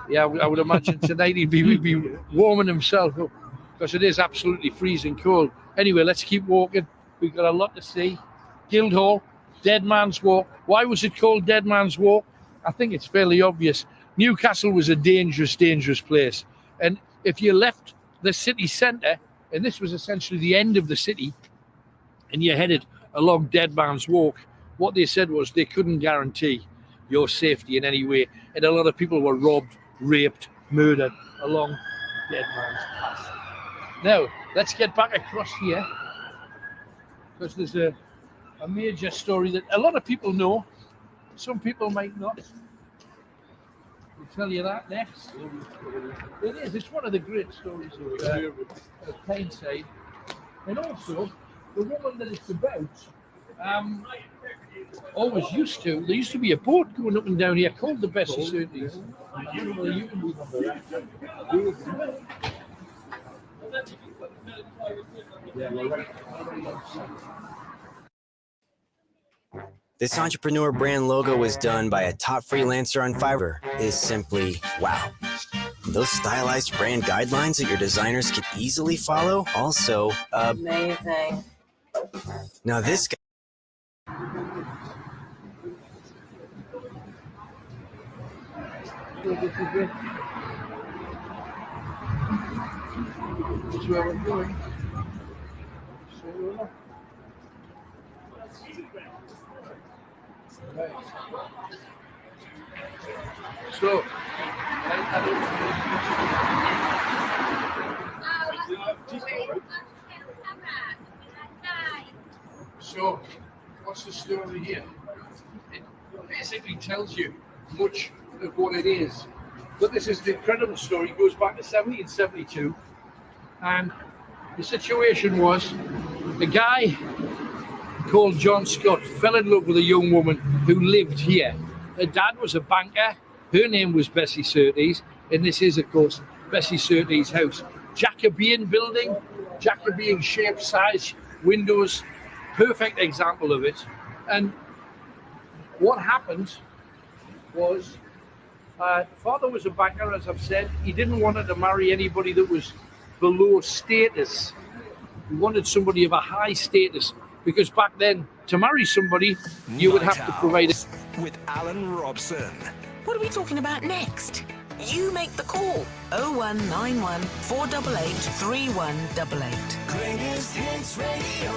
Yeah, I would imagine tonight he'd be warming himself up, because it is absolutely freezing cold. Anyway, let's keep walking. We've got a lot to see. Guildhall, Dead Man's Walk. Why was it called Dead Man's Walk? I think it's fairly obvious. Newcastle was a dangerous, dangerous place. And if you left the city centre, and this was essentially the end of the city, and you headed along Dead Man's Walk, what they said was they couldn't guarantee your safety in any way. And a lot of people were robbed, raped, murdered along Dead Man's Path. Now, let's get back across here, because there's a major story that a lot of people know. Some people might not. We'll tell you that next. It is. It's one of the great stories of Caine side. And also, the woman that it's about always used to. There used to be a boat going up and down here called the Bessie Surtees. I don't know whether you can remember that. This entrepreneur brand logo was done by a top freelancer on Fiverr is simply wow. Those stylized brand guidelines that your designers can easily follow, also amazing. Now this guy. This is where we're going. Right. So, so, what's the story here? It basically tells you much of what it is. But this is an incredible story. It goes back to 1772. And the situation was a guy called John Scott fell in love with a young woman who lived here. Her dad was a banker. Her name was Bessie Surtees. And this is, of course, Bessie Surtees' house. Jacobean building, Jacobean shape, size, windows. Perfect example of it. And what happened was father was a banker, as I've said. He didn't want her to marry anybody that was below status. He wanted somebody of a high status, because back then, to marry somebody, you would have to provide it. With Alan Robson. What are we talking about next? You make the call. 0191 488 3188. Greatest Hits Radio.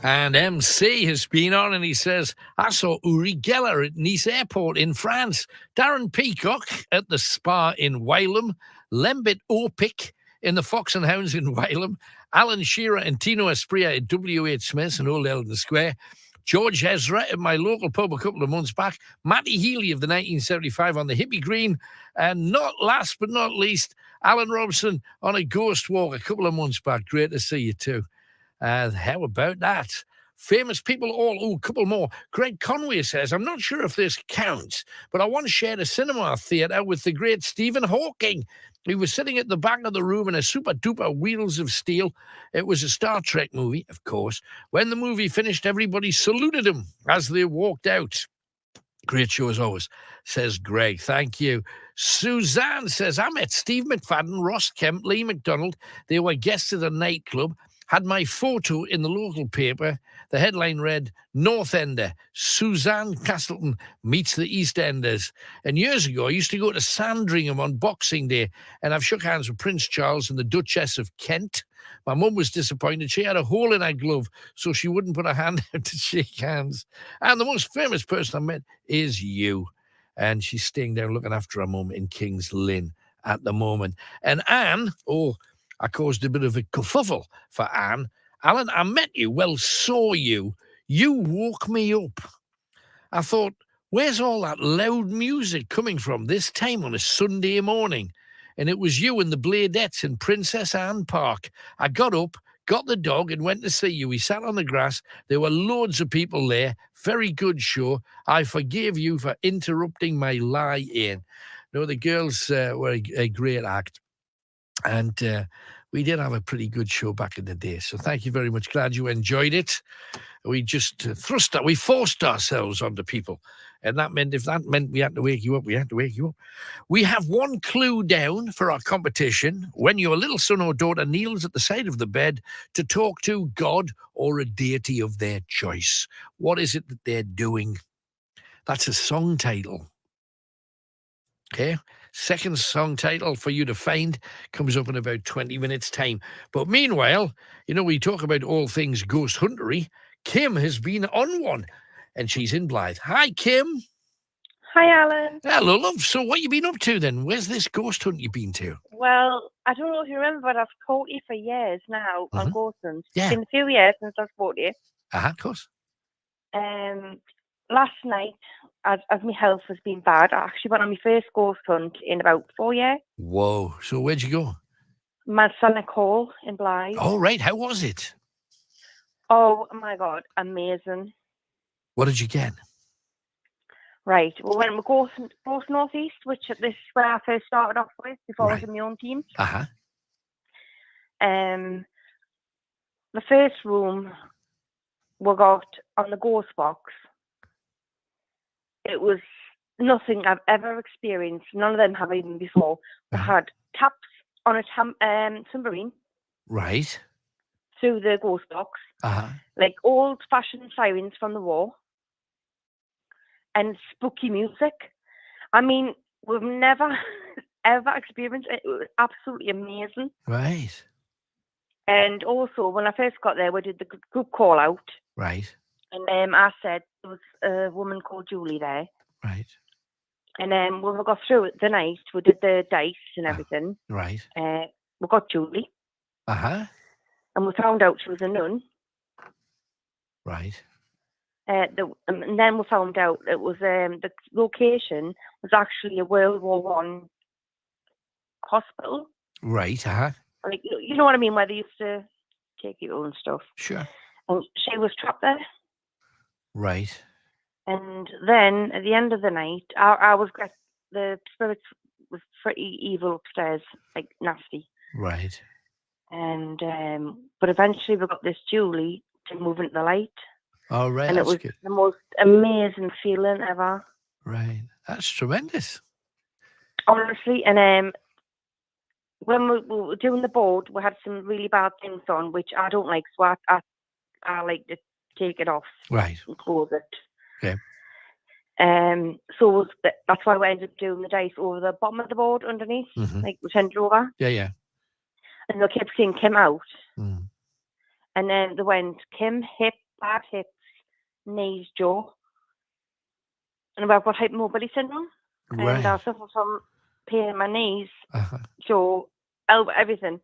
And MC has been on, and he says, I saw Uri Geller at Nice Airport in France, Darren Peacock at the Spa in Wylam, Lembit Orpik in the Fox and Hounds in Wylam, Alan Shearer and Tino Espria at W.H. Smith's in Old Eldon Square, George Ezra at my local pub a couple of months back, Matty Healy of the 1975 on the Hippie Green, and not last but not least, Alan Robson on a ghost walk a couple of months back. Great to see you too. How about that? Famous people a couple more. Greg Conway says, I'm not sure if this counts, but I once shared a cinema theatre with the great Stephen Hawking. He was sitting at the back of the room in a super-duper Wheels of Steel. It was a Star Trek movie, of course. When the movie finished, everybody saluted him as they walked out. Great show as always, says Greg. Thank you. Suzanne says, I met Steve McFadden, Ross Kemp, Lee McDonald. They were guests at a nightclub. Had my photo in the local paper. The headline read, North Ender, Suzanne Castleton meets the Eastenders. And years ago, I used to go to Sandringham on Boxing Day, and I've shook hands with Prince Charles and the Duchess of Kent. My mum was disappointed. She had a hole in her glove, so she wouldn't put her hand out to shake hands. And the most famous person I met is you. and she's staying down looking after her mum in King's Lynn at the moment. And Anne, I caused a bit of a kerfuffle for Anne. Alan, I met you, saw you. You woke me up. I thought, where's all that loud music coming from this time on a Sunday morning? And it was you and the Bladettes in Princess Anne Park. I got up, got the dog, and went to see you. We sat on the grass. There were loads of people there. Very good show. I forgive you for interrupting my lie-in. No, the girls were a great act. And we did have a pretty good show back in the day. So thank you very much. Glad you enjoyed it. We just we forced ourselves onto people. And if that meant we had to wake you up, we had to wake you up. We have one clue down for our competition. When your little son or daughter kneels at the side of the bed to talk to God or a deity of their choice, what is it that they're doing? That's a song title. Okay? Second song title for you to find comes up in about 20 minutes' time. But meanwhile, we talk about all things ghost huntery. Kim has been on one, and she's in Blythe. Hi, Kim. Hi, Alan. Hello, love. So what you been up to then? Where's this ghost hunt you been to? Well, I don't know if you remember, but I've caught you for years now on ghost hunts. Yeah. It's been a few years since I've caught you. Of course. Last night, as my health has been bad, I actually went on my first ghost hunt in about 4 years. Whoa. So where'd you go? Masonic Hall in Blythe. Oh, right. How was it? Oh, my God. Amazing. What did you get? Right. Well, when we go northeast, which this is where I first started off with before I was in my own team. Uh-huh. The first room we got on the ghost box. It was nothing I've ever experienced. None of them have even before. We had taps on a tambourine. Right. Through the ghost box. Uh-huh. Like old-fashioned sirens from the war. And spooky music. I mean, we've never, ever experienced it. It was absolutely amazing. Right. And also, when I first got there, we did the group call out. Right. And I said there was a woman called Julie there. Right. And then when we got through the night, we did the dice and everything. Right. We got Julie. Uh-huh. And we found out she was a nun. Right. And then we found out it was the location was actually a World War I hospital. Right. Uh-huh. Like, you know what I mean, where they used to take you and stuff. Sure. And she was trapped there. Right. And then at the end of the night, the spirits was pretty evil upstairs, like nasty. Right. And but eventually we got this Julie to move into the light. Oh, right. And That's it was good. the most amazing feeling ever. Right. That's tremendous. Honestly, and when we were doing the board, we had some really bad things on, which I don't like, so I like to take it off. Right. And close it. Okay. So that's why we ended up doing the dice over the bottom of the board underneath, like we turned it over. Yeah, yeah. And they kept saying Kim out. Mm. And then they went Kim, hip, bad hips, knees, jaw. And I've got hypermobility syndrome. Right. And I suffer from pain in my knees, Uh-huh. jaw, elbow, everything.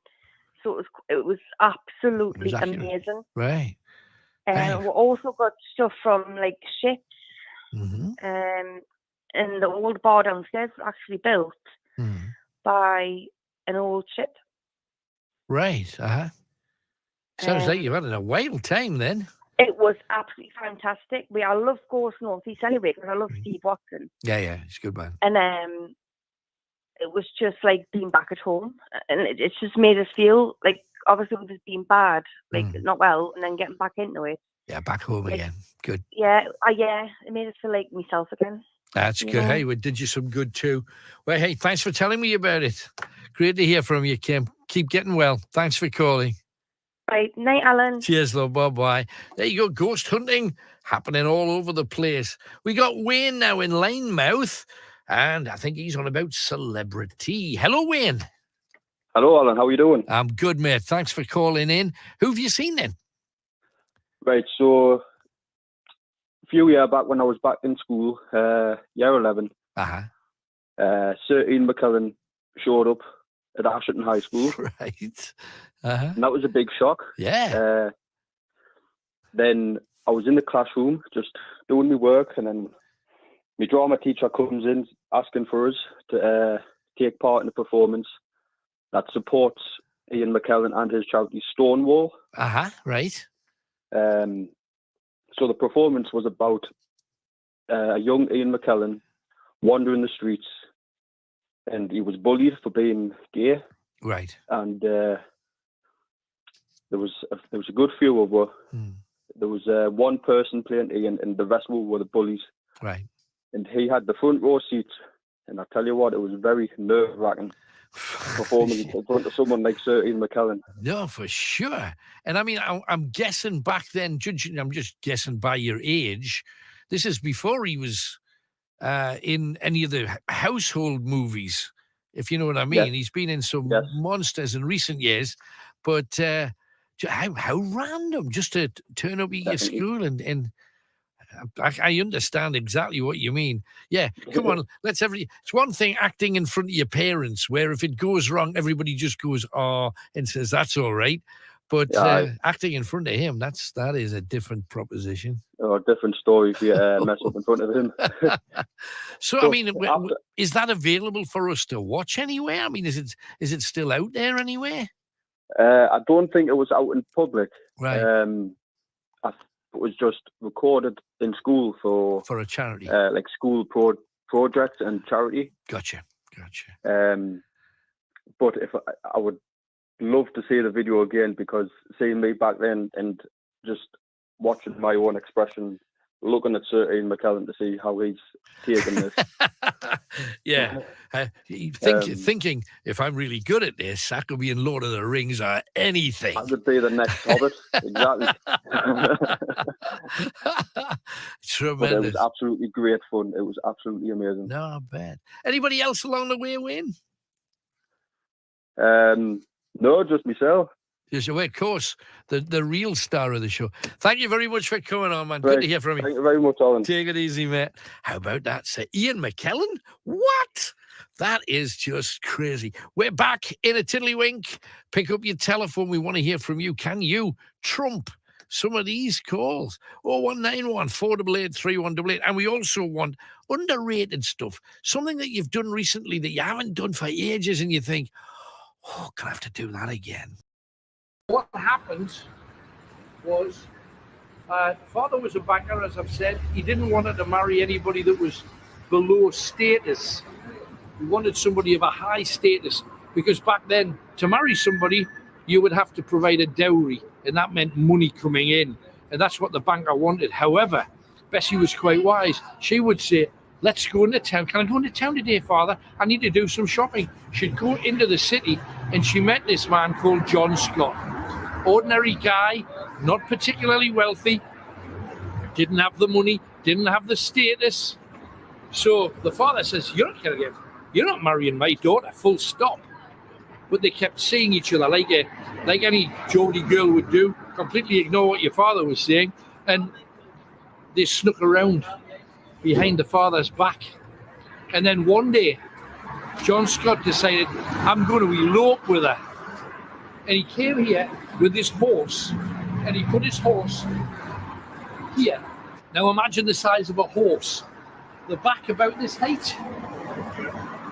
So it was absolutely amazing. Right. And we also got stuff from like ships. Mm-hmm. And the old bar downstairs was actually built by an old ship. Right. Uh-huh. Sounds like you've had a wild time then. It was absolutely fantastic. I love Ghost Northeast anyway because I love Steve Watson. Yeah, yeah. It's a good man. And it was just like being back at home. And it just made us feel like, obviously, with it being bad, like not well, and then getting back into it. Yeah, back home again. Good. Yeah, it made us feel like myself again. That's good. Yeah. Hey, we did you some good too. Well, hey, thanks for telling me about it. Great to hear from you, Kim. Keep getting well. Thanks for calling. Right. Night, Alan. Cheers, love. Bye-bye. There you go. Ghost hunting happening all over the place. We got Wayne now in Linemouth, and I think he's on about celebrity. Hello, Wayne. Hello, Alan. How are you doing? I'm good, mate. Thanks for calling in. Who have you seen then? Right. So, a few years back when I was back in school, year 11, Sir Ian McKellen showed up at Ashton High School. Right. And that was a big shock. Yeah. Then I was in the classroom just doing my work, and then my drama teacher comes in asking for us to take part in a performance that supports Ian McKellen and his charity Stonewall. Right. So the performance was about a young Ian McKellen wandering the streets, and he was bullied for being gay. Right. And there was a good few of us. There was one person playing Ian, and the rest were the bullies. Right. And he had the front row seats, and I tell you what, it was very nerve-wracking performing in front of someone like Sir Ian McKellen. No, for sure. And I mean, I'm guessing back then, I'm just guessing by your age, this is before he was in any of the household movies, if you know what I mean. Yes. He's been in some monsters in recent years, but how random just to turn up at your school and I understand exactly what you mean. Yeah, come on, it's one thing acting in front of your parents, where if it goes wrong, everybody just goes, oh, and says, that's all right. But acting in front of him, that is a different proposition. Oh, different story if you mess up in front of him. So, I mean, is that available for us to watch anywhere? I mean, is it still out there anywhere? I don't think it was out in public. Right. It was just recorded in school for a charity, like school projects and charity. Gotcha. But if I would love to see the video again, because seeing me back then and just watching my own expression, looking at Sir Ian McKellen to see how he's taken this. Yeah. Thinking, if I'm really good at this, I could be in Lord of the Rings or anything. I could be the next Hobbit. Exactly. Tremendous. But it was absolutely great fun. It was absolutely amazing. No, bad. Anybody else along the way, Wayne? No, just myself. Yes, of course, the real star of the show. Thank you very much for coming on, man. Right. Good to hear from you. Thank you very much, Alan. Take it easy, mate. How about that? Sir Ian McKellen? What? That is just crazy. We're back in a tiddlywink. Pick up your telephone. We want to hear from you. Can you trump some of these calls? 0191 488 3188. And we also want underrated stuff. Something that you've done recently that you haven't done for ages and you think, oh, can I have to do that again? What happened was, father was a banker, as I've said. He didn't want her to marry anybody that was below status. He wanted somebody of a high status, because back then, to marry somebody, you would have to provide a dowry, and that meant money coming in, and that's what the banker wanted. However, Bessie was quite wise. She would say, let's go into town. Can I go into town today, Father? I need to do some shopping. She'd go into the city, and she met this man called John Scott. Ordinary guy, not particularly wealthy, didn't have the money, didn't have the status. So the father says, you're not marrying my daughter, full stop. But they kept seeing each other like any Geordie girl would do, completely ignore what your father was saying, and they snuck around behind the father's back. And then one day, John Scott decided, I'm going to elope with her. And he came here with his horse, and he put his horse here. Now imagine the size of a horse, the back about this height.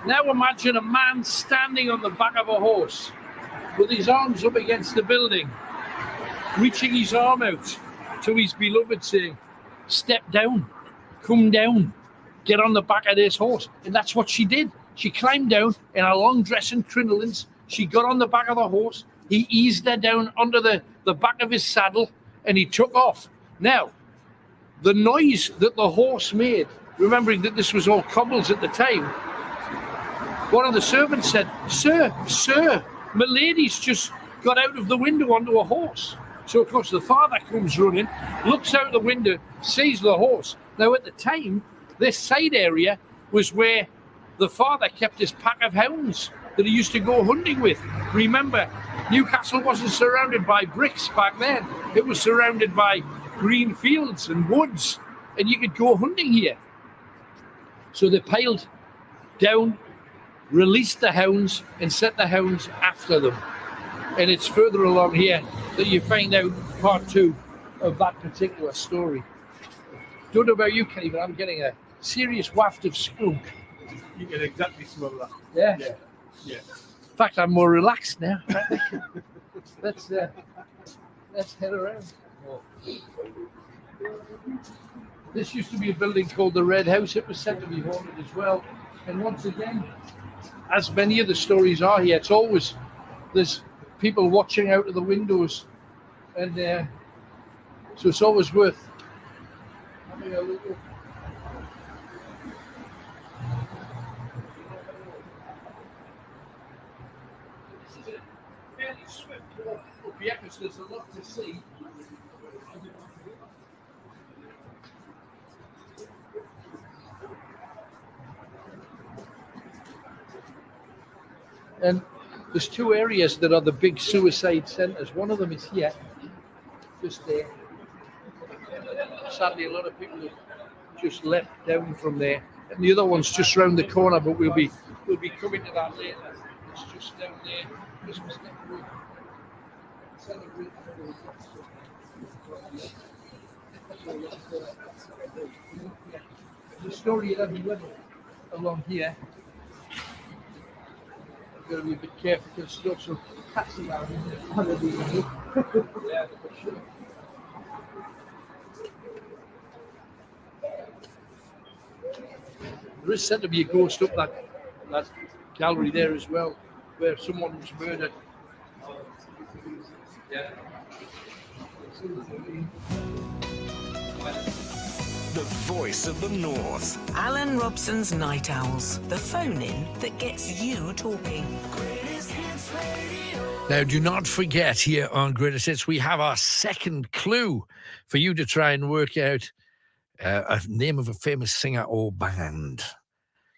Now imagine a man standing on the back of a horse with his arms up against the building, reaching his arm out to his beloved, saying, step down, come down, get on the back of this horse. And that's what she did. She climbed down in a long dress and crinolines. She got on the back of the horse. He eased her down under the back of his saddle, and he took off. Now, the noise that the horse made, remembering that this was all cobbles at the time, one of the servants said, Sir, my lady's just got out of the window onto a horse. So, of course, the father comes running, looks out the window, sees the horse. Now, at the time, this side area was where the father kept his pack of hounds that he used to go hunting with. Remember, Newcastle wasn't surrounded by bricks back then. It was surrounded by green fields and woods, and you could go hunting here. So they piled down, released the hounds, and sent the hounds after them. And it's further along here that you find out part 2 of that particular story. Don't know about you, Kenny, but I'm getting a serious waft of skunk. You can exactly smell that. Yeah? Yeah. In fact, I'm more relaxed now. Let's head around. This used to be a building called the Red House. It was said to be haunted as well. And once again, as many of the stories are here, it's always, there's people watching out of the windows. And so it's always worth having a look. This is a fairly swift walk up here because there's a lot to see. And there's 2 areas that are the big suicide centres. One of them is here, just there. Sadly, a lot of people have just left down from there. And the other one's just round the corner, but we'll be coming to that later. It's just down there. Christmas decoration. Celebrate. The story of everyone along here. Got to be a bit careful because there's lots of cats around. Yeah, for sure. There is said to be a ghost up that gallery there as well, where someone was murdered. Yeah. The voice of the North. Alan Robson's Night Owls. The phone-in that gets you talking. Now, do not forget, here on Greatest Hits, we have our second clue for you to try and work out a name of a famous singer or band.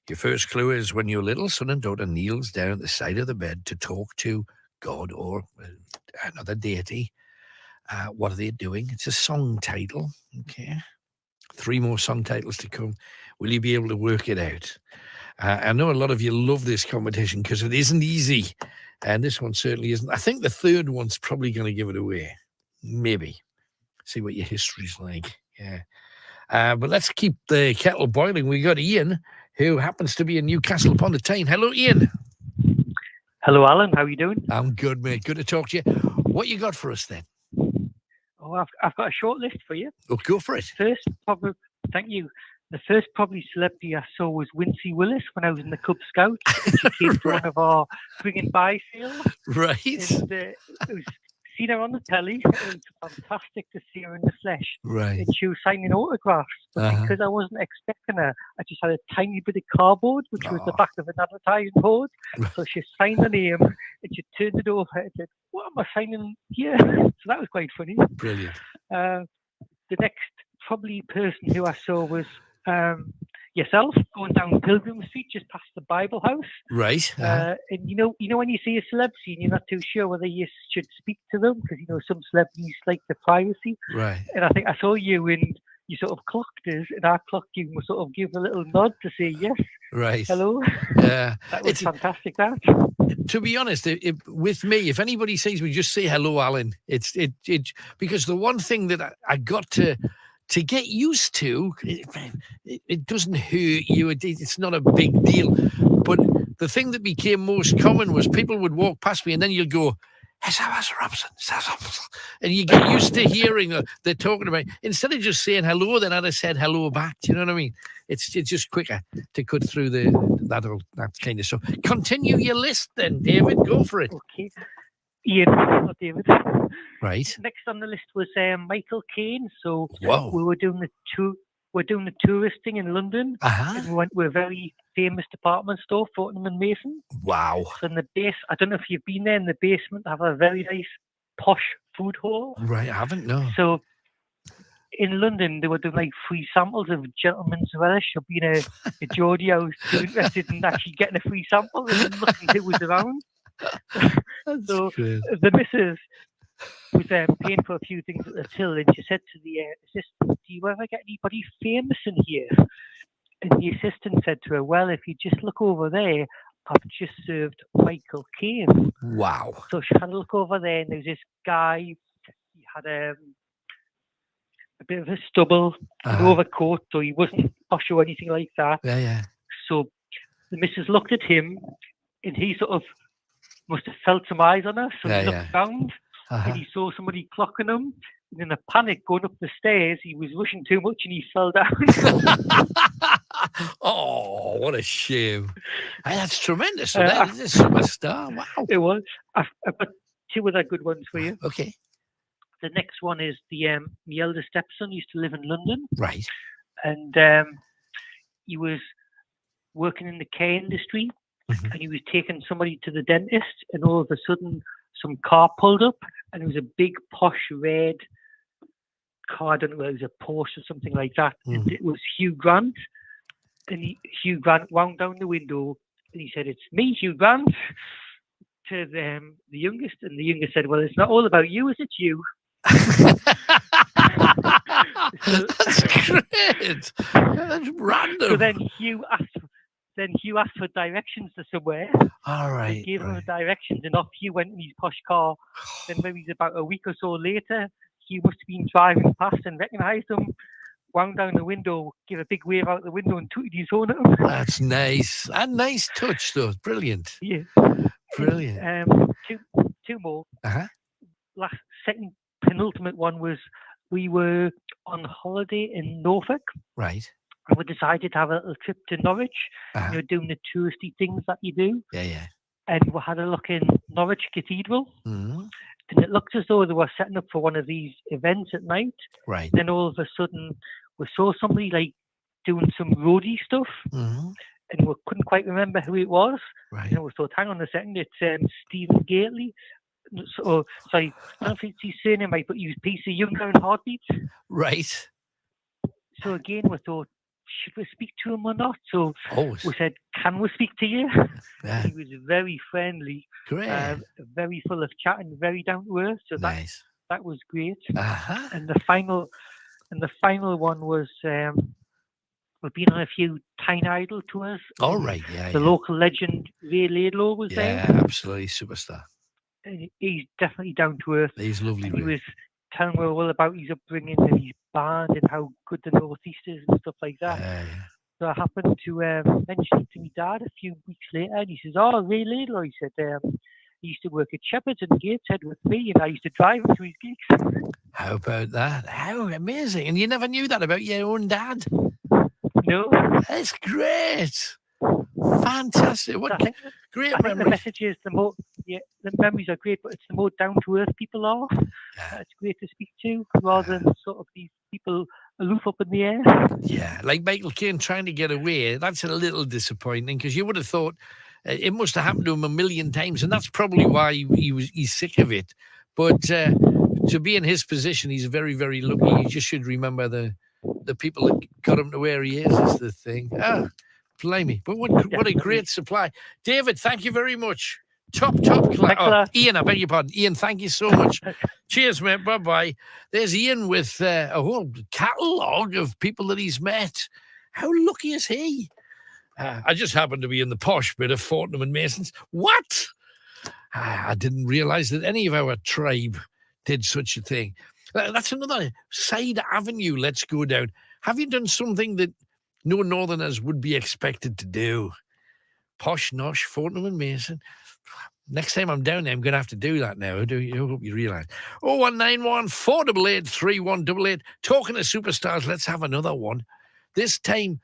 Your first clue is when your little son and daughter kneels down at the side of the bed to talk to God or another deity. What are they doing? It's a song title. Okay. 3 more song titles to come. Will you be able to work it out? I know a lot of you love this competition because it isn't easy. And this one certainly isn't. I think the third one's probably going to give it away. Maybe. See what your history's like. Yeah. But let's keep the kettle boiling. We got Ian, who happens to be in Newcastle upon the Tyne. Hello, Ian. Hello, Alan. How are you doing? I'm good, mate. Good to talk to you. What you got for us then? Oh, I've got a short list for you. Oh, go for it. Thank you. The first probably celebrity I saw was Wincy Willis when I was in the Cub Scouts. She came to one of our bringing by sales. Right. And it was seen her on the telly. It was fantastic to see her in the flesh. Right. And she was signing autographs. But because I wasn't expecting her, I just had a tiny bit of cardboard, which was the back of an advertising board. So she signed her name and she turned it over and said, "What am I signing here?" So that was quite funny. Brilliant. The next probably person who I saw was yourself going down Pilgrim Street just past the Bible House. Right. And you know when you see a celebrity and you're not too sure whether you should speak to them because some celebrities like the privacy. Right. And I think I saw you and you sort of clocked us, and I clocked you and we sort of give a little nod to say yes. Right. Hello. Yeah. That was fantastic. That. To be honest, with me, if anybody sees me, just say hello, Alan. It's because the one thing that I got to get used to, it doesn't hurt you. It's not a big deal. But the thing that became most common was people would walk past me and then you'll go, Robson, and you get used to hearing they're talking about. Instead of just saying hello, then I'd have said hello back. Do you know what I mean? It's just quicker to cut through that kind of stuff. Continue your list then, David. Go for it. Okay. Ian, not David. Right. Next on the list was Michael Caine. So Whoa. we were doing the touristing in London. And we went to a very famous department store, Fortnum & Mason. Wow. So in the base, I don't know if you've been there, in the basement, they have a very nice posh food hall. Right, I haven't, no. So in London, they were doing like free samples of gentleman's relish. So being a Geordie, I was too interested in actually getting a free sample and looking who was around. So great. the missus was paying for a few things at the till, and she said to the assistant, "Do you ever get anybody famous in here?" And the assistant said to her, well, if you just look over there, I've just served Michael Caine. Wow. So she had a look over there, and there was this guy. He had a bit of a stubble, an overcoat, so he wasn't posh or anything like that. Yeah, yeah. So the missus looked at him, and he sort of must have felt some eyes on her. So he looked round, and he saw somebody clocking him. And in a panic, going up the stairs, he was rushing too much, and he fell down. Oh, what a shame. Hey, that's tremendous. So that is a superstar. Wow. It was. I've got two other good ones for you. Okay. The next one is my elder stepson used to live in London. Right. And he was working in the Caine industry, and he was taking somebody to the dentist, and all of a sudden some car pulled up, and it was a big posh red car. I don't know whether it was a Porsche or something like that. And it was Hugh Grant. And Hugh Grant wound down the window, and he said, "It's me, Hugh Grant," to the youngest. And the youngest said, "Well, it's not all about you, is it you?" That's great. That's random. So then Hugh asked for directions to somewhere. All right. He gave him the directions, and off Hugh went in his posh car. Then maybe about a week or so later, Hugh must have been driving past and recognised him, wound down the window, gave a big wave out the window, and tooted his horn at him. That's nice. A nice touch, though. Brilliant. Yeah. Brilliant. Two more. Uh-huh. Second penultimate one was we were on holiday in Norfolk. Right. And we decided to have a little trip to Norwich. Doing the touristy things that you do. Yeah, yeah. And we had a look in Norwich Cathedral. Mm-hmm. And it looked as though they were setting up for one of these events at night. Right. Then all of a sudden, we saw somebody like doing some roadie stuff. Mm-hmm. And we couldn't quite remember who it was. Right. And we thought, hang on a second, it's Stephen Gately. So, sorry, I don't know if it's his surname, right, but he was a piece of younger in Heartbeat. Right. So again, we thought, should we speak to him or not? So we said, can we speak to you? Yeah. He was very friendly, great, very full of chat and very down to earth. So nice. That was great. Uh-huh. And the final one was we've been on a few Tyne Idol tours. All right, yeah. The local legend Ray Laidlaw was there. Yeah, absolutely superstar. And he's definitely down to earth. He's lovely. And he was telling me all about his upbringing and his band and how good the North East is and stuff like that. Yeah. So I happened to mention it to my dad a few weeks later, and he says, "Oh, Ray Laidlaw," he said, he used to work at Shepherd's and Gateshead with me, and I used to drive him to his gigs. How about that? How amazing. And you never knew that about your own dad? No. That's great. Fantastic. What great memories. The message is the memories are great, but it's the more down to earth people are. It's great to speak to rather than sort of these people aloof up in the air. Yeah, like Michael Caine trying to get away. That's a little disappointing because you would have thought it must have happened to him a million times, and that's probably why he's sick of it. But to be in his position, he's very, very lucky. You just should remember the people that got him to where he is the thing. Blimey. But what a great supply. David, thank you very much. Top class. Ian, I beg your pardon. Ian, thank you so much. Cheers, mate. Bye-bye. There's Ian with a whole catalogue of people that he's met. How lucky is he? I just happened to be in the posh bit of Fortnum and Masons. What? I didn't realise that any of our tribe did such a thing. That's another side avenue let's go down. Have you done something that no Northerners would be expected to do? Posh, nosh, Fortnum and Mason. Next time I'm down there, I'm going to have to do that now. I hope you realise. 0191 488 3188. Talking to superstars, let's have another one. This time,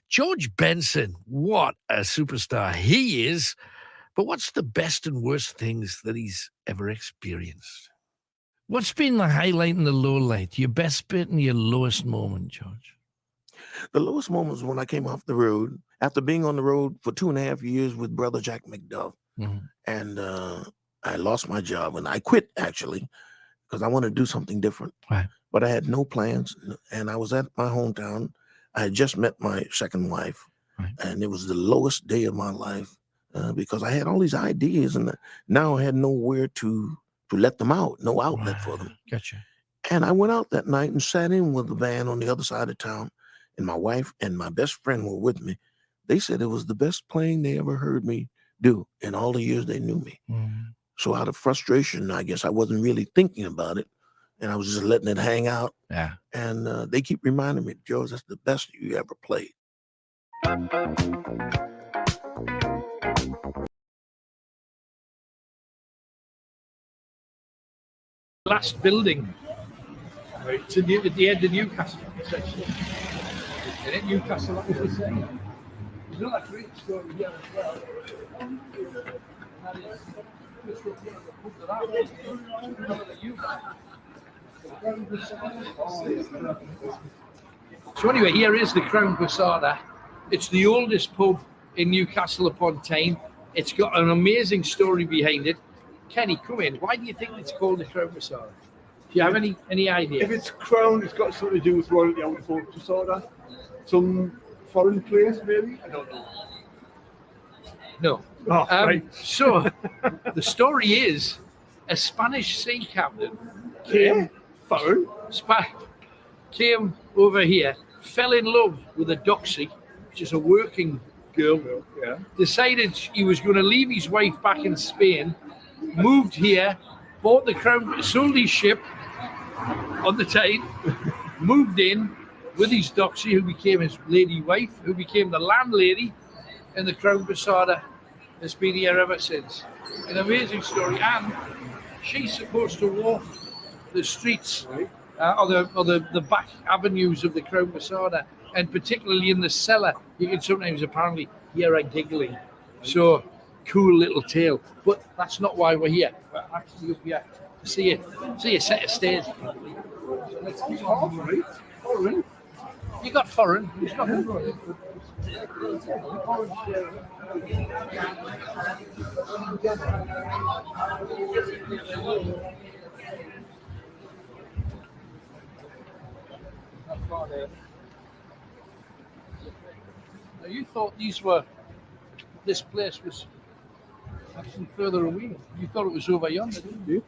George Benson. What a superstar he is. But what's the best and worst things that he's ever experienced? What's been the highlight and the low light? Your best bit and your lowest moment, George? The lowest moment was when I came off the road after being on the road for 2.5 years with Brother Jack McDuff. Mm-hmm. And I lost my job and I quit actually because I wanted to do something different. Right. But I had no plans and I was at my hometown. I had just met my second wife, right. And it was the lowest day of my life because I had all these ideas and now I had nowhere to let them out, no outlet for them. Gotcha. And I went out that night and sat in with the van on the other side of town. and my wife and my best friend were with me. They said it was the best playing they ever heard me do in all the years they knew me. So out of frustration, I guess I wasn't really thinking about it, and I was just letting it hang out. Yeah. And they keep reminding me, George, that's the best you ever played. Last building. It's at the end of Newcastle. And in Newcastle, that was the same. There's another great story here as well. So anyway, here is the Crown Posada. It's the oldest pub in Newcastle upon Tyne. It's got an amazing story behind it. Kenny, come in. Why do you think it's called the Crown Posada? Do you have any idea? If it's crown, it's got something to do with royalty out of Posada. Some foreign place, maybe? I don't know. No. Oh, right. So, the story is a Spanish sea captain came over here, fell in love with a doxy, which is a working girl, decided he was going to leave his wife back in Spain, moved here, bought the Crown, sold his ship on the Tyne, moved in with his doxy, who became his lady wife, who became the landlady, and the Crown Posada has been here ever since. An amazing story, and she's supposed to walk the streets or the back avenues of the Crown Posada, and particularly in the cellar, you can sometimes apparently hear her giggling. So, cool little tale. But that's not why we're here. We're actually up here to see a set of stairs. So let's keep on. Foreign. You got foreign. It's not good. Now you thought this place was actually further away. You thought it was over yonder, didn't you?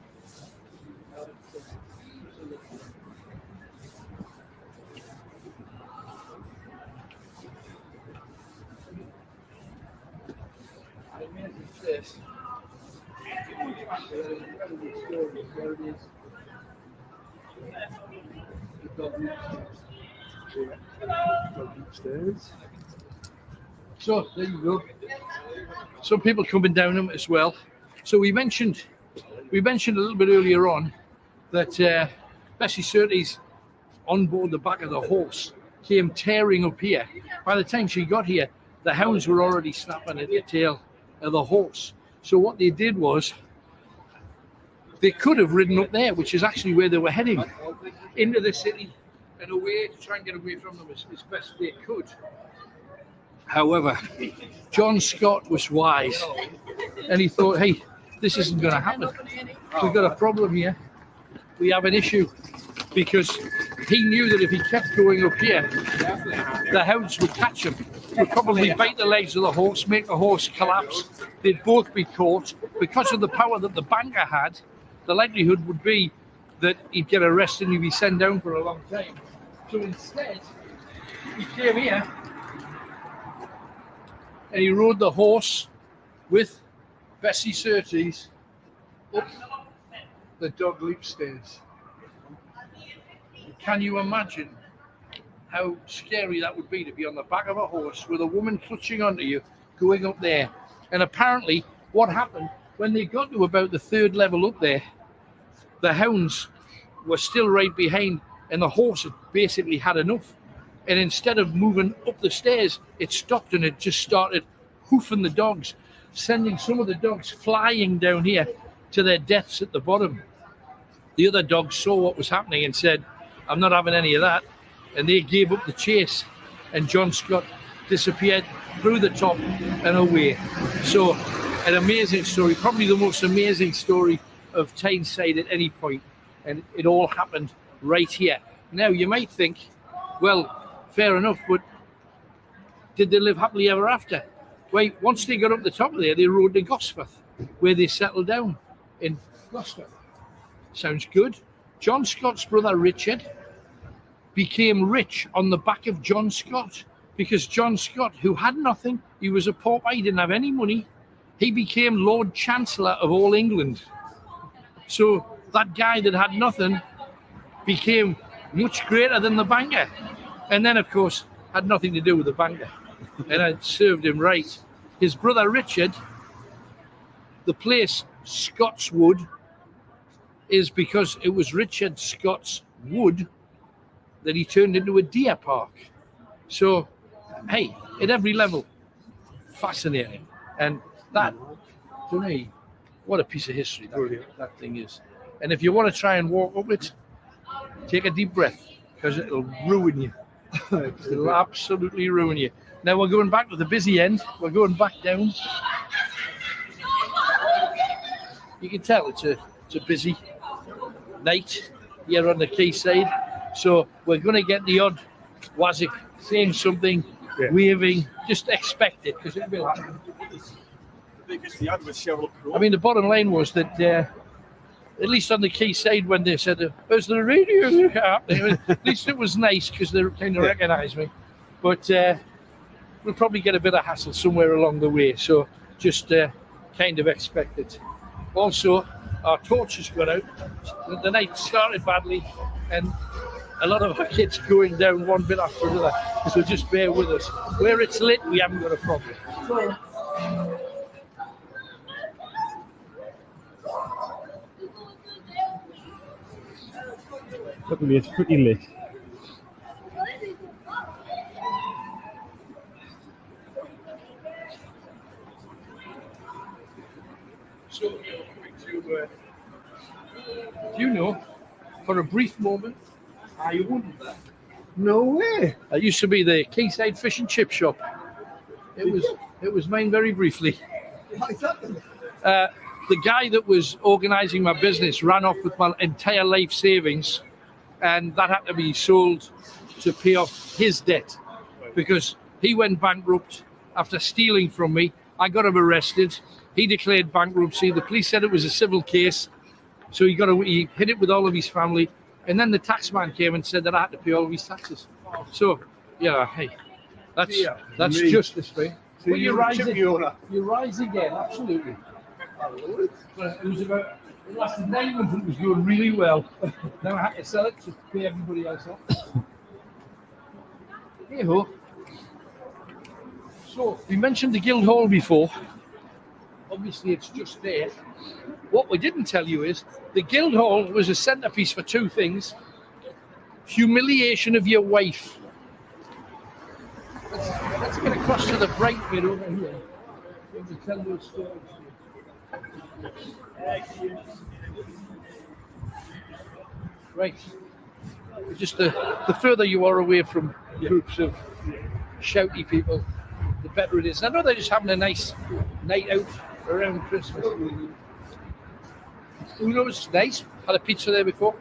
This. There it is. So there you go. Some people coming down them as well. So we mentioned a little bit earlier on that Bessie Surtees on board the back of the horse came tearing up here. By the time she got here, the hounds were already snapping at the tail of the horse. So what they did was they could have ridden up there, which is actually where they were heading, into the city and away to try and get away from them as best they could. However, John Scott was wise and he thought, hey, this isn't going to happen. We've got a problem here. We have an issue, because he knew that if he kept going up here, the hounds would catch him, would probably bite the legs of the horse, make the horse collapse. They'd both be caught. Because of the power that the banker had, the likelihood would be that he'd get arrested and he'd be sent down for a long time. So instead, he came here and he rode the horse with Bessie Surtees up the dog leap stairs. Can you imagine how scary that would be to be on the back of a horse with a woman clutching onto you going up there? And apparently what happened when they got to about the third level up there, the hounds were still right behind and the horse had basically had enough. And instead of moving up the stairs, it stopped and it just started hoofing the dogs, sending some of the dogs flying down here to their deaths at the bottom. The other dogs saw what was happening and said, I'm not having any of that. And they gave up the chase. And John Scott disappeared through the top and away. So an amazing story, probably the most amazing story of Tyneside at any point. And it all happened right here. Now, you might think, well, fair enough, but did they live happily ever after? Well, once they got up the top of there, they rode to Gosforth, where they settled down in Gloucester. Sounds good. John Scott's brother Richard became rich on the back of John Scott, because John Scott, who had nothing, he was a pauper, he didn't have any money, he became Lord Chancellor of all England. So that guy that had nothing became much greater than the banker. And then, of course, had nothing to do with the banker. And I served him right. His brother Richard, the place Scott's Wood, is because it was Richard Scott's wood that he turned into a deer park. So, hey, at every level, fascinating. And that, to me, what a piece of history that thing is. And if you want to try and walk up it, take a deep breath, because it'll ruin you. It'll absolutely ruin you. Now we're going back to the busy end. We're going back down. You can tell it's a busy night here on the quayside. So we're going to get the odd Wazik saying something, waving. Just expect it, because it will happen. I mean, the bottom line was that at least on the quayside, when they said, "Is the radio happening?" At least it was nice, because they kind of recognised me. But we'll probably get a bit of hassle somewhere along the way. So just kind of expect it. Also, our torch has gone out. The night started badly, and a lot of our kids going down one bit after another. So just bear with us. Where it's lit, we haven't got a problem. Luckily, it's pretty lit. So, do you know, for a brief moment, I owned that. No way. That used to be the Quayside Fish and Chip Shop. It was mine very briefly. The guy that was organising my business ran off with my entire life savings, and that had to be sold to pay off his debt, because he went bankrupt after stealing from me. I got him arrested. He declared bankruptcy. The police said it was a civil case, so he hid it with all of his family. And then the taxman came and said that I had to pay all of his taxes. So, yeah, hey, that's justice, right? So But you rise again, absolutely. But it was about the last 9 months. It was going really well. Then I had to sell it to pay everybody else off. Hey ho. So we mentioned the Guildhall before. Obviously, it's just there. What we didn't tell you is the Guildhall was a centerpiece for two things: humiliation of your wife. Let's get across to the bright bit over here. Let me tell you a story. Right. Just the further you are away from groups of shouty people, the better it is. I know they're just having a nice night out around Christmas. Who knows? Nice. Had a pizza there before.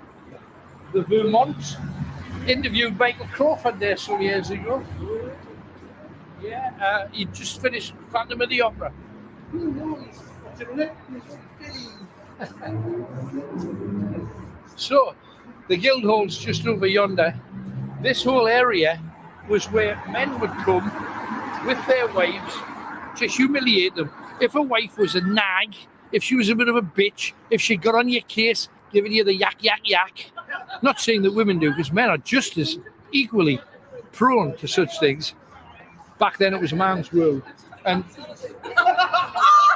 The Vermont interviewed Michael Crawford there some years ago. Yeah, he just finished Phantom of the Opera. Who knows? So, the Guildhall's just over yonder. This whole area was where men would come with their wives to humiliate them. If a wife was a nag, if she was a bit of a bitch, if she got on your case, giving you the yak, yak, yak. Not saying that women do, because men are just as equally prone to such things. Back then it was a man's world. And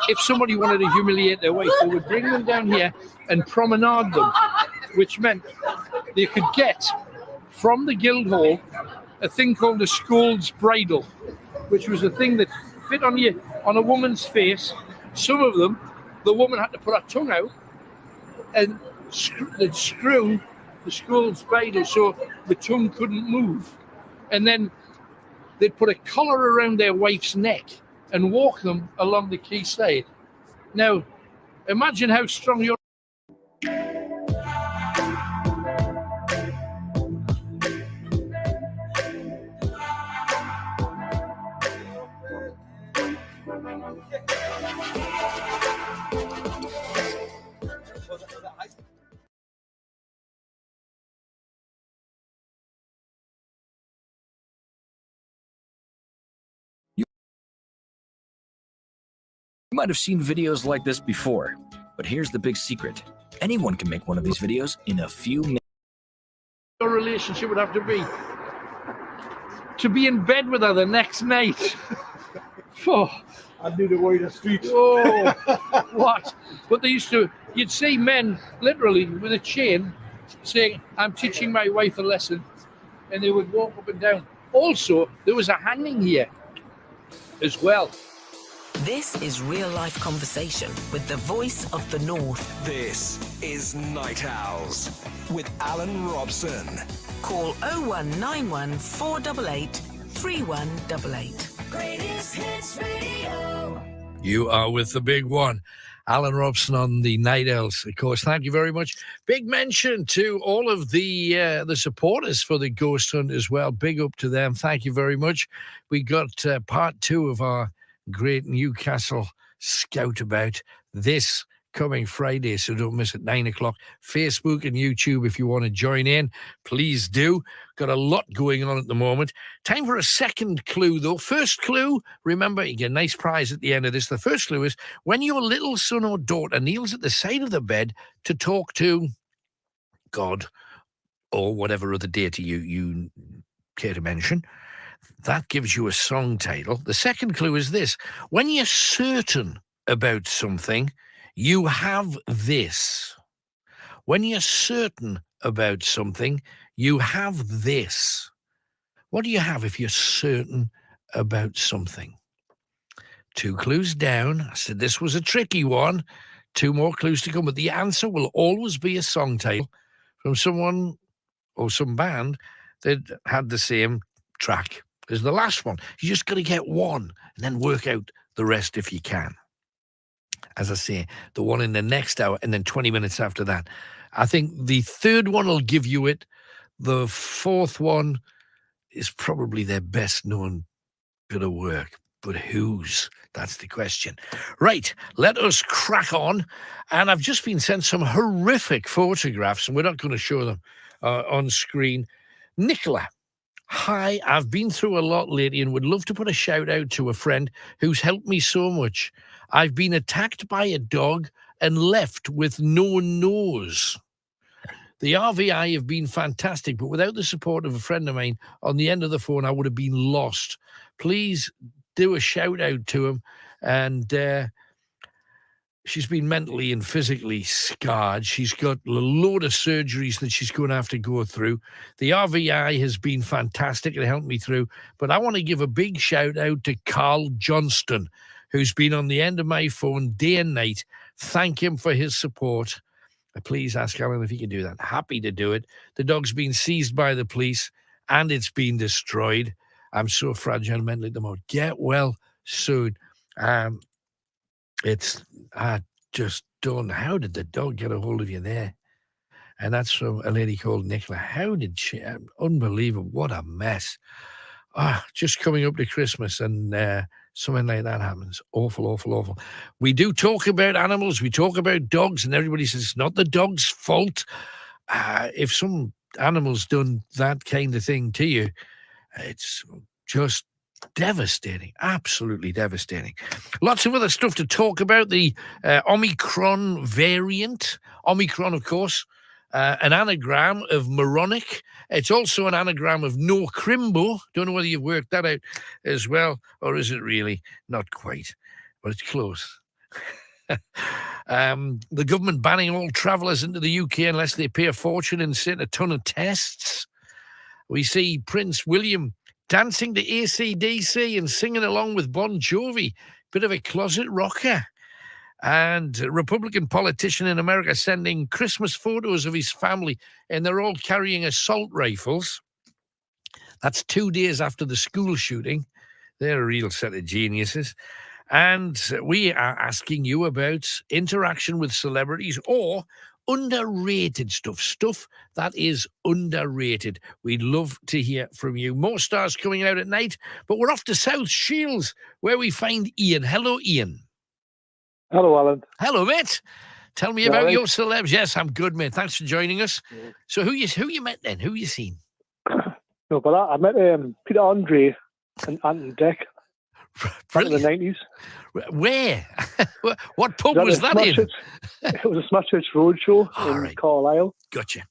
if somebody wanted to humiliate their wife, they would bring them down here and promenade them, which meant they could get from the Guildhall a thing called a scold's bridle, which was a thing that fit on a woman's face. Some of them, the woman had to put her tongue out and they'd screw the scold's bridle so the tongue couldn't move. And then they'd put a collar around their wife's neck and walk them along the quayside. Now, imagine how strong your You might have seen videos like this before, but here's the big secret. Anyone can make one of these videos in a few minutes. Your relationship would have to be in bed with her the next night. Oh. I knew the way the streets. Oh, what? But you'd see men literally with a chain saying, I'm teaching my wife a lesson, and they would walk up and down. Also, there was a hanging here as well. This is real life conversation with the voice of the North. This is Night Owls with Alan Robson. Call 0191 488 3188. Greatest Hits Radio. You are with the big one. Alan Robson on the Night Owls, of course. Thank you very much. Big mention to all of the supporters for the Ghost Hunt as well. Big up to them. Thank you very much. We got part 2 of our great Newcastle Scout About this coming Friday, so don't miss it, 9 o'clock. Facebook and YouTube, if you want to join in, please do. Got a lot going on at the moment. Time for a second clue, though. First clue, remember, you get a nice prize at the end of this. The first clue is when your little son or daughter kneels at the side of the bed to talk to God or whatever other deity you care to mention, that gives you a song title. The second clue is this. When you're certain about something, you have this. When you're certain about something, you have this. What do you have if you're certain about something? 2 clues down. I said this was a tricky one. 2 more clues to come, but the answer will always be a song title from someone or some band that had the same track as the last one. You just got to get one and then work out the rest if you can. As I say, the one in the next hour and then 20 minutes after that. I think the third one will give you it. The fourth one is probably their best known bit of work. But whose? That's the question. Right, let us crack on. And I've just been sent some horrific photographs, and we're not going to show them on screen. Nicola, hi, I've been through a lot lately and would love to put a shout out to a friend who's helped me so much. I've been attacked by a dog and left with no nose. The RVI have been fantastic, but without the support of a friend of mine on the end of the phone, I would have been lost. Please do a shout out to him. And she's been mentally and physically scarred. She's got a load of surgeries that she's going to have to go through. The RVI has been fantastic and helped me through. But I want to give a big shout out to Carl Johnston, who's been on the end of my phone day and night. Thank him for his support. Please ask Alan if he can do that. Happy to do it. The dog's been seized by the police and it's been destroyed. I'm so fragile mentally at the moment. Get well soon. I just don't know. How did the dog get a hold of you there? And that's from a lady called Nicola. How did she? Unbelievable. What a mess. Just coming up to Christmas and something like that happens. Awful, awful, awful. We do talk about animals. We talk about dogs, and everybody says it's not the dog's fault. If some animal's done that kind of thing to you, it's just devastating, absolutely devastating. Lots of other stuff to talk about. The Omicron variant. Omicron, of course, an anagram of moronic. It's also an anagram of no crimbo. Don't know whether you've worked that out as well, or is it really? Not quite, but it's close. The government banning all travellers into the UK unless they pay a fortune and sit a ton of tests. We see Prince William dancing to AC/DC and singing along with Bon Jovi. Bit of a closet rocker. And a Republican politician in America sending Christmas photos of his family, and they're all carrying assault rifles. That's 2 days after the school shooting. They're a real set of geniuses. And we are asking you about interaction with celebrities or underrated stuff that is underrated. We'd love to hear from you. More stars coming out at night, but we're off to South Shields where we find Ian. Hello, Ian. Hello, Alan. Hello, mate. Tell me about your celebs. Yes, I'm good, mate. Thanks for joining us. Yeah. So who you met then? Who you seen? No, but I met Peter Andre and Anton Deck. Back in the 90s. Where? What pub was that in? It was a Smash Hits Roadshow in Carlisle. Gotcha.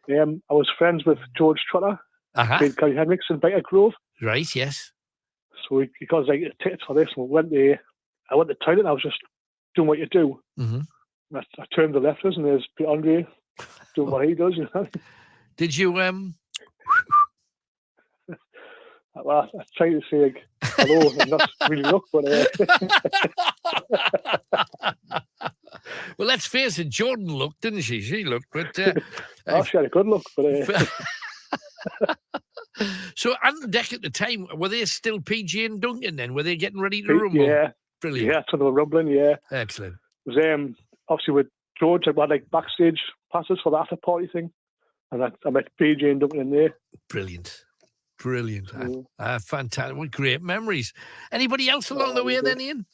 I was friends with George Trotter, played Kerry Hendricks in Baker Grove. Right, yes. So he got like tickets for this, and we went there. I went to the toilet, and I was just doing what you do. Mm-hmm. I turned to the left, and there's Peter Andre doing what he does. You know? Did you Well, I tried to say hello, and that's really look, but well, let's face it, Jordan looked, didn't she? She looked, but she had a good look, but So on deck at the time, were they still PG and Duncan then? Were they getting ready to rumble? Yeah. Brilliant. Yeah, so they were rumbling, yeah. Excellent. It was obviously with George, I had like backstage passes for the after party thing, and I met PG and Duncan in there. Brilliant. Fantastic. What great memories. Anybody else along the way then, Ian?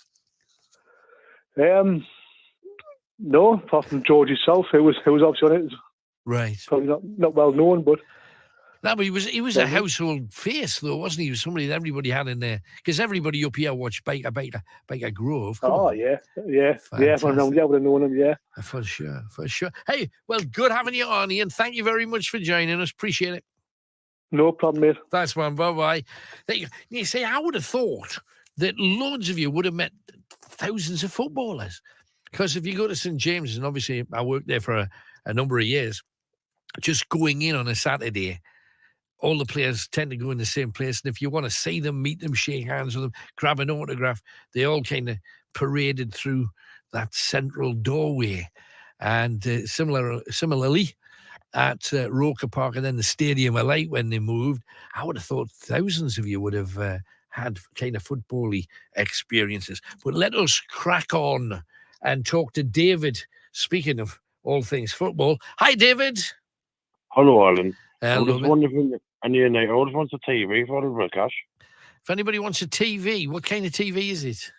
No, apart from George himself, who was obviously on it. Right. Probably not well known, but no, but he was a household face though, wasn't he? He was somebody that everybody had in there, because everybody up here watched Baker Grove. Yeah, everyone around here would have known him. Yeah, for sure. Hey, well, good having you on, Ian. Thank you very much for joining us. Appreciate it. No problem, mate. Thanks, man. Bye-bye. You see, I would have thought that loads of you would have met thousands of footballers, because if you go to St. James's, and obviously I worked there for a number of years, just going in on a Saturday, all the players tend to go in the same place, and if you want to see them, meet them, shake hands with them, grab an autograph, they all kind of paraded through that central doorway. And similarly, at Roker Park and then the Stadium of Light when they moved, I would have thought thousands of you would have had kind of football-y experiences. But let us crack on and talk to David, speaking of all things football. Hi, David. Hello, Alan. Hello. I was wondering if any night I wants a TV for the Brickash. If anybody wants a TV, what kind of TV is it?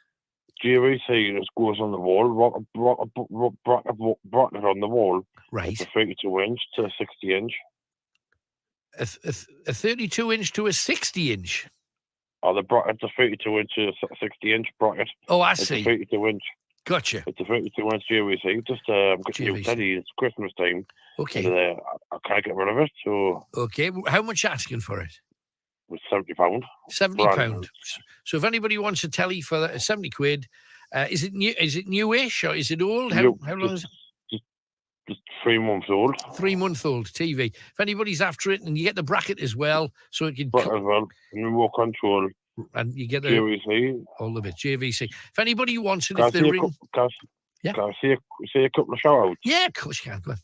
GVC that goes on the wall, bracket on the wall. Right. It's a 32-inch to a 60-inch. A 32-inch to a 60-inch? Oh, the bracket's a 32-inch to a 60-inch bracket. Oh, I see. see. It's a 32-inch. Gotcha. It's a 32-inch GVC. Just got new telly. It's Christmas time. Okay. And, I can't get rid of it. So. Okay. How much asking for it? With £70. £70. So if anybody wants a telly for that, £70, is it new? Is it newish or is it old? How long is it? Just 3 months old. 3-month-old TV. If anybody's after it, and you get the bracket as well, so it can bracket as well, and remote control, and you get JVC, all of it. JVC. If anybody wants it, can if they ring, can I say a couple of shout outs? Yeah, of course you can. Go on.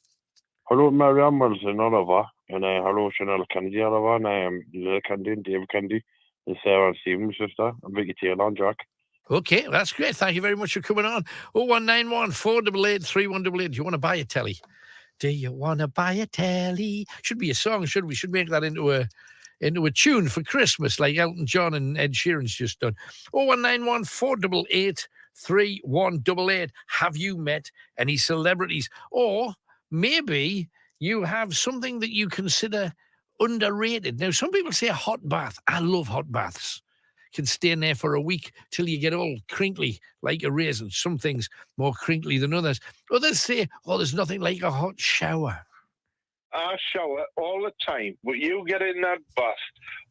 Hello, Marianne Wilson, Oliver, and hello, Chanel Kennedy, Oliver, and Lil Candy, and Dave Candy, and Sarah and Stephen's sister, and Vicky Taylor and Jack. Okay, that's great. Thank you very much for coming on. 0191 488 3188. Do you want to buy a telly? Do you want to buy a telly? Should be a song, should we? Should make that into a tune for Christmas, like Elton John and Ed Sheeran's just done. 0191 488 3188. Have you met any celebrities? Or maybe you have something that you consider underrated. Now, some people say a hot bath. I love hot baths. Can stay in there for a week till you get all crinkly like a raisin. Some things more crinkly than others. Others say, oh, there's nothing like a hot shower. I shower all the time, but you get in that bath,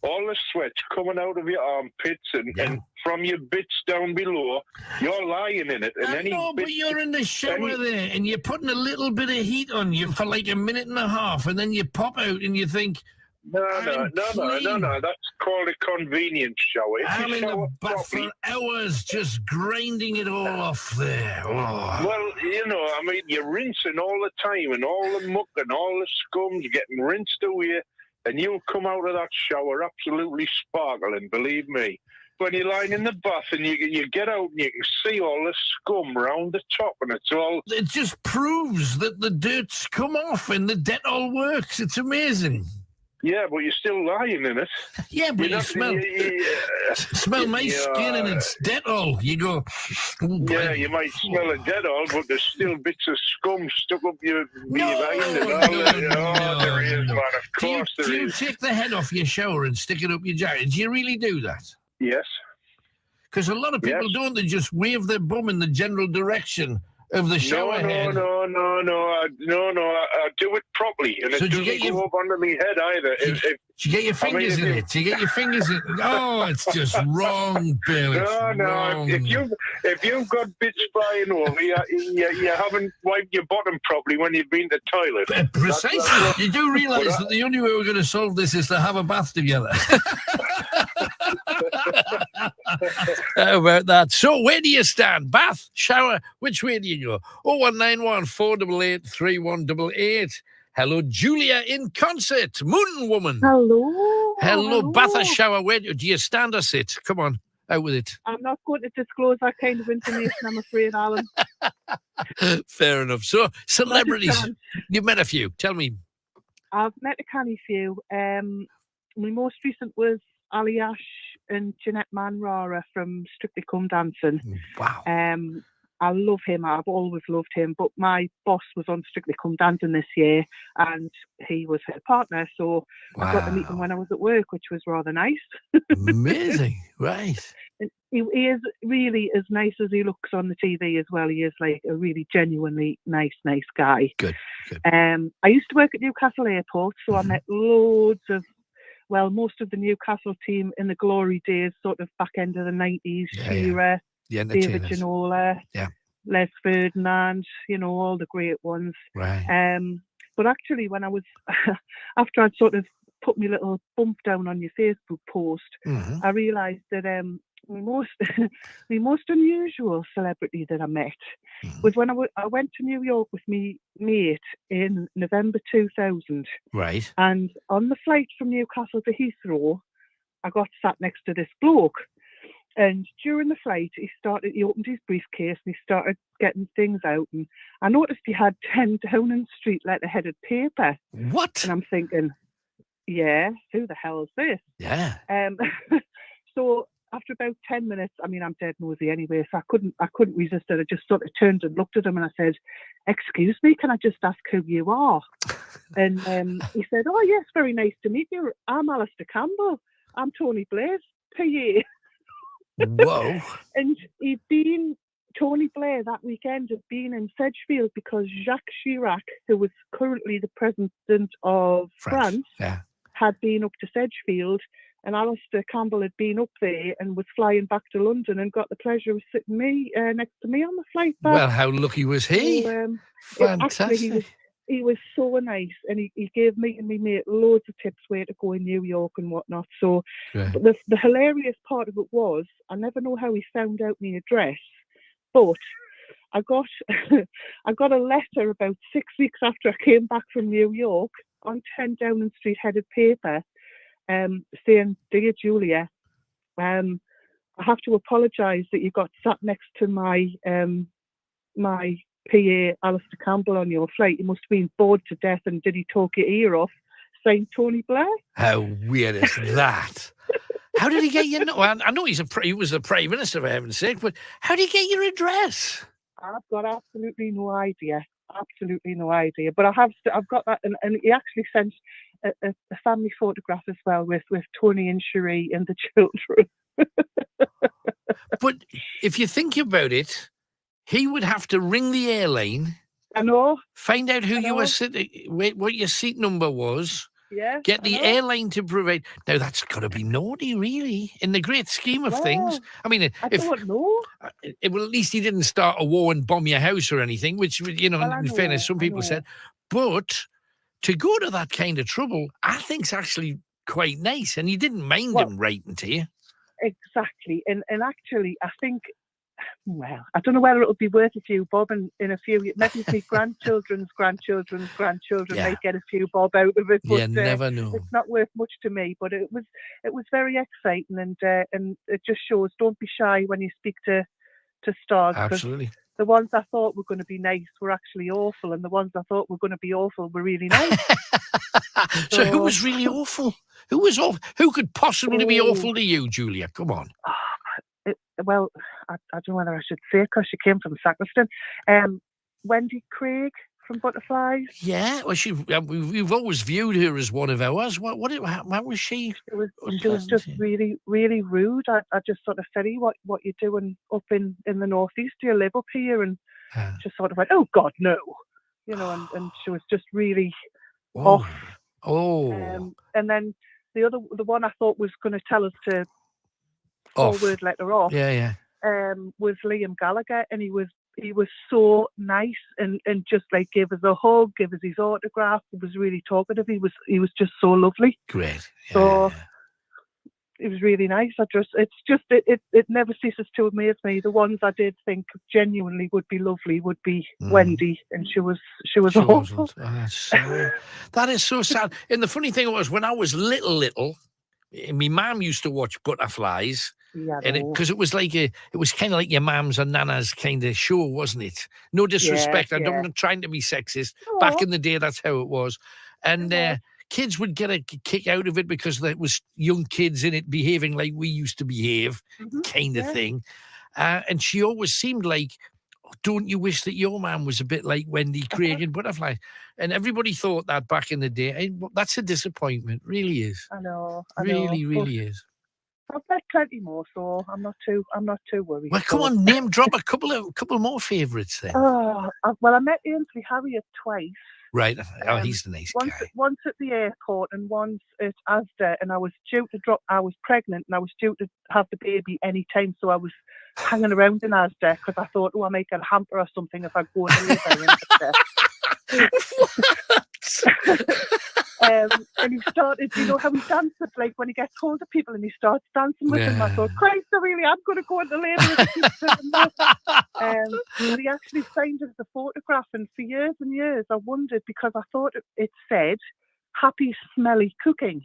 all the sweat coming out of your armpits and from your bits down below, you're lying in it. And but you're in the shower there, and you're putting a little bit of heat on you for like a minute and a half, and then you pop out and you think, No, that's called a convenience shower. I'm in the bath for hours just grinding it all off there. Oh. Well, you're rinsing all the time, and all the muck and all the scum's getting rinsed away, and you'll come out of that shower absolutely sparkling, believe me. When you're lying in the bath and you get out and you can see all the scum round the top, and it's all... It just proves that the dirt's come off and the Dettol works. It's amazing. Yeah, but you're still lying in it. Yeah, but you smell my skin and it's Dettol. You go... Yeah, you might smell a Dettol, but there's still bits of scum stuck up your behind and all. There is, man. Of course there is. Do you take the head off your shower and stick it up your jacket? Do you really do that? Yes. Because a lot of people don't. They just wave their bum in the general direction of the shower head. No. I do it properly, and So it doesn't go up under my head either. Do you get your fingers in it? Do you get your fingers in? Oh, it's just wrong, Bill. It's wrong. If you've got bits flying over, you haven't wiped your bottom properly when you've been to the toilet. Precisely. You do realise that the only way we're going to solve this is to have a bath together. How about that? So, where do you stand? Bath, shower, which way do you go? 0191 488 3188. Hello, Julia in Concert, Moon Woman. Hello, bath or shower. Where do you stand or sit? Come on, out with it. I'm not going to disclose that kind of information, I'm afraid, Alan. Fair enough. So, celebrities, you've met a few. Tell me. I've met a canny few. My most recent was Ali Ash and Jeanette Manrara from Strictly Come Dancing. Wow. I love him. I've always loved him. But my boss was on Strictly Come Dancing this year, and he was her partner. So I got to meet him when I was at work, which was rather nice. Amazing, right? He is really as nice as he looks on the TV as well. He is like a really genuinely nice guy. Good. I used to work at Newcastle Airport, so I met loads of, most of the Newcastle team in the glory days, sort of back end of the 90s, Shearer, David Ginola, Les Ferdinand, all the great ones. Right. But actually, when I was, after I'd sort of put my little bump down on your Facebook post, I realised that my most unusual celebrity that I met was when I went to New York with me mate in November 2000. Right. And on the flight from Newcastle to Heathrow, I got sat next to this bloke. And during the flight, he opened his briefcase and he started getting things out. And I noticed he had 10 Downing Street letterheaded paper. What? And I'm thinking, yeah, who the hell is this? Yeah. So after about 10 minutes, I mean, I'm dead nosy anyway, so I couldn't resist it. I just sort of turned and looked at him and I said, "Excuse me, can I just ask who you are?" And he said, "Oh, yes, very nice to meet you. I'm Alistair Campbell. I'm Tony Blair's PA." Whoa. And Tony Blair that weekend had been in Sedgefield because Jacques Chirac, who was currently the president of France, had been up to Sedgefield, and Alistair Campbell had been up there and was flying back to London and got the pleasure of sitting next to me on the flight back. Well, how lucky was he? So, fantastic. Actually, he was so nice, and he gave me and my mate loads of tips where to go in New York and whatnot. So, but the hilarious part of it was, I never know how he found out my address, but I got a letter about 6 weeks after I came back from New York on 10 Downing Street headed paper, saying, "Dear Julia, I have to apologise that you got sat next to my my PA, Alistair Campbell, on your flight. You must have been bored to death, and did he talk your ear off? Signed, Tony Blair." How weird is that? How did he get your? I know he was the Prime Minister, for heaven's sake, but how did he get your address? I've got absolutely no idea. But I've got that, and he actually sent a family photograph as well with Tony and Cherie and the children. But if you think about it, he would have to ring the airline. I know. Find out who you were sitting, what your seat number was. Yeah. Get the airline to provide. Now that's got to be naughty, really, in the great scheme of things. I mean, I don't know. Well, at least he didn't start a war and bomb your house or anything, which, in fairness, some people said. But to go to that kind of trouble, I think's actually quite nice, and you didn't mind him writing to you. Exactly, and actually, I think. Well, I don't know whether it'll be worth a few bob in a few. Maybe my grandchildren's grandchildren might get a few bob out of it. But, you never know. It's not worth much to me, but it was very exciting, and it just shows. Don't be shy when you speak to stars. Absolutely. The ones I thought were going to be nice were actually awful, and the ones I thought were going to be awful were really nice. So who was really awful? Who was awful? Who could possibly be awful to you, Julia? Come on. Well, I don't know whether I should say because she came from Sacriston. Wendy Craig from Butterflies. Yeah, well, we've always viewed her as one of ours. What was she? She was just really, really rude. I just sort of said, what you doing up in the northeast? Do you live up here? And just sort of went, oh God, no. And she was just really off. Oh. And then the one I thought was going to tell us to forward letter off. Yeah. Was Liam Gallagher, and he was so nice and just like gave us a hug, gave us his autograph. He was really talkative. He was just so lovely. Great. So it was really nice. It never ceases to amaze me. The ones I did think genuinely would be lovely would be Wendy, and she was awful. That's sad. That is so sad. And the funny thing was, when I was little, my mum used to watch Butterflies. Yeah, and because it was kind of like your mum's and nana's kind of show, wasn't it? No disrespect. I'm not trying to be sexist. Back in the day, that's how it was. And kids would get a kick out of it because there was young kids in it behaving like we used to behave, kind of thing. And she always seemed like, don't you wish that your mum was a bit like Wendy Craig in Butterfly? And everybody thought that back in the day. That's a disappointment, really is. I know. Really is. I've met plenty more, so I'm not too worried. Well, come on, name drop a couple more favourites then. Well, I met Ainsley Harriott twice. Right. Oh, he's the nice guy. Once at the airport and once at Asda, and I was due to drop. I was pregnant and I was due to have the baby any time, so I was hanging around in Asda because I thought, I might get a hamper or something if I go in the and he started, how he dances, like when he gets hold of people and he starts dancing with them. I thought, Christ, I really am going to go in the labour. But he actually signed us the photograph, and for years and years I wondered, because I thought it said happy smelly cooking,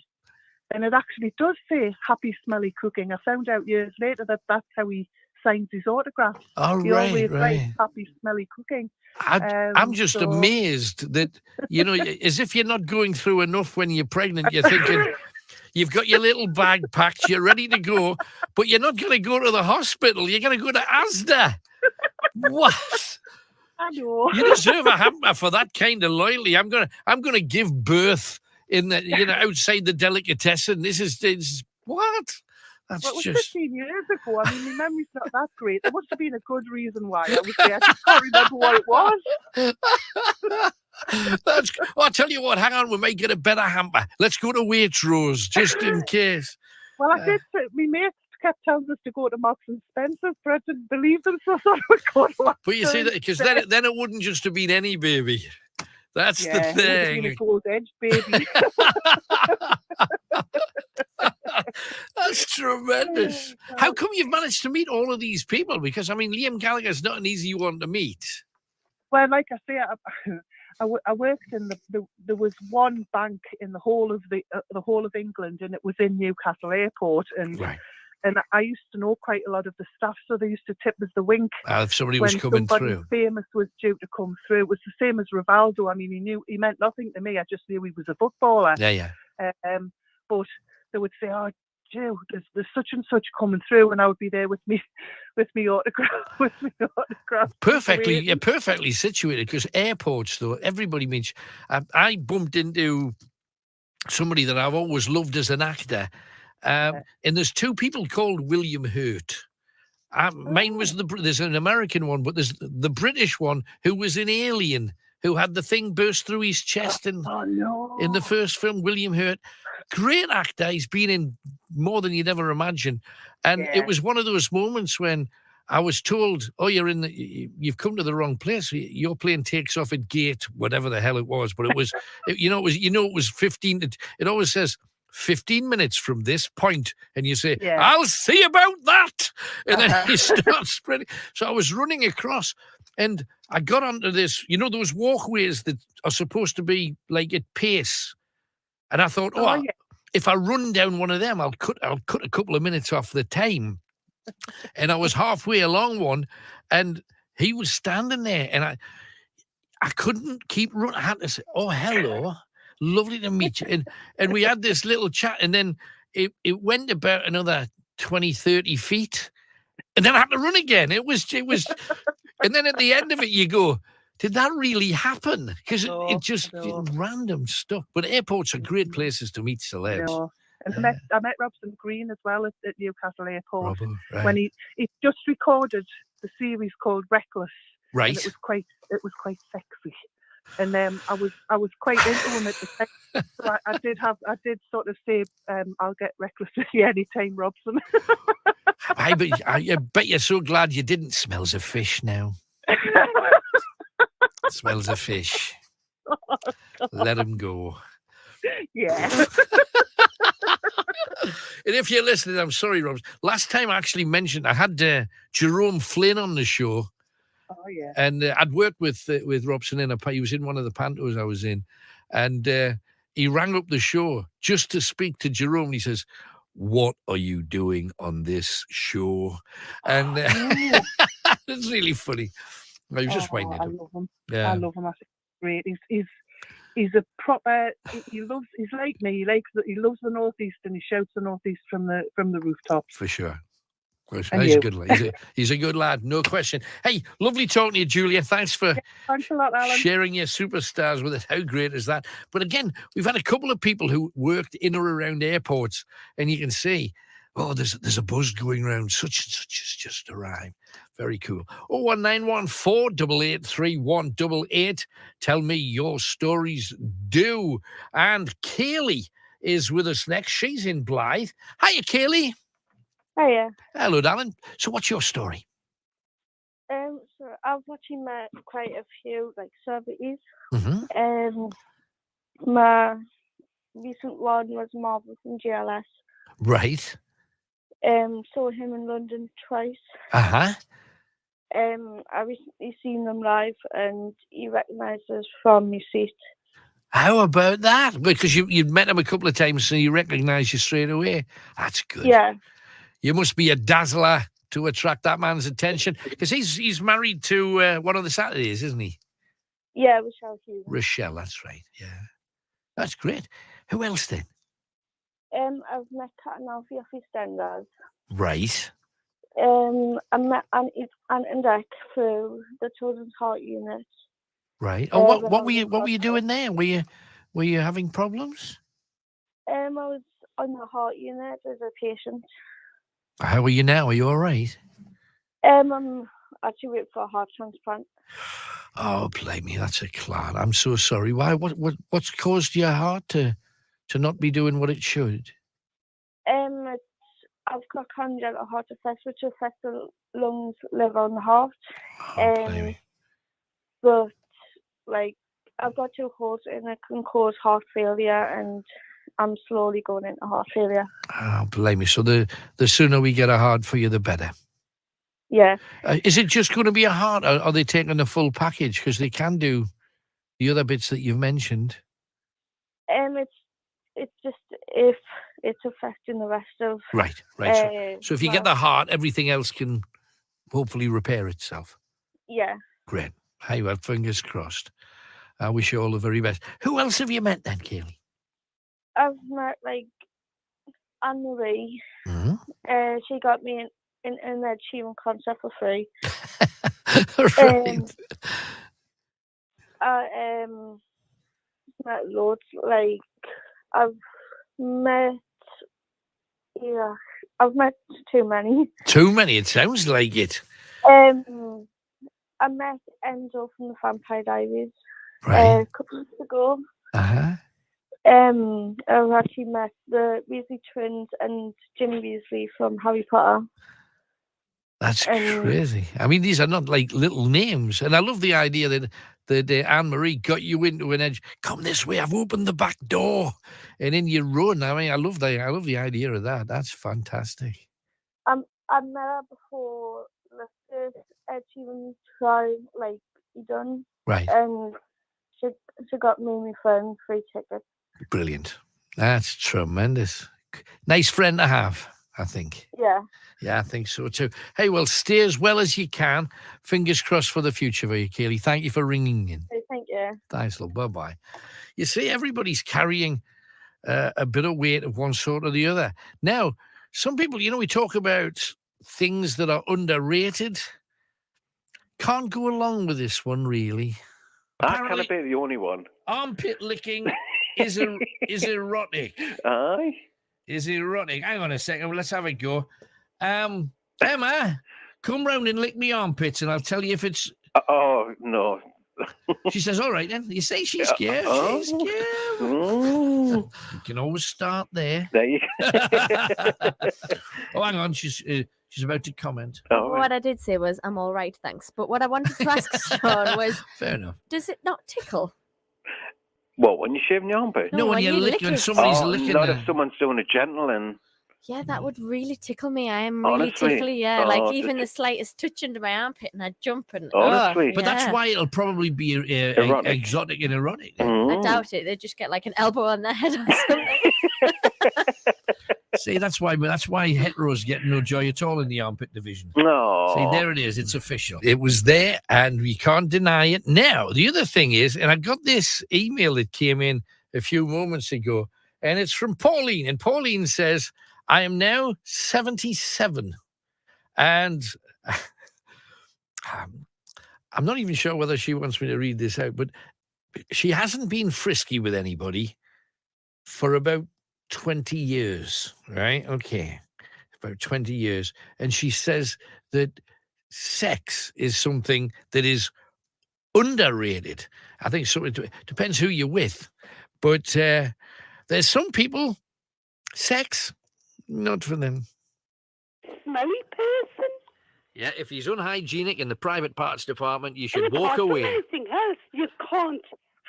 and it actually does say happy smelly cooking. I found out years later that that's how he signs his autographs. He always writes happy smelly cooking. I'm just amazed that, as if you're not going through enough when you're pregnant, you're thinking you've got your little bag packed, you're ready to go, but you're not going to go to the hospital. You're going to go to Asda. What? I know. You deserve a hamper for that kind of loyalty. I'm going to give birth in the, outside the delicatessen. This is what? That's it was just 15 years ago. I mean, my memory's not that great. There must have been a good reason why I was there. I just can't remember what it was. I'll tell you what, hang on, we might get a better hamper. Let's go to Waitrose, just in case. Well, I did. My mates kept telling us to go to Marks and Spencer, but I didn't believe them, so I thought I would go to Marks. But you see, that because then it wouldn't just have been any baby. That's the thing. It would have been a gold-edged baby. That's tremendous. How come you've managed to meet all of these people? Because, I mean, Liam Gallagher's not an easy one to meet. Well, like I say, I worked in there was one bank in the whole of England, and it was in Newcastle Airport, and I used to know quite a lot of the staff, so they used to tip us the wink. If somebody was coming through. Famous was due to come through. It was the same as Rivaldo. I mean, he meant nothing to me. I just knew he was a footballer. Yeah. But they would say, "Oh, Joe, there's such and such coming through," and I would be there with me autograph. Perfectly situated, because airports, though, everybody means. I bumped into somebody that I've always loved as an actor, and there's two people called William Hurt. Mine was there's an American one, but there's the British one who was in Alien, who had the thing burst through his chest in the first film, William Hurt. Great actor. He's been in more than you'd ever imagine. And it was one of those moments when I was told, you've come to the wrong place. Your plane takes off at gate, whatever the hell it was. But it was, it was 15. It always says 15 minutes from this point. And you say, I'll see about that. And then you start spreading. So I was running across, and I got onto this, those walkways that are supposed to be like at pace. And I thought, if I run down one of them, I'll cut a couple of minutes off the time. And I was halfway along one, and he was standing there, and I couldn't keep running. I had to say, "Oh, hello, lovely to meet you." And we had this little chat, and then it went about another 20, 30 feet, and then I had to run again. It was, and then at the end of it, you go, Did that really happen? Because No, it just no. random stuff. But airports are great places to meet celebs. No. And I met Robson Green as well at Newcastle Airport. Robbo, right. When he just recorded the series called Reckless. Right. And it was quite sexy. And I was quite into him at the time. So I did sort of say, I'll get reckless with you anytime, Robson. I bet you're so glad you didn't. Smells of fish now. Smells of fish. Let him go. Yeah. And if you're listening, I'm sorry, Robs. Last time I actually mentioned I had Jerome Flynn on the show. Oh yeah. And I'd worked with Robson he was in one of the pantos I was in, and he rang up the show just to speak to Jerome. He says, "What are you doing on this show?" And it's really funny. I was just winding up. I love him. Yeah. I love him. I think he's great. He's a proper. He's like me. He loves the Northeast, and he shouts the Northeast from the rooftops. For sure. And He's a you. good lad. He's a good lad, no question. Hey, lovely talking to you, Julia. Thanks for Thanks a lot, Alan. sharing your superstars with us. How great is that? But again, we've had a couple of people who worked in or around airports, and you can see, there's a buzz going around. Such and such has just arrived. Very cool. 01914 488 3188. Tell me your stories. Do. And Kaylee is with us next. She's in Blythe. Hiya, Kaylee. Hiya. Hello, darling. So what's your story? So I've actually met quite a few celebrities. Mm-hmm. My recent one was Marvel from GLS. Right. Saw him in London twice. Uh-huh. I recently seen them live, and he recognised us from my seat. How about that? Because you'd met him a couple of times, so he recognised you straight away. That's good. Yeah. You must be a dazzler to attract that man's attention, because he's married to one of the Saturdays, isn't he? Yeah, Rochelle Hughes. Rochelle, that's right. Yeah, that's great. Who else then? I've met Cat and Alfie off Eastenders. Right. I met Ant and Dec through the Children's Heart Unit. Right. Oh, what were you doing there? Were you having problems? I was on the heart unit as a patient. How are you now? Are you all right? I'm actually waiting for a heart transplant. Oh, blimey, that's a clod. I'm so sorry. Why? What's caused your heart to not be doing what it should? I've got congenital heart effects, which affect the lungs, liver, and the heart. But I've got 2 holes, and it can cause heart failure, and I'm slowly going into heart failure. Oh, blimey. So the sooner we get a heart for you, the better. Yeah. Is it just going to be a heart, or are they taking the full package? Because they can do the other bits that you've mentioned. It's just if it's affecting the rest of... Right. So if you get the heart, everything else can hopefully repair itself. Yeah. Great. Hey, well, fingers crossed. I wish you all the very best. Who else have you met then, Kaylee? I've met Anne-Marie. Mm-hmm. She got me in their Sheeran concert for free. Right. I met loads. I've met too many. Too many. It sounds like it. I met Enzo from the Vampire Diaries a couple of weeks ago. Uh-huh. I've actually met the Weasley twins and Ginny Weasley from Harry Potter. That's crazy. I mean, these are not little names. And I love the idea that Anne-Marie got you into an edge. Come this way, I've opened the back door. And in you run. I mean, I love the idea of that. That's fantastic. I met her before the first Ed Sheeran trial, he done. Right. And she got me and my friend free tickets. Brilliant. That's tremendous. Nice friend to have, I think. Yeah. Yeah, I think so too. Hey, well, stay as well as you can. Fingers crossed for the future for you, Kaylee. Thank you for ringing in. Thank you. Thanks, love. Bye-bye. You see, everybody's carrying a bit of weight of one sort or the other. Now, some people, we talk about things that are underrated. Can't go along with this one, really. That kind of be the only one. Armpit licking is erotic. Aye. Is erotic. Hang on a second. Let's have a go. Emma, come round and lick me armpits, and I'll tell you if it's. Oh no. She says, "All right then." You say she's scared. She's scared. Oh. You can always start there. There you go. Oh, hang on. She's about to comment. What I did say was, I'm all right, thanks. But what I wanted to ask Sean was, fair enough. Does it not tickle? What, when you're shaving your armpit? No, when you're licking, when somebody's licking. Not if someone's doing it gentle and. Yeah, that would really tickle me. I am really Honestly? tickly. Yeah, Oh, like even the slightest touch under my armpit, and I jump and. Honestly? But that's yeah. why it'll probably be Erotic. exotic and erotic. I doubt it. They just get like an elbow on their head or something. See, that's why heteros get no joy at all in the armpit division. No. See, there it is. It's official. It was there, and we can't deny it. Now, the other thing is, and I got this email that came in a few moments ago, and it's from Pauline. And Pauline says, I am now 77, and I'm not even sure whether she wants me to read this out, but she hasn't been frisky with anybody for about 20 years, right? Okay, about 20 years. And she says that sex is something that is underrated. I think so. It depends who you're with. But there's some people, sex, not for them. Smelly person? Yeah, if he's unhygienic in the private parts department, you should And walk apart from away. anything else, you can't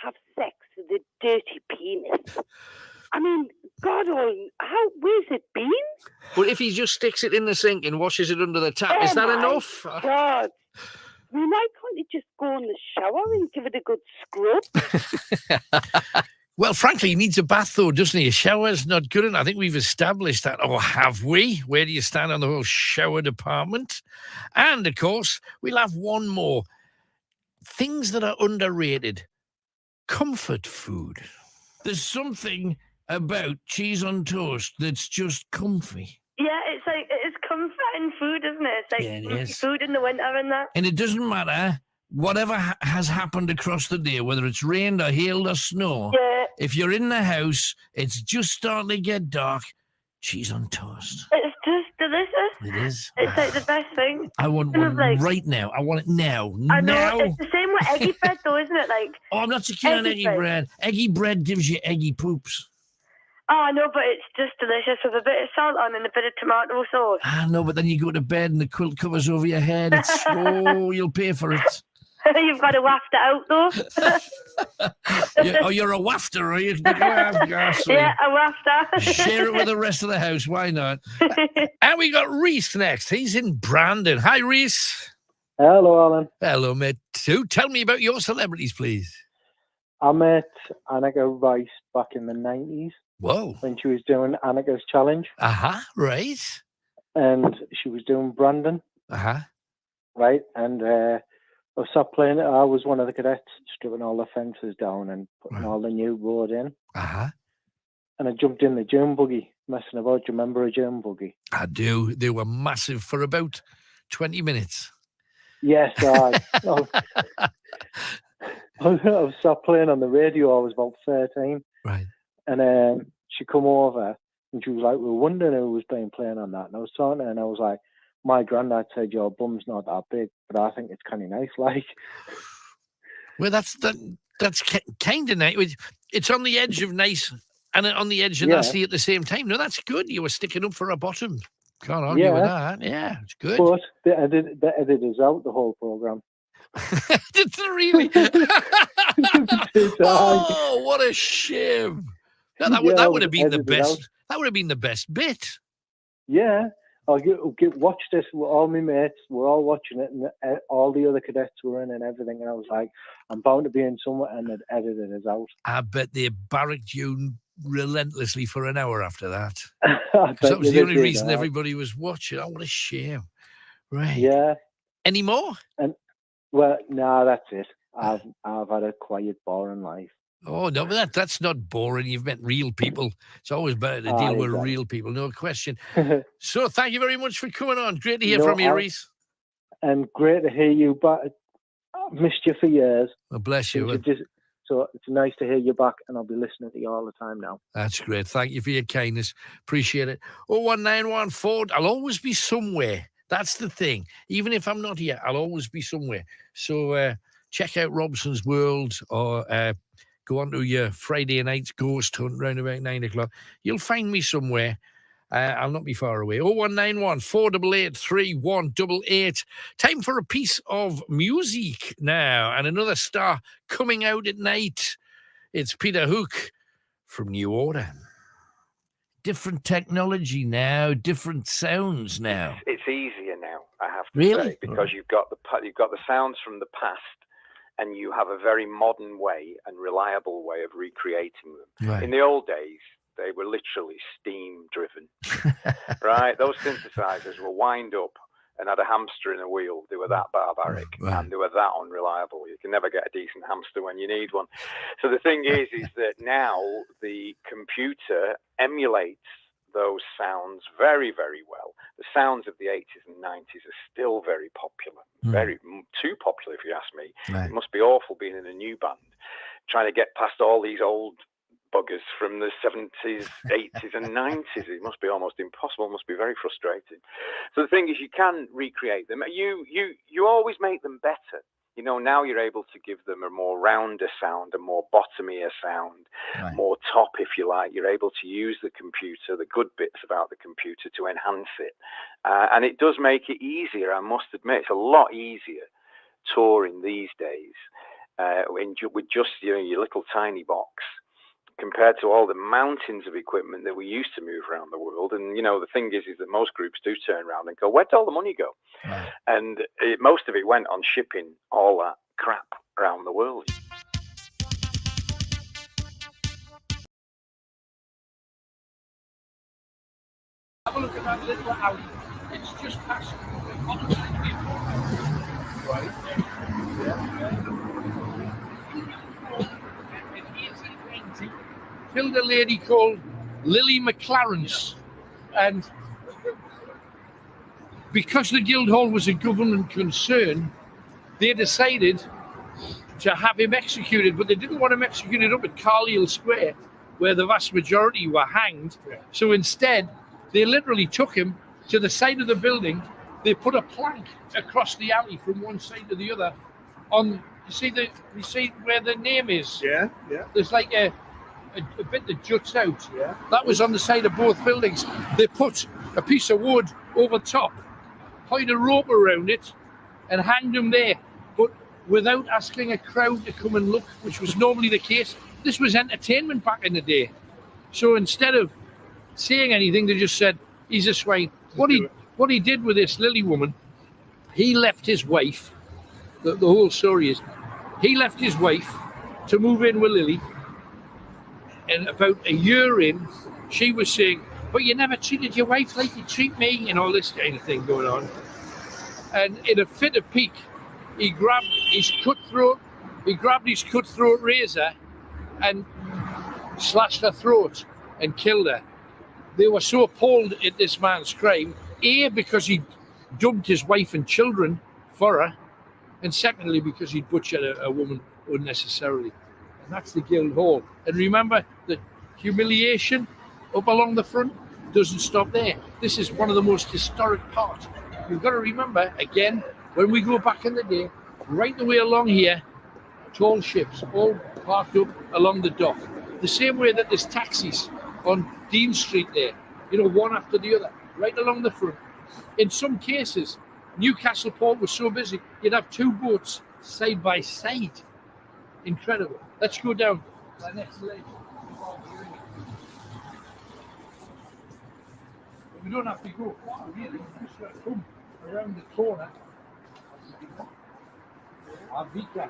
have sex with a dirty penis. I mean, God, where's it been? But if he just sticks it in the sink and washes it under the tap, is that my enough? God. I mean, why can't you just go in the shower and give it a good scrub? Well, frankly, he needs a bath, though, doesn't he? A shower's not good enough. I think we've established that. Or have we? Where do you stand on the whole shower department? And, of course, we'll have one more. Things that are underrated. Comfort food. There's something about cheese on toast that's just comfy. Yeah, it's comforting food, isn't it? It's like Yeah, it is. food in the winter and that. And it doesn't matter whatever has happened across the day, whether it's rained or hailed or snow. Yeah. If you're in the house, it's just starting to get dark. Cheese on toast. It's just delicious. It is. It's like the best thing. I want Kind one of like- right now. I want it now. I know, now. it's the same with eggy bread though, isn't it? Like, Oh, I'm not so keen on eggy bread. Eggy bread gives you eggy poops. oh, I know, but it's just delicious with a bit of salt on and a bit of tomato sauce. I know, but then you go to bed and the quilt covers over your head. It's you'll pay for it. You've got to waft it out though. You're a wafter, are you? Yeah, a wafter. Share it with the rest of the house. Why not? And we got Reese next. He's in Brandon. Hi, Reese. Hello, Alan. Hello, mate. So tell me about your celebrities, please. I met Annika Rice back in the 90s. Whoa. When she was doing Annika's Challenge. Uh-huh, right. And she was doing Brandon. Uh-huh. Right. And I stopped playing it. I was one of the cadets stripping all the fences down and putting all the new road in. Uh-huh. And I jumped in the germ buggy, messing about. Do you remember a germ buggy? I do. They were massive for about 20 minutes. Yes, I stopped playing on the radio. I was about 13. Right. And she come over and she was like, we were wondering who was playing on that. And I was talking to her and I was like, my granddad said your bum's not that big, but I think it's kind of nice. Like, well, that's kind of nice. It's on the edge of nice and on the edge of nasty at the same time. No, that's good. You were sticking up for a bottom. Can't argue with that. Yeah, it's good. But the editors out the whole program. Did they really? Oh, what a shame! No, that would have been the best. That would have been the best bit. Yeah, I'll watch this with all my mates. We're all watching it, and all the other cadets were in and everything. And I was like, I'm bound to be in somewhere, and it edited us out. I bet they barracked you relentlessly for an hour after that. That That was the only reason everybody was watching. Oh, what a shame! Right? Yeah. Any more? And well, no, that's it. I've had a quiet, boring life. Oh, no, but that's not boring. You've met real people. It's always better to deal with real people, no question. So thank you very much for coming on. Great to hear from you, Reese. and great to hear you back. I've missed you for years. Well, bless you. So it's nice to hear you back, and I'll be listening to you all the time now. That's great. Thank you for your kindness. Appreciate it. 01914. I'll always be somewhere. That's the thing. Even if I'm not here, I'll always be somewhere. So check out Robson's World, or go on to your Friday night's ghost hunt round about 9 o'clock. You'll find me somewhere. I'll not be far away. 0191 488 3188. Time for a piece of music now, and another star coming out at night. It's Peter Hook from New Order. Different technology now, different sounds now. It's easier now, I have to Really? say, because you've got the sounds from the past, and you have a very modern way and reliable way of recreating them. Right. In the old days, they were literally steam-driven, right? Those synthesizers were wind up and had a hamster in a wheel. They were that barbaric, and they were that unreliable. You can never get a decent hamster when you need one. So the thing is that now the computer emulates those sounds very, very well. The sounds of the 80s and 90s are still very popular, very too popular if you ask me. Right. It must be awful being in a new band, trying to get past all these old buggers from the 70s, 80s and 90s. It must be almost impossible. It must be very frustrating. So the thing is, you can recreate them. You always make them better. You know, now you're able to give them a more rounder sound, a more bottomier sound, more top, if you like. You're able to use the computer, the good bits about the computer, to enhance it. And it does make it easier, I must admit. It's a lot easier touring these days with just your little tiny box, compared to all the mountains of equipment that we used to move around the world. And, you know, the thing is that most groups do turn around and go, where'd all the money go? Right. And most of it went on shipping all that crap around the world. Have a look at that little alley. It's just past. Right. Killed a lady called Lily McLarence, and because the Guildhall was a government concern, they decided to have him executed, but they didn't want him executed up at Carlisle Square, where the vast majority were hanged. So instead, they literally took him to the side of the building. They put a plank across the alley from one side to the other. You see where the name is? Yeah. There's like a bit that juts out. Yeah. That was on the side of both buildings. They put a piece of wood over top, tied a rope around it, and hanged him there, but without asking a crowd to come and look, which was normally the case. This was entertainment back in the day. So instead of saying anything, they just said, he's a swine. What he did with this Lily woman, he left his wife, the whole story is, he left his wife to move in with Lily, and about a year in, she was saying, but you never treated your wife like you treat me, and all this kind of thing going on. And in a fit of pique, he grabbed his cutthroat razor and slashed her throat and killed her. They were so appalled at this man's crime, A, because he dumped his wife and children for her, and secondly, because he'd butchered a woman unnecessarily. And that's the Guildhall. And remember, the humiliation up along the front doesn't stop there. This is one of the most historic parts. You've got to remember, again, when we go back in the day, right the way along here, tall ships all parked up along the dock. The same way that there's taxis on Dean Street there, one after the other, right along the front. In some cases, Newcastle Port was so busy, you'd have two boats side by side. Incredible. Let's go down the next leg. We don't have to go far, really. We just got to come around the corner. Avika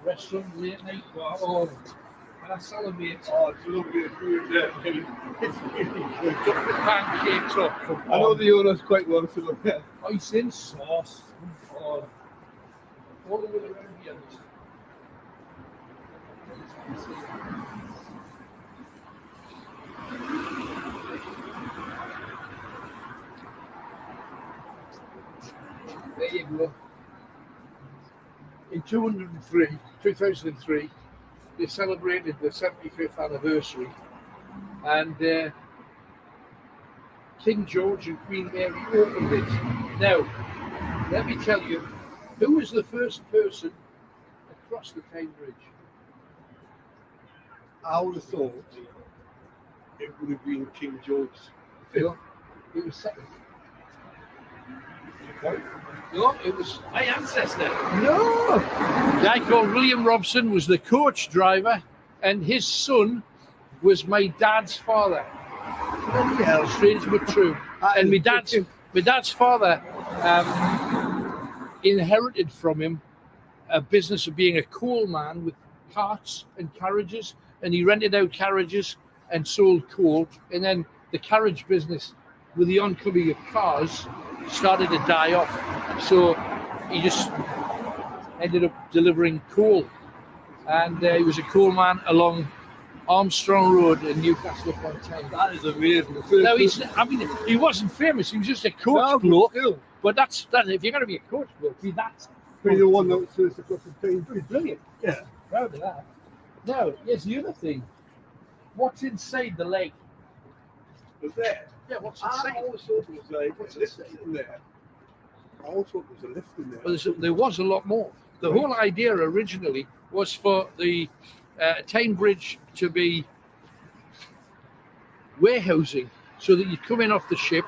restaurant, late night bar. Oh, and I celebrate. Oh, it's a lovely food. Yeah. We've got the pancakes up. I know the owners quite well to look at. Ice in sauce. Oh, all the way around here. There you go. In 2003, they celebrated the 75th anniversary, and King George and Queen Mary opened it. Now, let me tell you, who was the first person across the Tyne Bridge? I would have thought it would have been King George V. No, it was second. No, it was my ancestor. No! A guy called William Robson was the coach driver, and his son was my dad's father. Yeah, strange but true. And my dad's father inherited from him a business of being a coal man with carts and carriages, and he rented out carriages and sold coal. And then the carriage business, with the oncoming of cars, started to die off. So he just ended up delivering coal, and he was a coal man along Armstrong Road in Newcastle upon Tyne. That is amazing. Now he wasn't famous. He was just a coach bloke. But that's if you're going to be a coach bloke, be that. Be the one that was first across the Tyne Bridge. Brilliant. Yeah. Proud of that. Now, here's the other thing. What's inside the leg? Was there? Yeah, what's I inside? always thought it was like what's this in there? I always thought there was a lift in there. Well, there was a lot more. The whole idea originally was for the Tyne Bridge to be warehousing, so that you'd come in off the ship,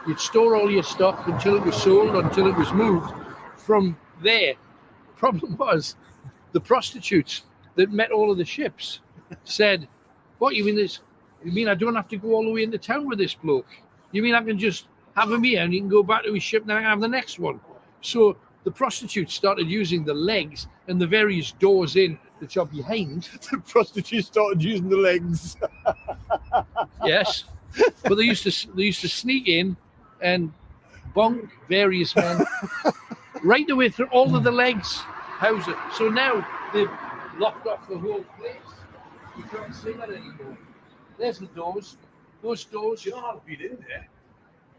you'd store all your stock until it was sold, until it was moved. From there, the problem was the prostitutes that met all of the ships said, "What, you mean this? You mean I don't have to go all the way into town with this bloke? You mean I can just have him here and he can go back to his ship and then I can have the next one?" So the prostitutes started using the legs and the various doors in that are behind. The prostitutes started using the legs. Yes, but they used to sneak in and bonk various men right the way through all of the legs houses. So now they've locked off the whole place. You can't see that anymore. There's the doors. Those doors. You know how to be in there.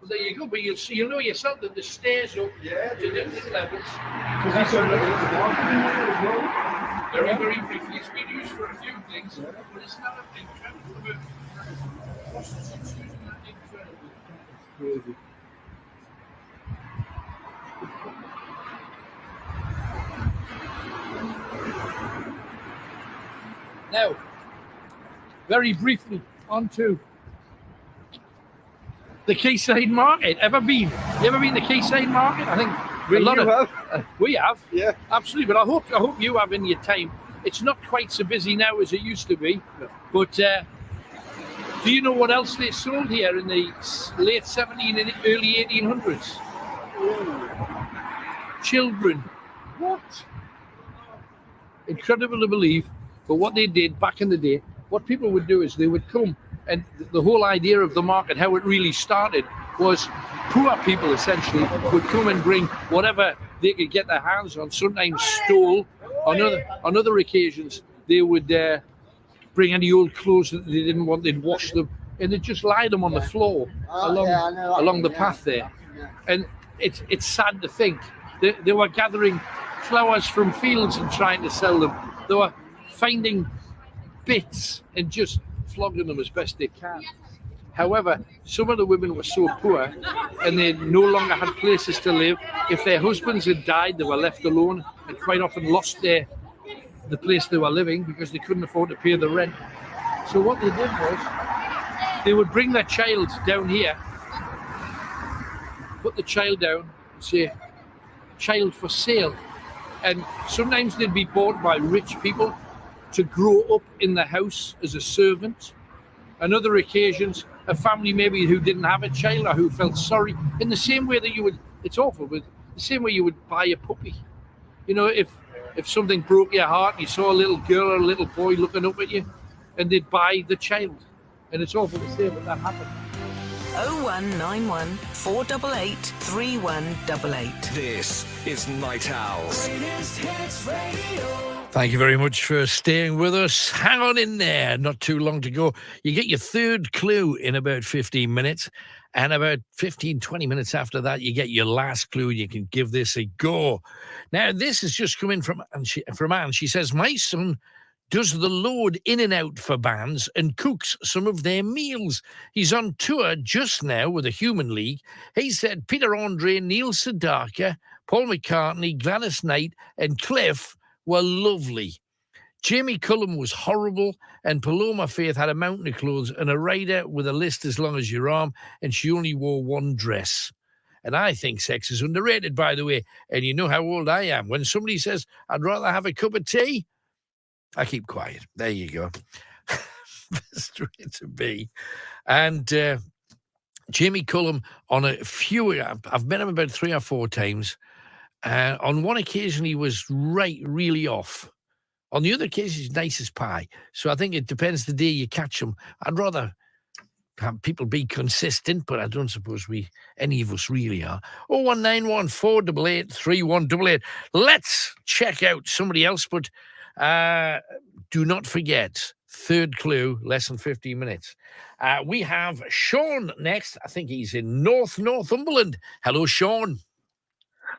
Well, there you go. But you'll know yourself that the stairs up to different levels. Because that's a Very, very briefly, it's been used for a few things, but it's not incredible. Prostitutes using that incredible. crazy. Now, very briefly, on to the Quayside Market. Ever been? You ever been to Quayside Market? I think we have. Yeah, absolutely. But I hope you have in your time. It's not quite so busy now as it used to be. No. But do you know what else they sold here in the late 17 and early 1800s? Children. What? Incredible to believe. But what they did back in the day, what people would do is they would come, and the whole idea of the market, how it really started, was poor people essentially would come and bring whatever they could get their hands on, sometimes stole. On other occasions, they would bring any old clothes that they didn't want, they'd wash them, and they'd just lie them on the floor along the path there. And it's sad to think they were gathering flowers from fields and trying to sell them. They were finding bits and just flogging them as best they can. However, some of the women were so poor and they no longer had places to live. If their husbands had died, they were left alone and quite often lost the place they were living because they couldn't afford to pay the rent. So what they did was they would bring their child down here, put the child down and say, "Child for sale." And sometimes they'd be bought by rich people to grow up in the house as a servant. On other occasions, a family maybe who didn't have a child or who felt sorry, in the same way that you would, it's awful, but the same way you would buy a puppy. You know, if something broke your heart, you saw a little girl or a little boy looking up at you, and they'd buy the child. And it's awful to say, but that happened. 0191 488 3188. This is Night Owls. Thank you very much for staying with us. Hang on in there, not too long to go. You get your third clue in about 15 minutes. And about 15, 20 minutes after that, you get your last clue. You can give this a go. Now, this has just come in from Anne. She says, my son does the load in and out for bands and cooks some of their meals. He's on tour just now with the Human League. He said Peter Andre, Neil Sedaka, Paul McCartney, Gladys Knight, and Cliff were lovely. Jamie Cullum was horrible, and Paloma Faith had a mountain of clothes and a rider with a list as long as your arm, and she only wore one dress. And I think sex is underrated, by the way. And you know how old I am. When somebody says, I'd rather have a cup of tea, I keep quiet. There you go. Straight to B. And Jamie Cullum, on a few, I've met him about 3 or 4 times. On one occasion, he was really off. On the other case, he's nice as pie. So I think it depends the day you catch him. I'd rather have people be consistent, but I don't suppose any of us really are. 01914 488 3188. Let's check out somebody else, but do not forget, third clue, less than 15 minutes. We have Sean next. I think he's in Northumberland. Hello, Sean.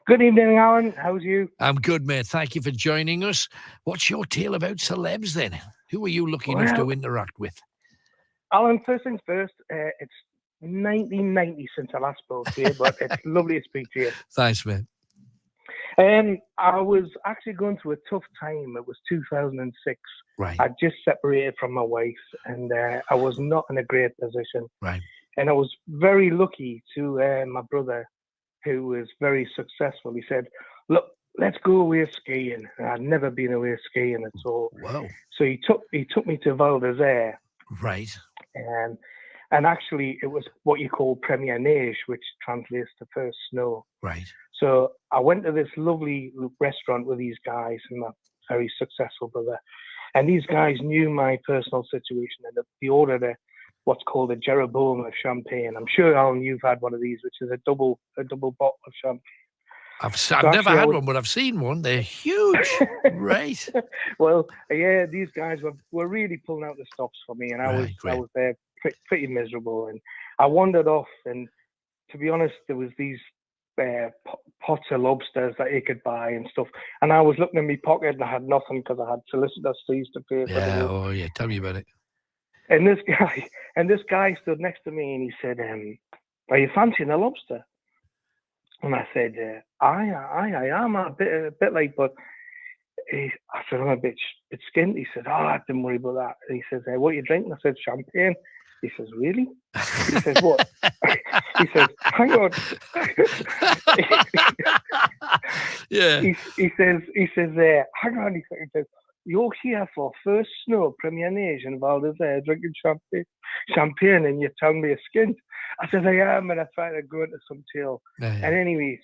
Good evening, Alan. How's you? I'm good, mate. Thank you for joining us. What's your tale about celebs, then? Who are you lucky enough to interact with? Alan, first things first, it's 1990 since I last spoke to you, but it's lovely to speak to you. Thanks, mate. I was actually going through a tough time. It was 2006. Right. I just separated from my wife, and I was not in a great position. Right. And I was very lucky to my brother, who was very successful. He said, look, let's go away skiing. I'd never been away skiing at all. Wow. So he took me to Val d'Isère. Right. And actually it was what you call Première Neige, which translates to first snow. Right. So I went to this lovely restaurant with these guys and my very successful brother. And these guys knew my personal situation, and they ordered what's called a Jeroboam of champagne. I'm sure, Alan, you've had one of these, which is a double bottle of champagne. I've never had one, but I've seen one. They're huge. Right. Well, yeah, these guys were really pulling out the stops for me, and I was there pretty miserable. And I wandered off, and to be honest, there was these pots of lobsters that you could buy and stuff. And I was looking in my pocket, and I had nothing because I had solicitor's fees to pay for Yeah, the oh yeah, tell me about it. And this guy stood next to me, and he said, "Are you fancying a lobster?" And I said, "I am a bit like, but." I said, "I'm a bit skint." He said, "Oh, don't worry about that." And he says, "What are you drinking?" I said, "Champagne." He says, "Really?" He says, "What?" He says, "Hang on." Yeah. He says, "Hang on." He says, "You're here for first snow, Première Neige in Val d'Isère, drinking champagne, and you're telling me a skint." I said, "I am," and I tried to go into some tale. Yeah. And anyway,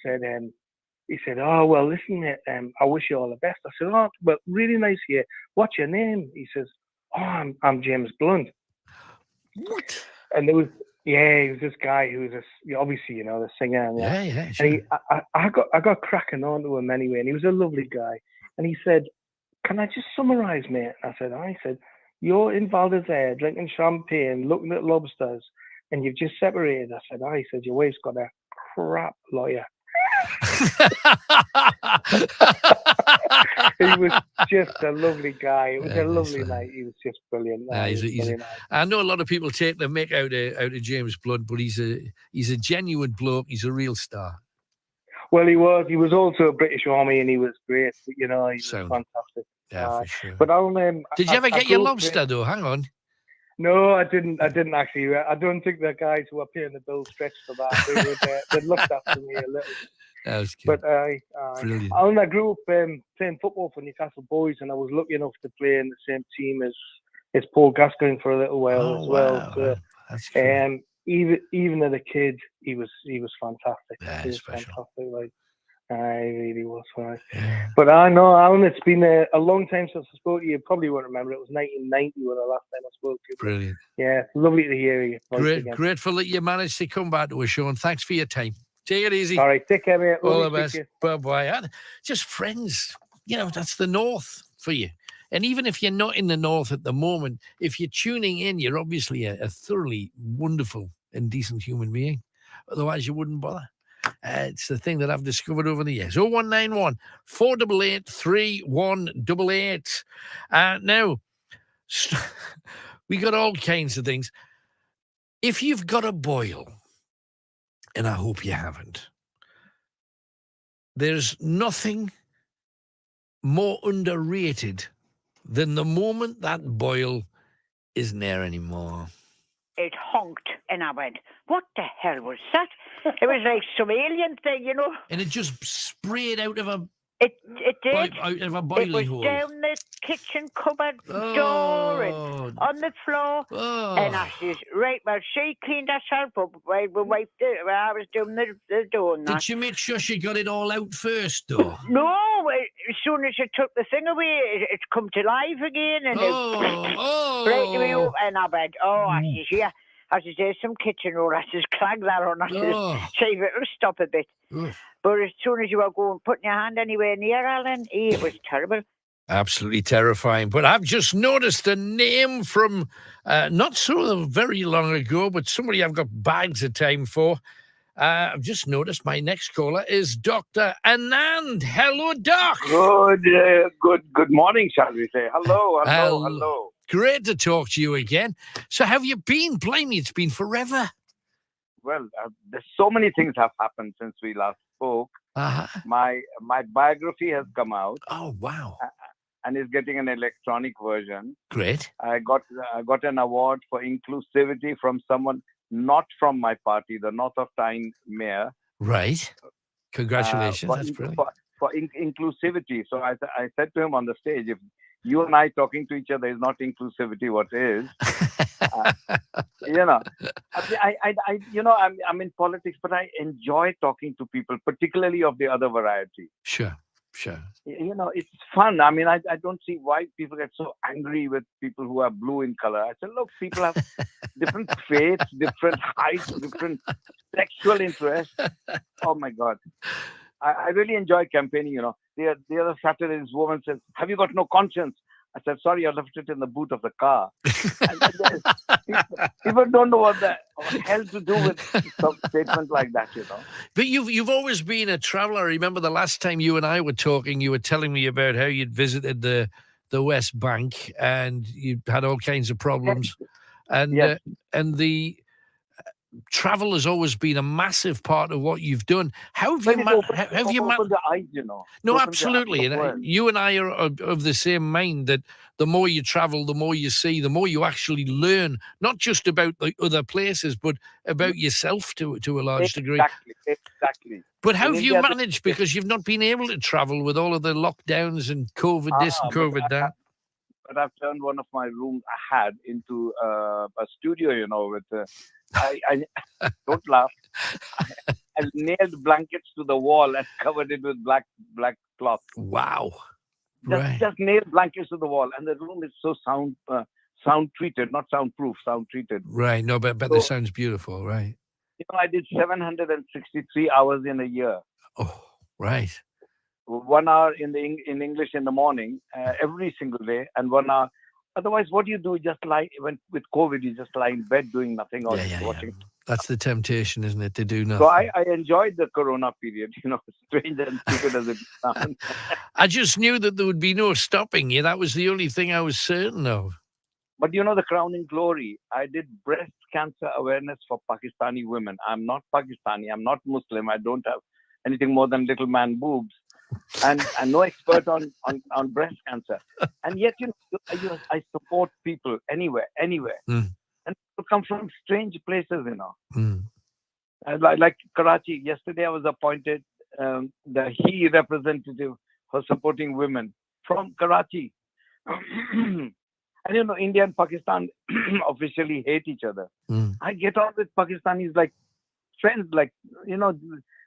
he said, "Oh, well, listen, mate, I wish you all the best." I said, "Oh, well, really nice here. What's your name?" He says, "Oh, I'm James Blunt." What? And he was this guy who was obviously, the singer. And yeah. Sure. And I got cracking onto him anyway, and he was a lovely guy. And he said, "Can I just summarise, mate?" I said, "I said, you're in Val d'Isère drinking champagne, looking at lobsters, and you've just separated." I said, "I said, your wife's got a crap lawyer." He was just a lovely guy. It was a lovely night. He was just brilliant. I know a lot of people take the mick out of James Blunt, but he's a genuine bloke. He's a real star. Well, he was. He was also a British Army, and he was great. He was fantastic. Yeah, for sure. But did you ever get your lobster though? Hang on. No, I didn't actually. I don't think the guys who were paying the bill stretched for that. They looked after me a little. That was good. But brilliant. I grew up playing football for Newcastle Boys, and I was lucky enough to play in the same team as Paul Gascoigne for a little while as well. Wow. So, that's cool. even as a kid, he was fantastic. Yeah, he was special. fantastic. I really was. Right. Yeah. But I know, Alan, it's been a long time since I spoke to you. You probably won't remember. It was 1990 when the last time I spoke to you. Brilliant. Yeah, it's lovely to hear you. Grateful that you managed to come back to us, Sean. Thanks for your time. Take it easy. All right, take care, mate. All the best. Bye-bye. Just friends. That's the North for you. And even if you're not in the North at the moment, if you're tuning in, you're obviously a thoroughly wonderful and decent human being. Otherwise, you wouldn't bother. It's the thing that I've discovered over the years. 0191 488 3188. Now, we got all kinds of things. If you've got a boil, and I hope you haven't, there's nothing more underrated than the moment that boil isn't there anymore. It honked, and I went, what the hell was that? It was like some alien thing, you know. And it just sprayed out of a It did. Out of a It boiling was hole. down the kitchen cupboard door and on the floor. And I says, right, well, she cleaned herself up. We wiped it while I was doing the door and that. Did you make sure she got it all out first, though? No, as soon as she took the thing away, it's come to life again. And right away up, and I went, I says, yeah. I says, there's some kitchen roll. I says, clag that on. I says, see if it'll stop a bit. But as soon as you were going, putting your hand anywhere near Alan, it was terrible. Absolutely terrifying. But I've just noticed a name from not so very long ago, but somebody I've got bags of time for. I've just noticed my next caller is Dr. Anand. Hello, Doc. Good morning, shall we say. Hello. Great to talk to you again. So have you been? Blimey, it's been forever. Well, there's so many things have happened since we last spoke. My biography has come out. Oh, wow. And is getting an electronic version. Great. I got an award for inclusivity from someone not from my party, the North of Tyne mayor. Right. Congratulations. That's brilliant. For inclusivity. So I said to him on the stage, if you and I talking to each other is not inclusivity, what is? I'm in politics, but I enjoy talking to people, particularly of the other variety. Sure. It's fun. I mean, I don't see why people get so angry with people who are blue in color. I said, look, people have different faiths, different heights, different sexual interests. Oh my God. I really enjoy campaigning, The other Saturday, this woman says, have you got no conscience? I said, sorry, I left it in the boot of the car. People don't know what the hell to do with some statement like that, But you've always been a traveller. I remember the last time you and I were talking, you were telling me about how you'd visited the West Bank and you had all kinds of problems. And the travel has always been a massive part of what you've done. How have you managed? The eyes, No, absolutely. And you and I are of the same mind that the more you travel, the more you see, the more you actually learn, not just about the other places, but about yourself to a large degree. Exactly. But how have you managed? Because you've not been able to travel with all of the lockdowns and COVID this and COVID that. But I've turned one of my rooms I had into a studio, with. I don't laugh. I nailed blankets to the wall and covered it with black cloth. Wow! Just nailed blankets to the wall, and the room is so sound treated, not soundproof, sound treated. Right. No, but the sound's beautiful, right? I did 763 hours in a year. Oh, right. 1 hour in English in the morning, every single day, and 1 hour. Otherwise, what do you do? Just lie with COVID. You just lie in bed doing nothing or watching. That's the temptation, isn't it, to do nothing? So I enjoyed the Corona period. Strange and stupid as it sounds. I just knew that there would be no stopping you. That was the only thing I was certain of. But the crowning glory. I did breast cancer awareness for Pakistani women. I'm not Pakistani. I'm not Muslim. I don't have anything more than little man boobs. And no expert on breast cancer, and yet I support people anywhere, and people come from strange places, Like Karachi. Yesterday, I was appointed the HE representative for supporting women from Karachi, and India and Pakistan officially hate each other. I get on with Pakistanis like friends,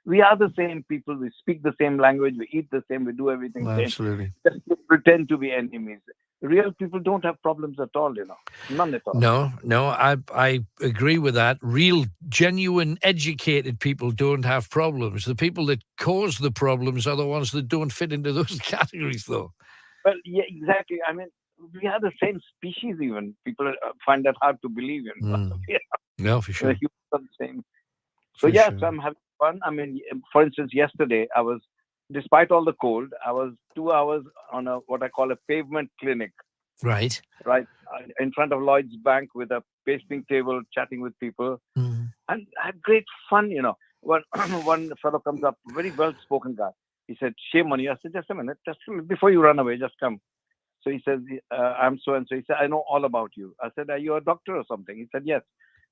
we are the same people. We speak the same language. We eat the same. We do everything the same. Absolutely. Just to pretend to be enemies. Real people don't have problems at all, None at all. No, I agree with that. Real, genuine, educated people don't have problems. The people that cause the problems are the ones that don't fit into those categories, though. Well, yeah, exactly. I mean, we are the same species even. People find that hard to believe in. No, for sure. the same. So yes, I'm having fun. I mean, for instance, yesterday despite all the cold, I was 2 hours on what I call a pavement clinic. Right. In front of Lloyd's Bank with a pasting table, chatting with people, Mm. and I had great fun. One fellow comes up, very well-spoken guy. He said, "Shame on you." I said, "Just a minute, before you run away, just come." So he says, "I'm so and so." He said, "I know all about you." I said, "Are you a doctor or something?" He said, "Yes,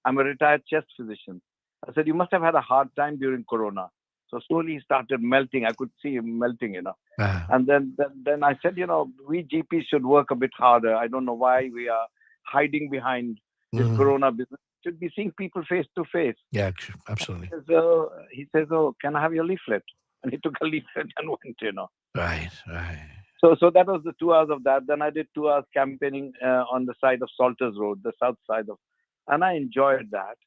I'm a retired chest physician." I said, "You must have had a hard time during Corona." So slowly he started melting. I could see him melting, And then I said, we GPs should work a bit harder. I don't know why we are hiding behind this Corona business. We should be seeing people face to face. Yeah, absolutely. He says, "Oh, can I have your leaflet?" And he took a leaflet and went, Right. So that was the 2 hours of that. Then I did 2 hours campaigning on the side of Salters Road, the south side and I enjoyed that.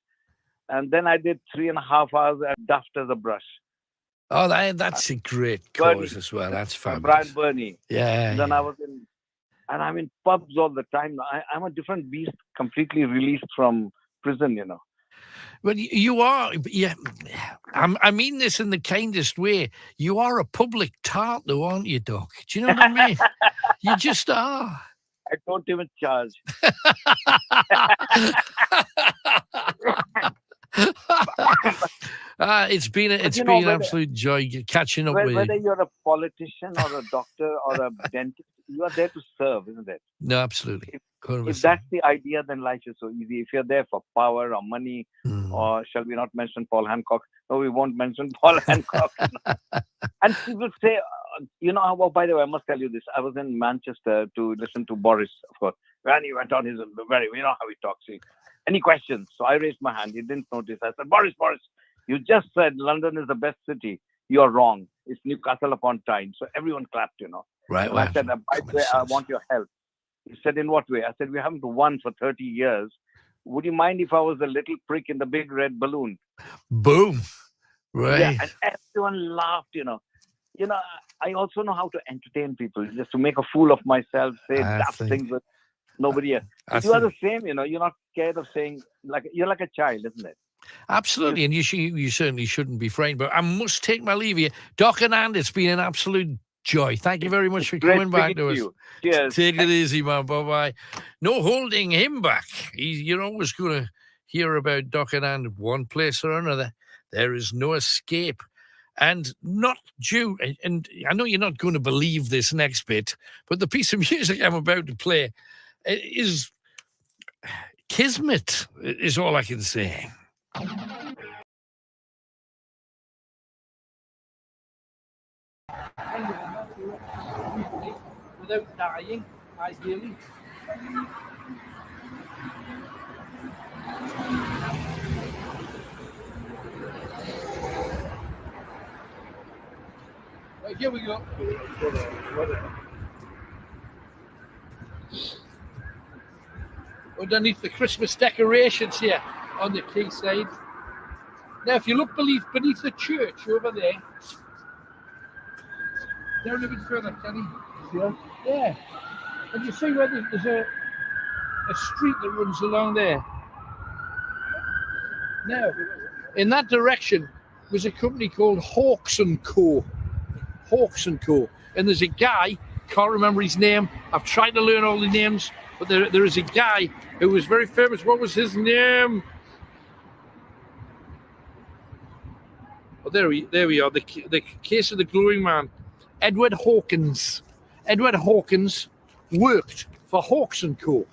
And then I did 3.5 hours at Daft as a Brush. Oh, that's a great cause as well. That's fabulous. Brian Burney. Yeah. And then I'm in pubs all the time. I'm a different beast, completely released from prison, Well, you are, yeah. I mean this in the kindest way. You are a public tart, though, aren't you, Doc? Do you know what I mean? You just are. I don't even charge. It's been an absolute joy catching up with you. Whether you're a politician or a doctor or a dentist, you are there to serve, isn't it? No, absolutely. If that's the idea, then life is so easy. If you're there for power or money, or shall we not mention Paul Hancock? No, we won't mention Paul Hancock. And people say, well, by the way, I must tell you this. I was in Manchester to listen to Boris, of course. When he went on his how he talks. Any questions? So I raised my hand. He didn't notice. I said, Boris, you just said London is the best city. You're wrong. It's Newcastle upon Tyne. So everyone clapped, Right. And I said, by the way, I want your help. He said, in what way? I said, we haven't won for 30 years. Would you mind if I was a little prick in the big red balloon? Boom. Right. Yeah, and everyone laughed, I also know how to entertain people, just to make a fool of myself, say daft things with nobody else. You are the same, you're not scared of saying, you're like a child, isn't it? Absolutely, and you certainly shouldn't be frightened. But I must take my leave here. Doc and Andy, it's been an absolute joy. Thank you very much for coming back to us. Cheers. Take it easy, man. Bye-bye. No holding him back. You're always going to hear about Doc and Andy one place or another. There is no escape. And not due, and I know you're not going to believe this next bit, but the piece of music I'm about to play is kismet, is all I can say. Without dying, ideally. Right, here we go. Underneath the Christmas decorations here on the quayside. Now, if you look beneath the church over there, down a bit further, Kenny. Yeah. And you see where there's a street that runs along there. Now, in that direction was a company called Hawks & Co. Hawks & Co. And there's a guy, can't remember his name. I've tried to learn all the names, but there is a guy who was very famous. What was his name? Oh, there we are. The case of the glowing man. Edward Hawkins. Edward Hawkins worked for Hawks & Co.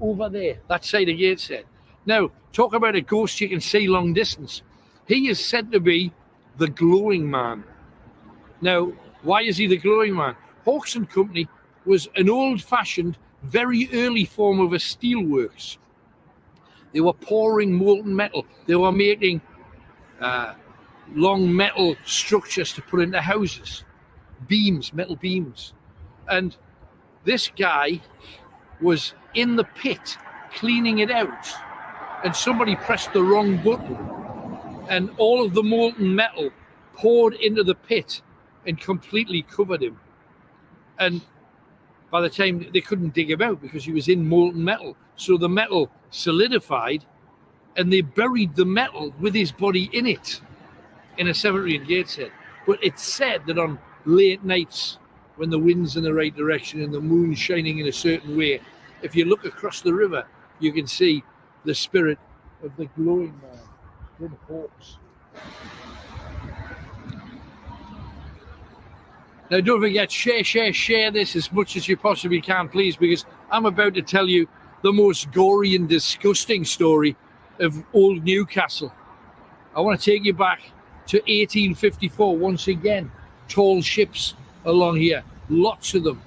over there, that side of Gateshead. Now, talk about a ghost you can see long distance. He is said to be the glowing man. Now, why is he the glowing man? Hawks & Company was an old-fashioned, very early form of a steelworks. They were pouring molten metal. They were making long metal structures to put into houses, metal beams. And this guy was in the pit cleaning it out, and somebody pressed the wrong button, and all of the molten metal poured into the pit and completely covered him. And by the time they couldn't dig him out because he was in molten metal, so the metal solidified and they buried the metal with his body in it in a cemetery in Gateshead. But it's said that on late nights, when the wind's in the right direction and the moon's shining in a certain way, if you look across the river, you can see the spirit of the glowing man with hawks. Now, don't forget, share this as much as you possibly can, please, because I'm about to tell you the most gory and disgusting story of old Newcastle. I want to take you back to 1854 once again. Tall ships along here, lots of them.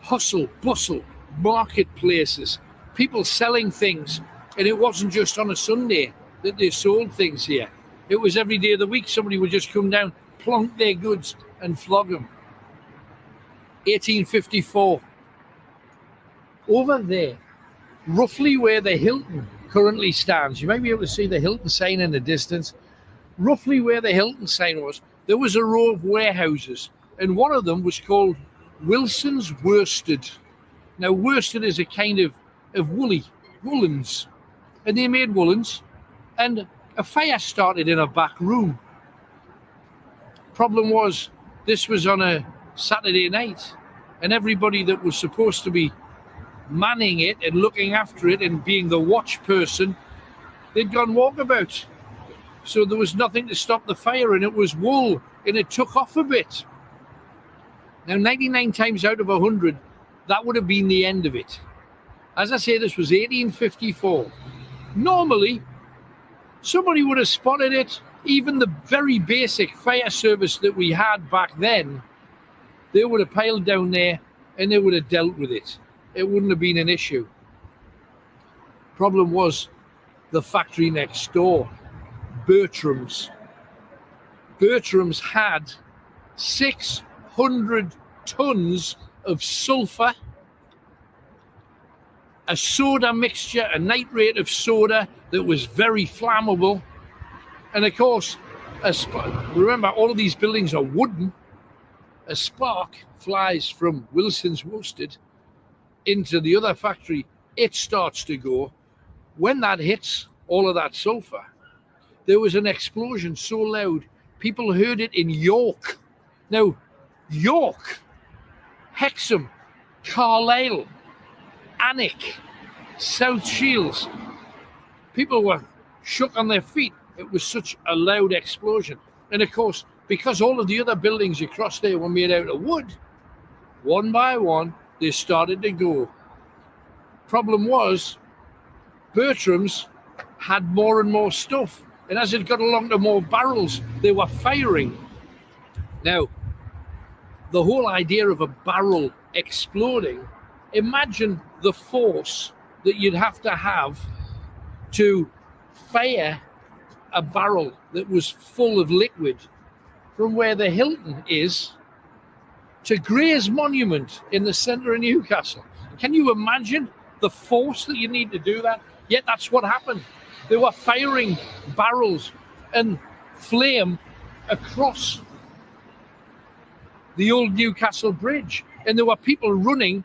Hustle, bustle, marketplaces, people selling things. And it wasn't just on a Sunday that they sold things here. It was every day of the week. Somebody would just come down, plonk their goods and flog them. 1854. Over there, roughly where the Hilton currently stands, you might be able to see the Hilton sign in the distance. Roughly where the Hilton sign was, there was a row of warehouses, and one of them was called Wilson's Worsted. Now, worsted is a kind of woolens, and they made woolens, and a fire started in a back room. Problem was, this was on a Saturday night, and everybody that was supposed to be manning it and looking after it and being the watch person, they'd gone walkabout. So there was nothing to stop the fire, and it was wool, and it took off a bit. Now, 99 times out of 100, that would have been the end of it. As I say, this was 1854. Normally, somebody would have spotted it. Even the very basic fire service that we had back then, they would have piled down there and they would have dealt with it. It wouldn't have been an issue. Problem was the factory next door, Bertram's. Bertram's had 600 tons of sulfur, a soda mixture, a nitrate of soda that was very flammable. And of course, remember, all of these buildings are wooden. A spark flies from Wilson's Worsted into the other factory. It starts to go. When that hits all of that sulfur, there was an explosion so loud, people heard it in York. Now, York, Hexham, Carlisle, Alnwick, South Shields, people were shook on their feet. It was such a loud explosion. And of course, because all of the other buildings across there were made out of wood, one by one, they started to go. Problem was, Bertram's had more and more stuff. And as it got along to more barrels, they were firing. Now, the whole idea of a barrel exploding, imagine the force that you'd have to fire a barrel that was full of liquid from where the Hilton is to Gray's Monument in the centre of Newcastle. Can you imagine the force that you need to do that? Yet that's what happened. They were firing barrels and flame across the old Newcastle Bridge. And there were people running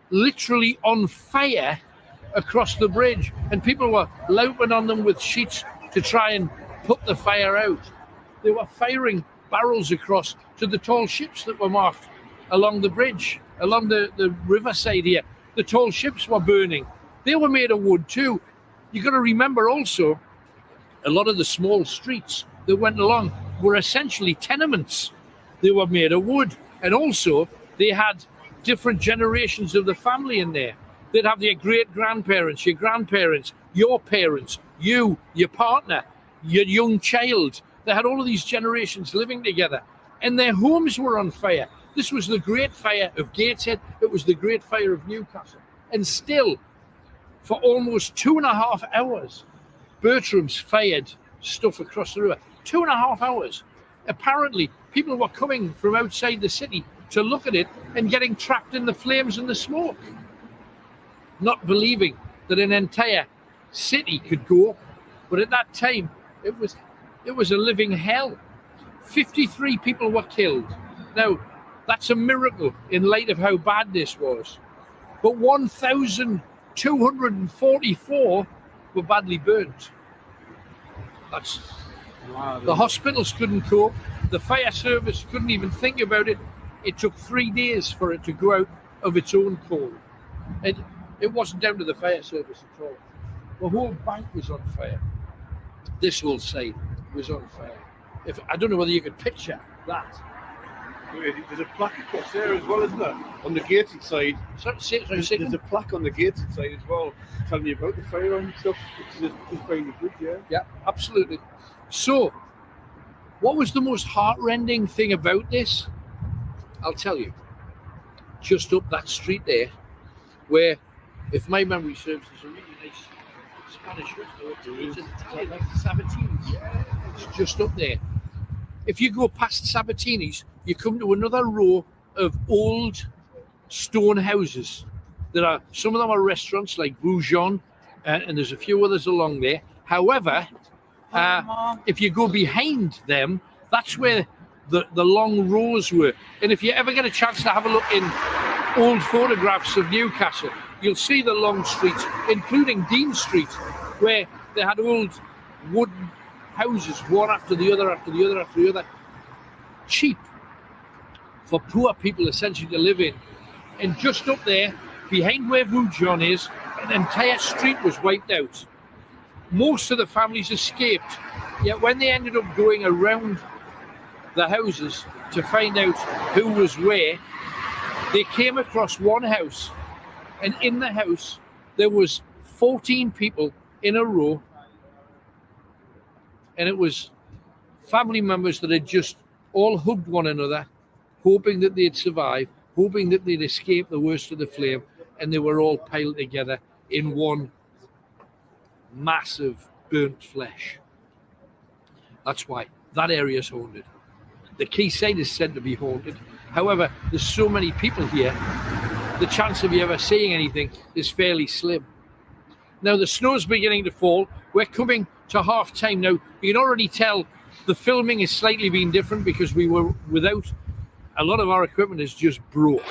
literally on fire across the bridge. And people were louping on them with sheets to try and put the fire out. They were firing barrels across to the tall ships that were marked along the bridge, along the riverside here. The tall ships were burning. They were made of wood too. You've got to remember also, a lot of the small streets that went along were essentially tenements. They were made of wood. And also, they had different generations of the family in there. They'd have their great-grandparents, your grandparents, your parents, you, your partner, your young child. They had all of these generations living together. And their homes were on fire. This was the Great Fire of Gateshead. It was the Great Fire of Newcastle. And still, for almost 2.5 hours, Bertram's fired stuff across the river. 2.5 hours. Apparently, people were coming from outside the city to look at it and getting trapped in the flames and the smoke, not believing that an entire city could go up. But at that time, it was a living hell. 53 people were killed. Now, that's a miracle in light of how bad this was. But 1,244 were badly burnt. The hospitals couldn't cope. The fire service couldn't even think about it. It took 3 days for it to go out of its own coal. And it wasn't down to the fire service at all. The whole bank was on fire. This whole side was on fire. I don't know whether you could picture that. There's a plaque across there as well, isn't there? On the gated side. There's a plaque on the gated side as well, telling you about the fire and stuff. It's behind the bridge, yeah. Yeah, absolutely. So, what was the most heart-rending thing about this? I'll tell you. Just up that street there, where, if my memory serves, there's a really nice Spanish restaurant. It's Italian, like Sabatini's. Yeah. It's just up there. If you go past Sabatini's, you come to another row of old stone houses. Some of them are restaurants like Boujon, and there's a few others along there. However, if you go behind them, that's where the long rows were. And if you ever get a chance to have a look in old photographs of Newcastle, you'll see the long streets, including Dean Street, where they had old wooden houses, one after the other, after the other, after the other, cheap for poor people essentially to live in. And just up there, behind where Boujon is, an entire street was wiped out. Most of the families escaped, yet when they ended up going around the houses to find out who was where, they came across one house, and in the house there was 14 people in a row, and it was family members that had just all hugged one another, hoping that they'd survive, hoping that they'd escape the worst of the flame, and they were all piled together in one massive burnt flesh. That's why that area is haunted. The quayside is said to be haunted. However, there's so many people here, the chance of you ever seeing anything is fairly slim. Now, the snow's beginning to fall. We're coming to half time now. You can already tell the filming is slightly being different because we were without a lot of our equipment is just broke.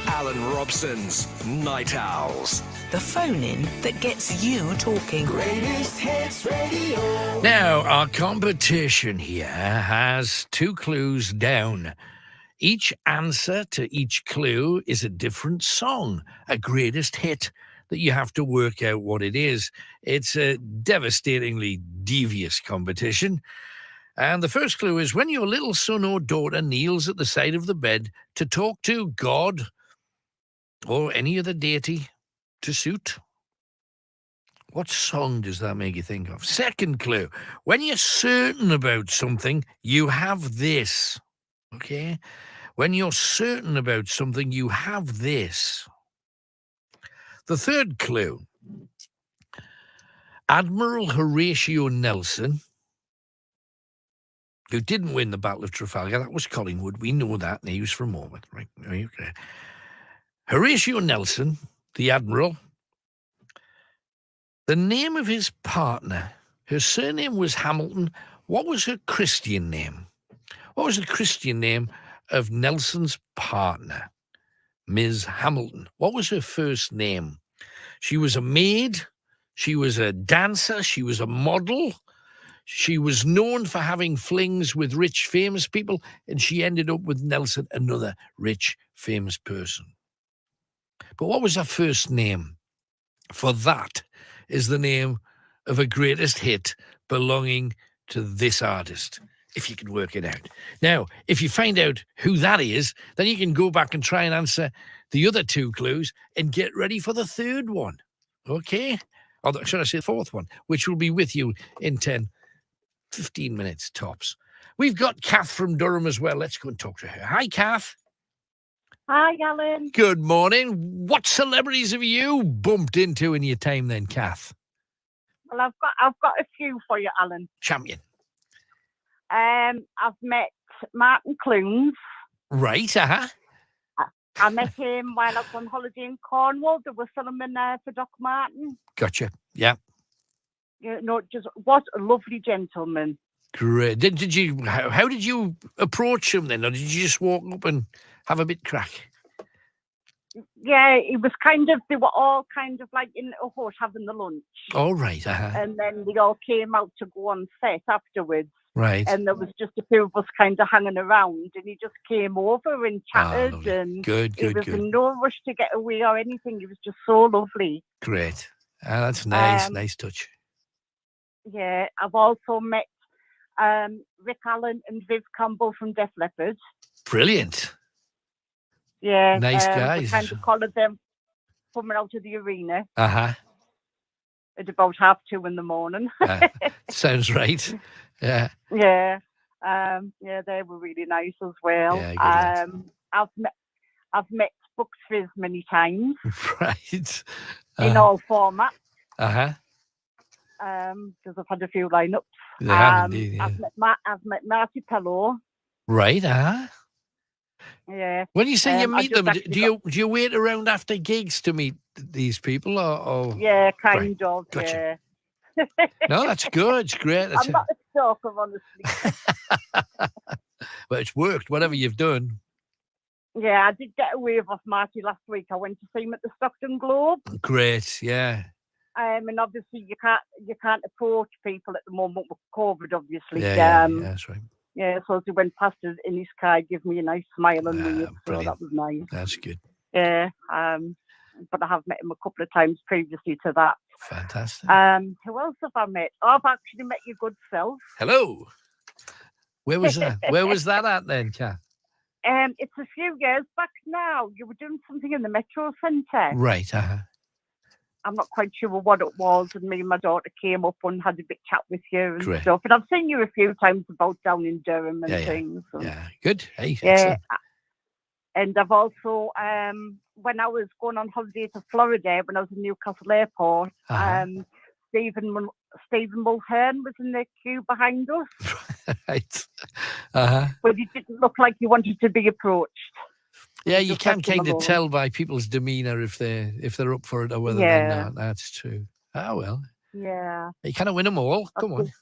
Alan Robson's Night Owls. The phone-in that gets you talking. Greatest Hits Radio. Now, our competition here has 2 clues down. Each answer to each clue is a different song, a greatest hit that you have to work out what it is. It's a devastatingly devious competition. And the first clue is when your little son or daughter kneels at the side of the bed to talk to God or any other deity to suit. What song does that make you think of? Second clue, when you're certain about something, you have this. Okay? When you're certain about something, you have this. The third clue, Admiral Horatio Nelson, who didn't win the Battle of Trafalgar, that was Collingwood, we know that, and he was from Ormond, right? Okay. Horatio Nelson, the Admiral, the name of his partner, her surname was Hamilton. What was her Christian name? What was the Christian name of Nelson's partner, Ms. Hamilton? What was her first name? She was a maid, she was a dancer, she was a model, she was known for having flings with rich, famous people, and she ended up with Nelson, another rich, famous person. But what was her first name? For that is the name of a greatest hit belonging to this artist, if you can work it out. Now, if you find out who that is, then you can go back and try and answer the other 2 clues and get ready for the third one, okay? Or should I say the fourth one, which will be with you in 10, 15 minutes tops. We've got Kath from Durham as well. Let's go and talk to her. Hi, Kath. Hi, Alan. Good morning. What celebrities have you bumped into in your time then, Kath? Well, I've got a few for you, Alan. Champion. I've met Martin Clunes. Right, I met him while I was on holiday in Cornwall. They were filming for Doc Martin. Gotcha. Yeah. You know, just what a lovely gentleman. Great. Did you? How did you approach him then, or did you just walk up and have a bit crack? Yeah, it was kind of, they were all kind of like in a hut having the lunch. Oh, right. And then they all came out to go on set afterwards. Right. And there was just a few of us kind of hanging around, and he just came over and chatted. And Good. he was in no rush to get away or anything. He was just so lovely. Great. That's nice. Nice touch. Yeah, I've also met Rick Allen and Viv Campbell from Def Leppard. Brilliant. Yeah. Nice We guys. kind of collared them coming out of the arena. Uh-huh. At about 2:30 in the morning. Sounds right. Yeah. Yeah. Yeah, they were really nice as well. Yeah, good lads. I've met Bucks Fizz many times. Right. In all formats. Uh-huh. Because I've had a few lineups. They have indeed, yeah. I've met Marty Pello. Right, uh-huh. Yeah. When you say you meet them, do you wait around after gigs to meet these people, or? Yeah, kind Right. of. Gotcha. Yeah. No, that's good. It's great. I'm not a stalker, honestly. But it's worked, whatever you've done. Yeah, I did get a wave off Marty last week. I went to see him at the Stockton Globe. Great, yeah. And obviously you can't approach people at the moment with COVID, obviously. Yeah, that's right. Yeah, so as he went past us in his car, give me a nice smile and wave. So that was nice. That's good. Yeah. But I have met him a couple of times previously to that. Fantastic. Who else have I met? Oh, I've actually met your good self. Hello. Where was that? Where was that at then, Kath? It's a few years back now. You were doing something in the Metro Centre. Right, uh-huh. I'm not quite sure what it was, and me and my daughter came up and had a bit chat with you and Great. stuff. And I've seen you a few times about down in Durham and Yeah. things. And, Yeah, good. Hey, yeah. excellent. And I've also, when I was going on holiday to Florida, when I was in Newcastle Airport, Stephen Mulhern was in the queue behind us. Right. Uh-huh. But he didn't look like he wanted to be approached. Yeah, He you just can left him kind of alone. tell by people's demeanour if they're up for it or whether they're not. That's true. Ah, well. Yeah. You can't win them all. Come on.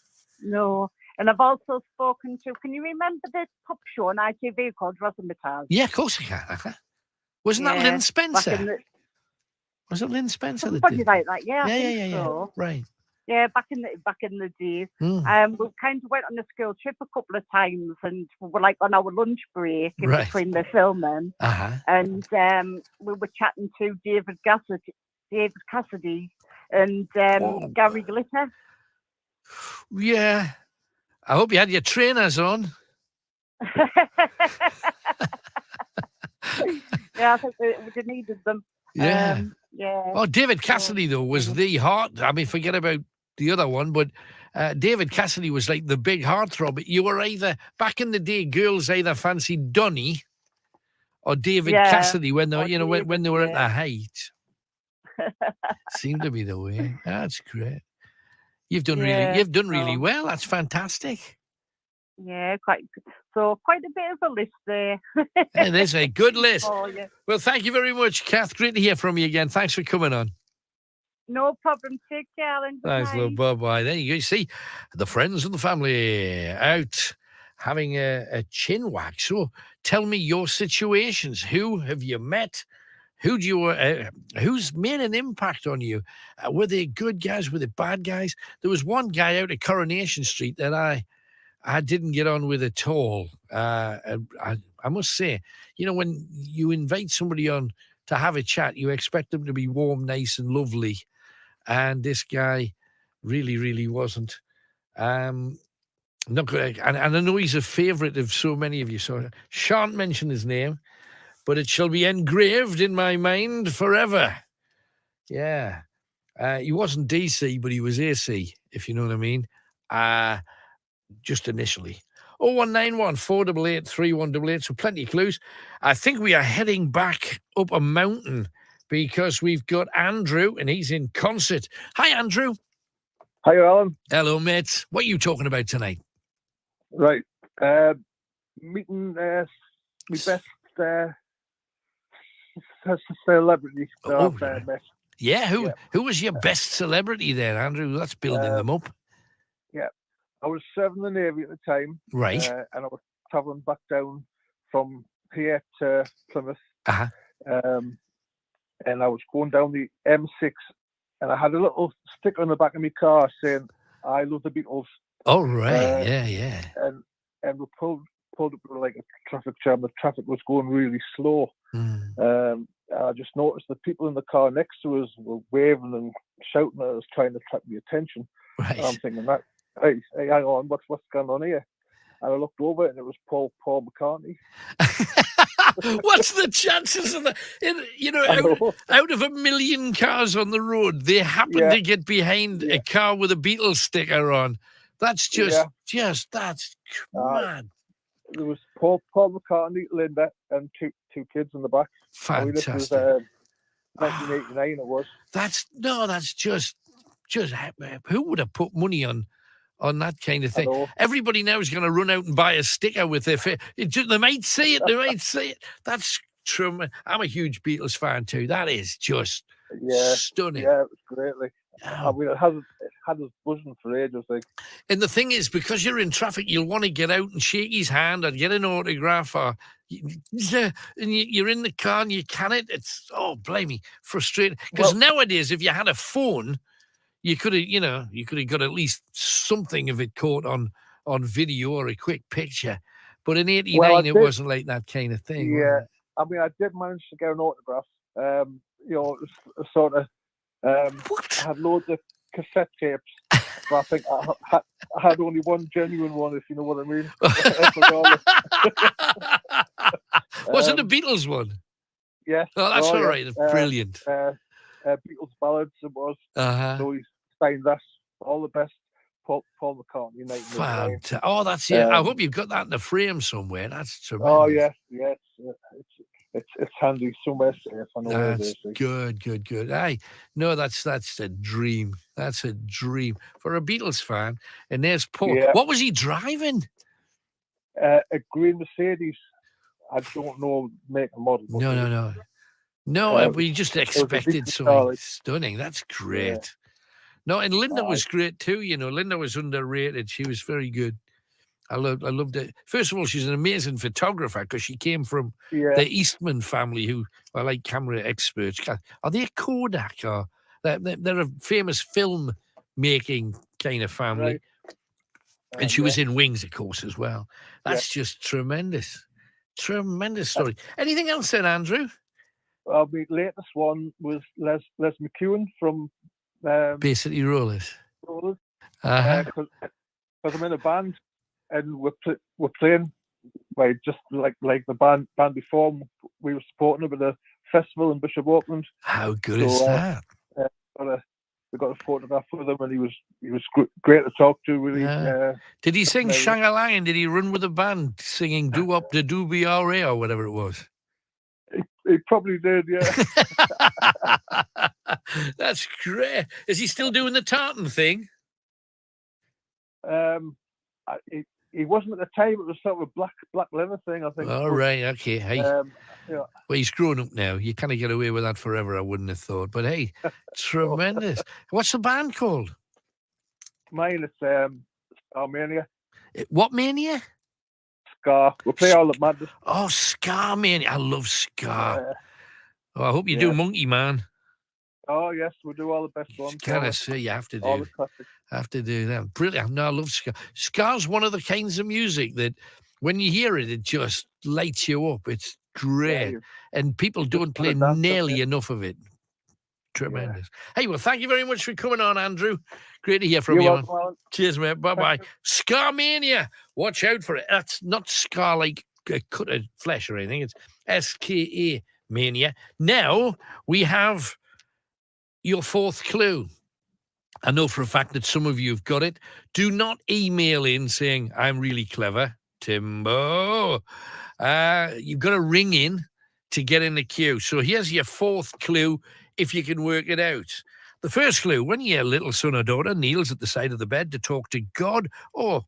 No. And I've also spoken to, can you remember the pop show on ITV called Rutherford? Yeah, of course I can. Wasn't that Lynn Spencer? Was it Lynn Spencer that Somebody did? like that, yeah. I Yeah, think yeah. so. Right. Yeah, back in the days. We kind of went on a school trip a couple of times, and we were like on our lunch break in Right. between the filming, and we were chatting to David Cassidy, and Gary Glitter. Yeah. I hope you had your trainers on. Yeah, I think we needed them. Yeah. Yeah. Oh, David Cassidy, though, was the heart. I mean, forget about the other one, but David Cassidy was like the big heartthrob. You were either, back in the day, girls either fancied Donny or David Cassidy when they, when they were at their height. Seemed to be the way. That's great. You've done really well. That's fantastic. Yeah, quite a bit of a list there. It is a good list. Oh, yeah. Well, thank you very much, Kath. Great to hear from you again. Thanks for coming on. No problem. Take care, Alan. Thanks, love. Bye-bye. There you go. You see, the friends and the family out having a chin wag. So tell me your situations. Who have you met? Who do you? Who's made an impact on you? Were they good guys? Were they bad guys? There was one guy out at Coronation Street that I didn't get on with at all. I must say, when you invite somebody on to have a chat, you expect them to be warm, nice, and lovely. And this guy really, really wasn't. Not good. And I know he's a favourite of so many of you, so I shan't mention his name, but it shall be engraved in my mind forever. Yeah. He wasn't DC, but he was AC, if you know what I mean. Just initially. 0191 488 3188. So plenty of clues. I think we are heading back up a mountain because we've got Andrew and he's in Concert. Hi, Andrew. Hi, Alan. Hello, mate. What are you talking about tonight? Right. Meeting my best celebrity that I've met. Yeah, who was your best celebrity there, Andrew? Let's build them up. Yeah. I was serving the Navy at the time. Right. And I was travelling back down from here to Plymouth. Uh-huh. and I was going down the M6, and I had a little sticker on the back of my car saying, "I love the Beatles." Oh, right. Yeah. And we pulled up to like a traffic jam. The traffic was going really slow. I just noticed the people in the car next to us were waving and shouting at us, trying to attract my attention. Right. And I'm thinking, hey, hang on, what's going on here? And I looked over and it was Paul McCartney. What's the chances of that? Out of 1 million cars on the road, they happen to get behind a car with a Beatles sticker on. That's that's mad. There was Paul McCartney, Linda, and two kids in the back. Fantastic. This was 1989. It was. That's just who would have put money on that kind of thing? Everybody now is going to run out and buy a sticker with their face. They might see it. They might see it. That's true. I'm a huge Beatles fan too. That is just stunning. Yeah, it was great. Like, I mean, it had us buzzing for ages. Like, and the thing is, because you're in traffic, you'll want to get out and shake his hand or get an autograph, or and you're in the car and you can't. It's blimey, frustrating. Because nowadays, if you had a phone, you could have got at least something of it caught on video or a quick picture. But in '89, it wasn't like that kind of thing. Yeah, I mean, I did manage to get an autograph. It was sort of. I had loads of cassette tapes, but I think I had only one genuine one, if you know what I mean. Was it a Beatles one? Yes. Oh, that's all right. Brilliant. Beatles ballads it was. So he signed that. All the best, Paul McCartney. Fantastic. Oh, that's it. I hope you've got that in the frame somewhere. That's tremendous. Oh, yeah. It's handy somewhere safe. I know that's it is. Good. No, that's a dream. That's a dream for a Beatles fan. And there's Paul. Yeah. What was he driving? A green Mercedes. I don't know make and model. No, we just expected something stunning. That's great. Yeah. No, and Linda was great too. Linda was underrated. She was very good. I loved it. First of all, she's an amazing photographer because she came from the Eastman family, who are like camera experts. Are they a Kodak, or they're a famous film making kind of family? Right. And she was in Wings, of course, as well. That's just tremendous. Tremendous story. Anything else then, Andrew? Well, the latest one was Les McEwen from Bay City Rollers. Because I'm in a band. And we're playing, just like the band before. We were supporting him at a festival in Bishop Auckland. How good is that? We got a photograph with him, and he was great to talk to. Really. Did he sing Shang-a-Lang, and did he run with the band singing "Do Up the Doobie R.A." or whatever it was? He probably did, yeah. That's great. Is he still doing the tartan thing? He wasn't at the time. It was sort of a black leather thing, I think. All right, okay. Hey, well, he's grown up now. You kind of get away with that forever, I wouldn't have thought. But hey, tremendous. What's the band called? Mine is Scar Mania. What Mania? Scar. We play all the madness. Oh, Scar Mania. I love Scar. I hope you do Monkey Man. Oh, yes, we do all the best ones. Can I say you have to do? All the classics. Have to do that. Brilliant. No, I love Scar. Scar's one of the kinds of music that when you hear it, it just lights you up. It's great. And people don't play nearly enough of it. Tremendous. Yeah. Hey, well, thank you very much for coming on, Andrew. Great to hear from you. Cheers, mate. Bye-bye. Scar Mania. Watch out for it. That's not Scar like a cut of flesh or anything. It's SKA Mania. Now we have your fourth clue. I know for a fact that some of you have got it. Do not email in saying, I'm really clever, Timbo. You've got to ring in to get in the queue. So here's your fourth clue, if you can work it out. The first clue, when your little son or daughter kneels at the side of the bed to talk to God or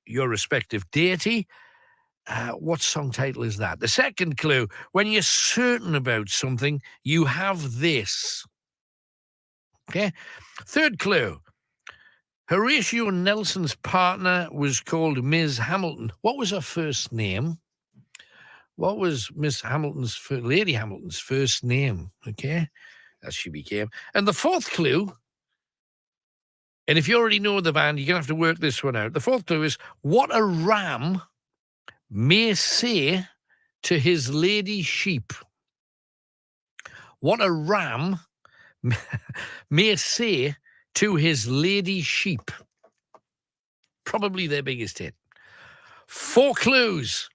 your respective deity, what song title is that? The second clue, when you're certain about something, you have this. Okay. Third clue. Horatio Nelson's partner was called Ms. Hamilton. What was her first name? what was Lady Hamilton's first name? Okay, as she became. And the fourth clue, and if you already know the band, you're going to have to work this one out. The fourth clue is what a ram may say to his lady sheep. What a ram may say to his lady sheep. Probably their biggest hit. 4 clues.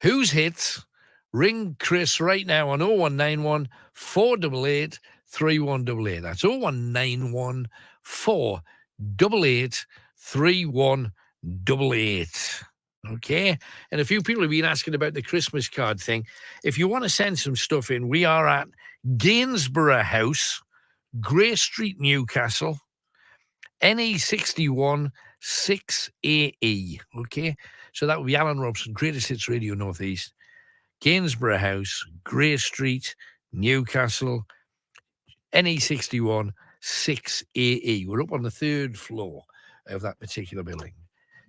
Whose hits? Ring Chris right now on 0191 488 3188. That's 0191 488 3188. Okay? And a few people have been asking about the Christmas card thing. If you want to send some stuff in, we are at Gainsborough House, Grey Street, Newcastle, NE61 6AE. Okay? So that would be Alan Robson, Greatest Hits Radio Northeast, Gainsborough House, Grey Street, Newcastle, NE61 6AE. We're up on the 3rd floor of that particular building.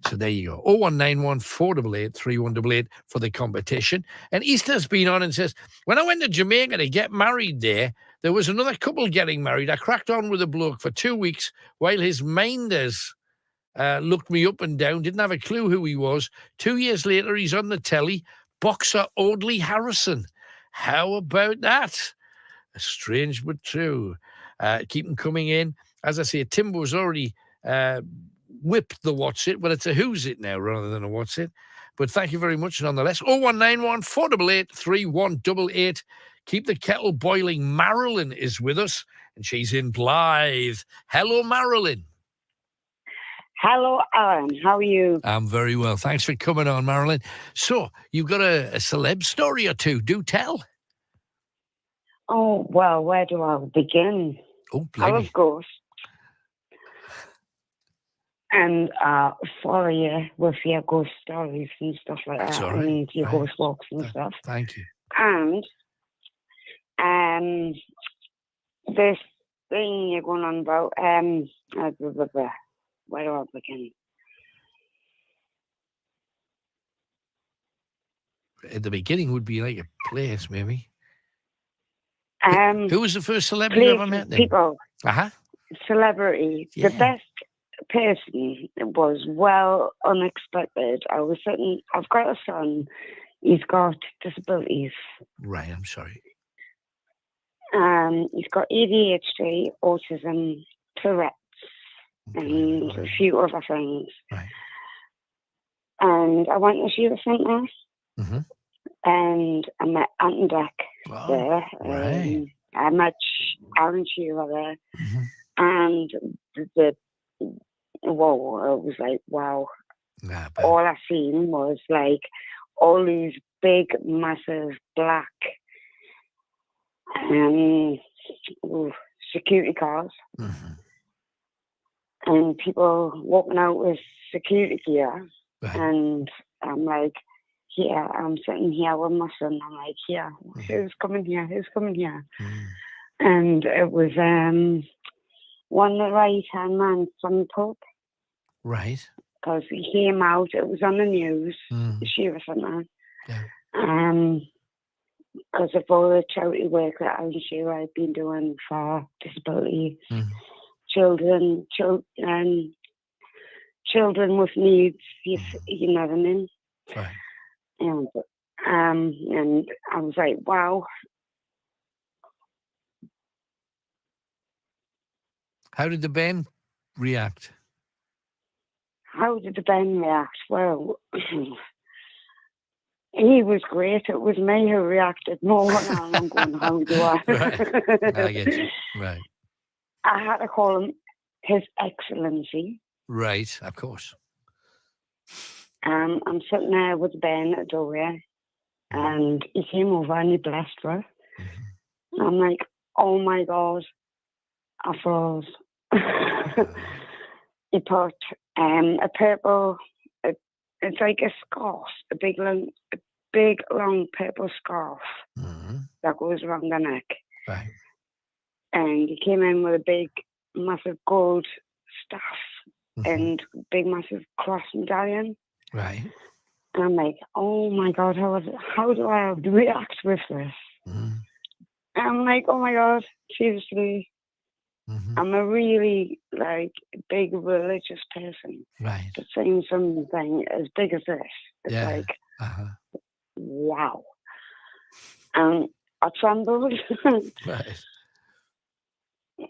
So there you go. 0191 488 3188 for the competition. And Easter's been on and says, when I went to Jamaica to get married there was another couple getting married. I cracked on with a bloke for 2 weeks while his minders looked me up and down, didn't have a clue who he was. 2 years later, he's on the telly, boxer Audley Harrison. How about that? Strange but true. Keep them coming in. As I say, Timbo's already whipped the what's it, but it's a who's it now rather than a what's it. But thank you very much nonetheless. 0191 488 3188. Keep the kettle boiling. Marilyn is with us, and she's in Blythe. Hello, Marilyn. Hello, Alan. How are you? I'm very well. Thanks for coming on, Marilyn. So, you've got a celeb story or two. Do tell. Oh, well, where do I begin? Oh, I love ghosts. And follow you with your ghost stories and stuff like That's that, all right. and your ghost walks and stuff. Thank you. And this thing you're going on about, where do I begin? At the beginning would be like a place, maybe. Who was the first celebrity you ever met then? People. Uh-huh. Celebrity. Yeah. The best person was unexpected. I've got a son. He's got disabilities. Right, I'm sorry. He's got ADHD, autism, Tourette's, and a few other things. Right. And I went to Sheila Centre, and I met Ant and Dec there. Right. I met Aaron Sheila there, and it was like, wow. All I seen was like all these big, massive black security cars, and people walking out with security gear, and I'm like, here, I'm sitting here with my son, I'm like, here, who's coming here, and it was one of the right-hand man from the pub. Right. Because he came out, it was on the news, she was on that. Because of all the charity work that I'm sure I've been doing for disability children with needs, you know what I mean? Right. And I was like, wow. How did the band react? Well, he was great. It was me who reacted more than I'm going, how do I? Right. I get you. Right. I had to call him His Excellency. Right, of course. I'm sitting there with Ben at the doorway, and he came over and he blessed her. And I'm like, oh my God, I froze. He put a purple, it's like a scarf, a big long purple scarf that goes around the neck. Right. And he came in with a big, massive gold staff and big, massive cross medallion. Right. And I'm like, oh my God, how do I react with this? And I'm like, oh my God, seriously. I'm a really, like, big religious person. Right. But saying something as big as this, it's like, wow. And I trembled. Right.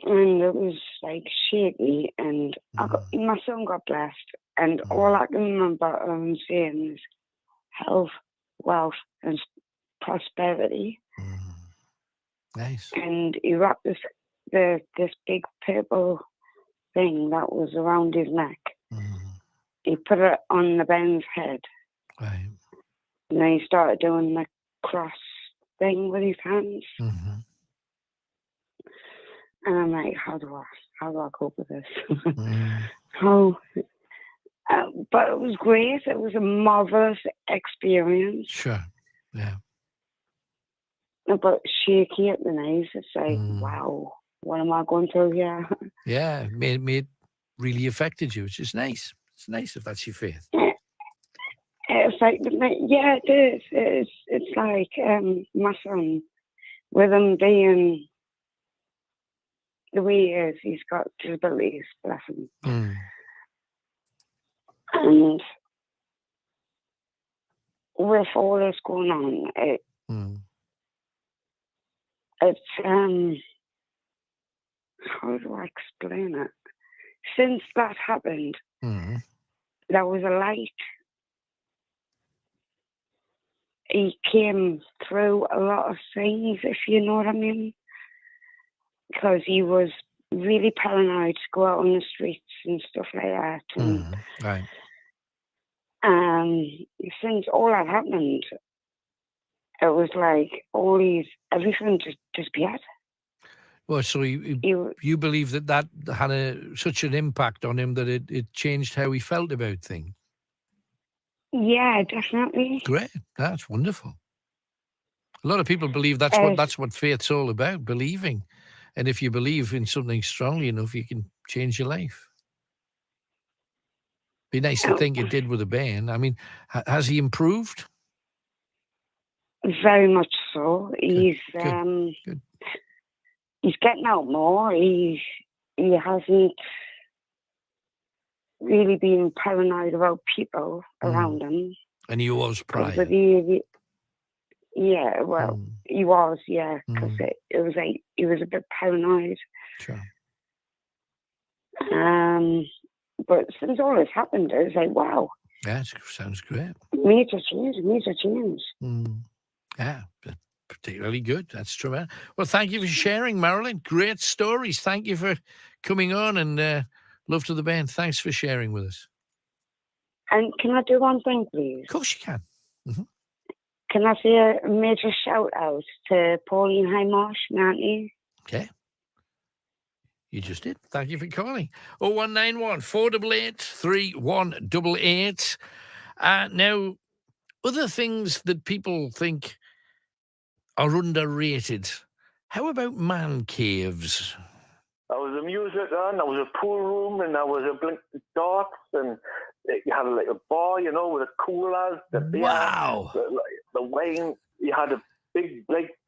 And it was, like, shaky. And my son got blessed. And all I can remember him saying is health, wealth, and prosperity. Nice. And he wrapped this big purple thing that was around his neck. He put it on the Ben's head. Right. And then he started doing the cross thing with his hands. And I'm like, how do I cope with this? But it was great. It was a marvelous experience. Sure. Yeah. But shaky at the knees. It's like, wow, what am I going through here? Yeah, it really affected you, which is nice. It's nice if that's your faith. It's like, yeah, it is. It's like my son, with him being the way he is, he's got disabilities, bless him. And with all this going on, it's how do I explain it? Since that happened, there was a light. He came through a lot of things, if you know what I mean. Because he was really paranoid to go out on the streets and stuff like that. And, right. Since all that happened, it was like everything just disappeared. Well, so you believe that had such an impact on him that it changed how he felt about things? Yeah, definitely. Great. That's wonderful. A lot of people believe that's what faith's all about, believing. And if you believe in something strongly enough, you can change your life. Be nice to think it did with the band. I mean, has he improved? Very much so. He's Good. He's getting out more. He hasn't really been paranoid about people around him. And he was prior. But yeah, well, he was, yeah, because it was like he was a bit paranoid. Sure. But since all this happened, it was like, wow. Yeah, it sounds great. Major change. Yeah, particularly good. That's tremendous. Well, thank you for sharing, Marilyn. Great stories. Thank you for coming on, and love to the band. Thanks for sharing with us. And can I do one thing, please? Of course you can. Can I say a major shout out to Pauline Highmarsh, my auntie? Okay. You just did. Thank you for calling. 0191 488 3188. Now, other things that people think are underrated. How about man caves? There was a music on, there was a pool room, and there was a blink darts, and you had like a bar, you know, with the coolers, the beer, wow, the wine. You had a big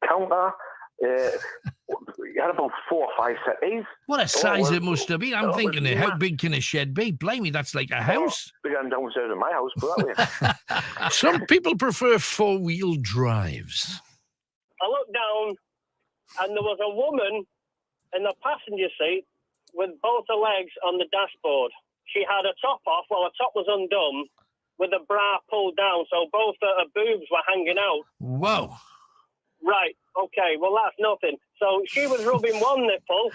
counter. You had about 4 or 5 settees. What a size it must have been. I'm thinking, how big can a shed be? Blimey, that's like a house. Bigger than downstairs in my house, but that way. Some people prefer 4-wheel drives. I looked down, and there was a woman in the passenger seat with both her legs on the dashboard. She had her top off, well, her top was undone, with the bra pulled down, so both her boobs were hanging out. Whoa. Right, okay, well, that's nothing. So she was rubbing one nipple.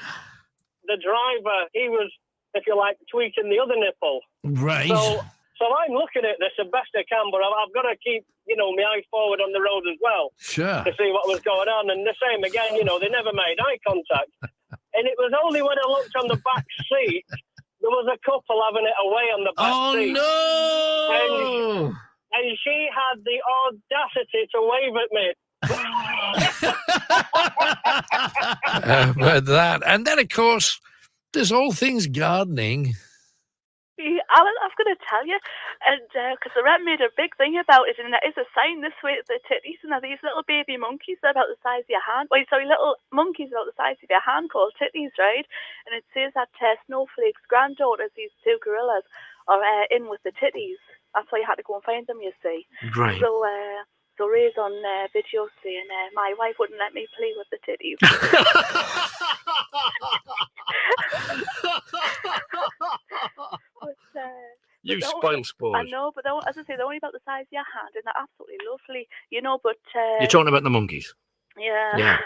The driver, he was, if you like, tweaking the other nipple. Right. So I'm looking at this the best I can, but I've got to keep, my eyes forward on the road as well. Sure. To see what was going on. And the same again, they never made eye contact. And it was only when I looked on the back seat, there was a couple having it away on the back seat. Oh, no! And she had the audacity to wave at me. But that. And then, of course, there's all things gardening. Alan, I was going to tell you, and because the rep made a big thing about it, and there is a sign this way at the titties, and there are these little baby monkeys that are about the size of your hand. Well, sorry, little monkeys about the size of your hand called titties, right? And it says that Snowflake's granddaughters, these two gorillas, are in with the titties. That's why you had to go and find them, you see. Right. So Ray's on video saying, my wife wouldn't let me play with the titties. You spoil sport. I know, but as I say, they're only about the size of your hand, and they're absolutely lovely, you know. But You're talking about the monkeys. Yeah. Yeah.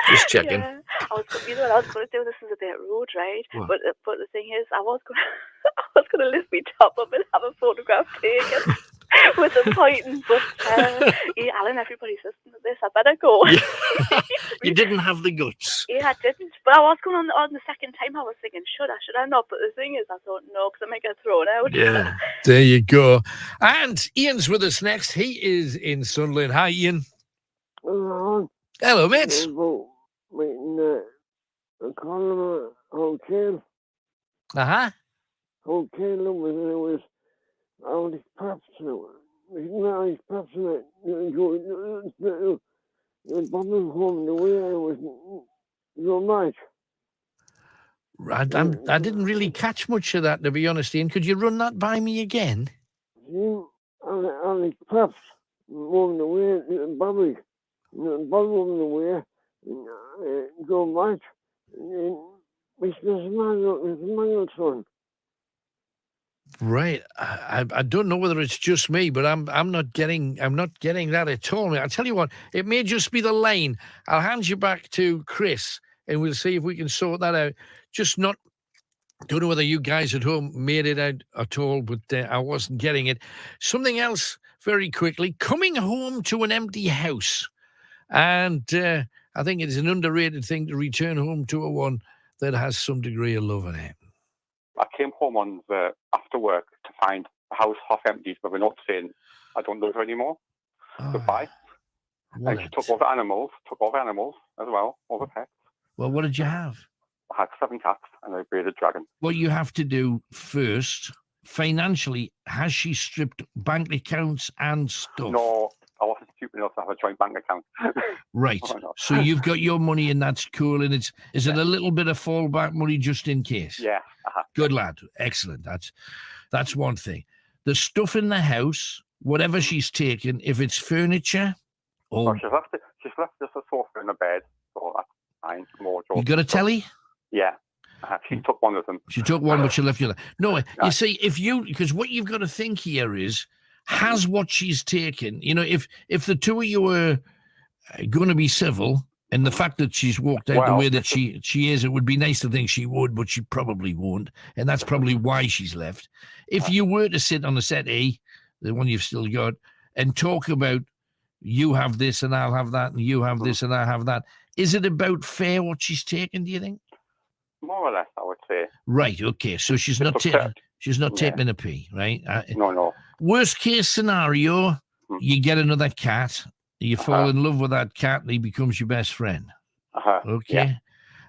Just checking. Yeah. I was going to do. This is a bit rude, right? What? But the thing is, I was going to lift my top up and have a photograph taken with them pointing. But yeah, Alan, everybody's listening to this. I better go. Yeah. You didn't have the guts. Yeah, I didn't. But I was going on the second time. I was thinking, should I not? But the thing is, I thought no, because I might get thrown out. Yeah. There you go. And Ian's with us next. He is in Sunderland. Hi, Ian. Hello, mates. Hotel. Uh-huh. Hotel was out of perhaps bottom home the way I was so much. I didn't really catch much of that, to be honest, Ian. Could you run that by me again? Alex perhaps on the way Bobby bottom of the way so much. Mr. Mangelson. Right. I don't know whether it's just me, but I'm not getting that at all. I'll tell you what, it may just be the line. I'll hand you back to Chris and we'll see if we can sort that out. Don't know whether you guys at home made it out at all, but I wasn't getting it. Something else very quickly, coming home to an empty house. And I think it's an underrated thing to return home to a one that has some degree of love in it. I came home after work to find the house half empty, but we're not saying I don't love her anymore. Goodbye. And she took all the animals as well, all the pets. Well, what did you have? I had 7 cats and a bearded dragon. What you have to do first, financially, has she stripped bank accounts and stuff? No, I wasn't stupid enough to have a joint bank account. Right. Oh, no. So you've got your money and that's cool. And is it a little bit of fallback money just in case? Yeah. Uh-huh. Good lad. Excellent. That's one thing. The stuff in the house, whatever she's taken, if it's furniture or... No, she's left just a sofa and a bed. So that's fine. You got a telly? Yeah. She took one of them. She took one, but she left the other. No, you see, because what you've got to think here is, has what she's taken, if the two of you were going to be civil, and the fact that she's walked out the way that she is, it would be nice to think she would, but she probably won't, and that's probably why she's left. If you were to sit on a settee, the one you've still got, and talk about, you have this and I'll have that, and you have this and I have that, is it about fair what she's taken, do you think? More or less, I would say. Right, okay, so she's not taking a pee, right? No. Worst case scenario, you get another cat, you fall in love with that cat, and he becomes your best friend. Okay? Yeah.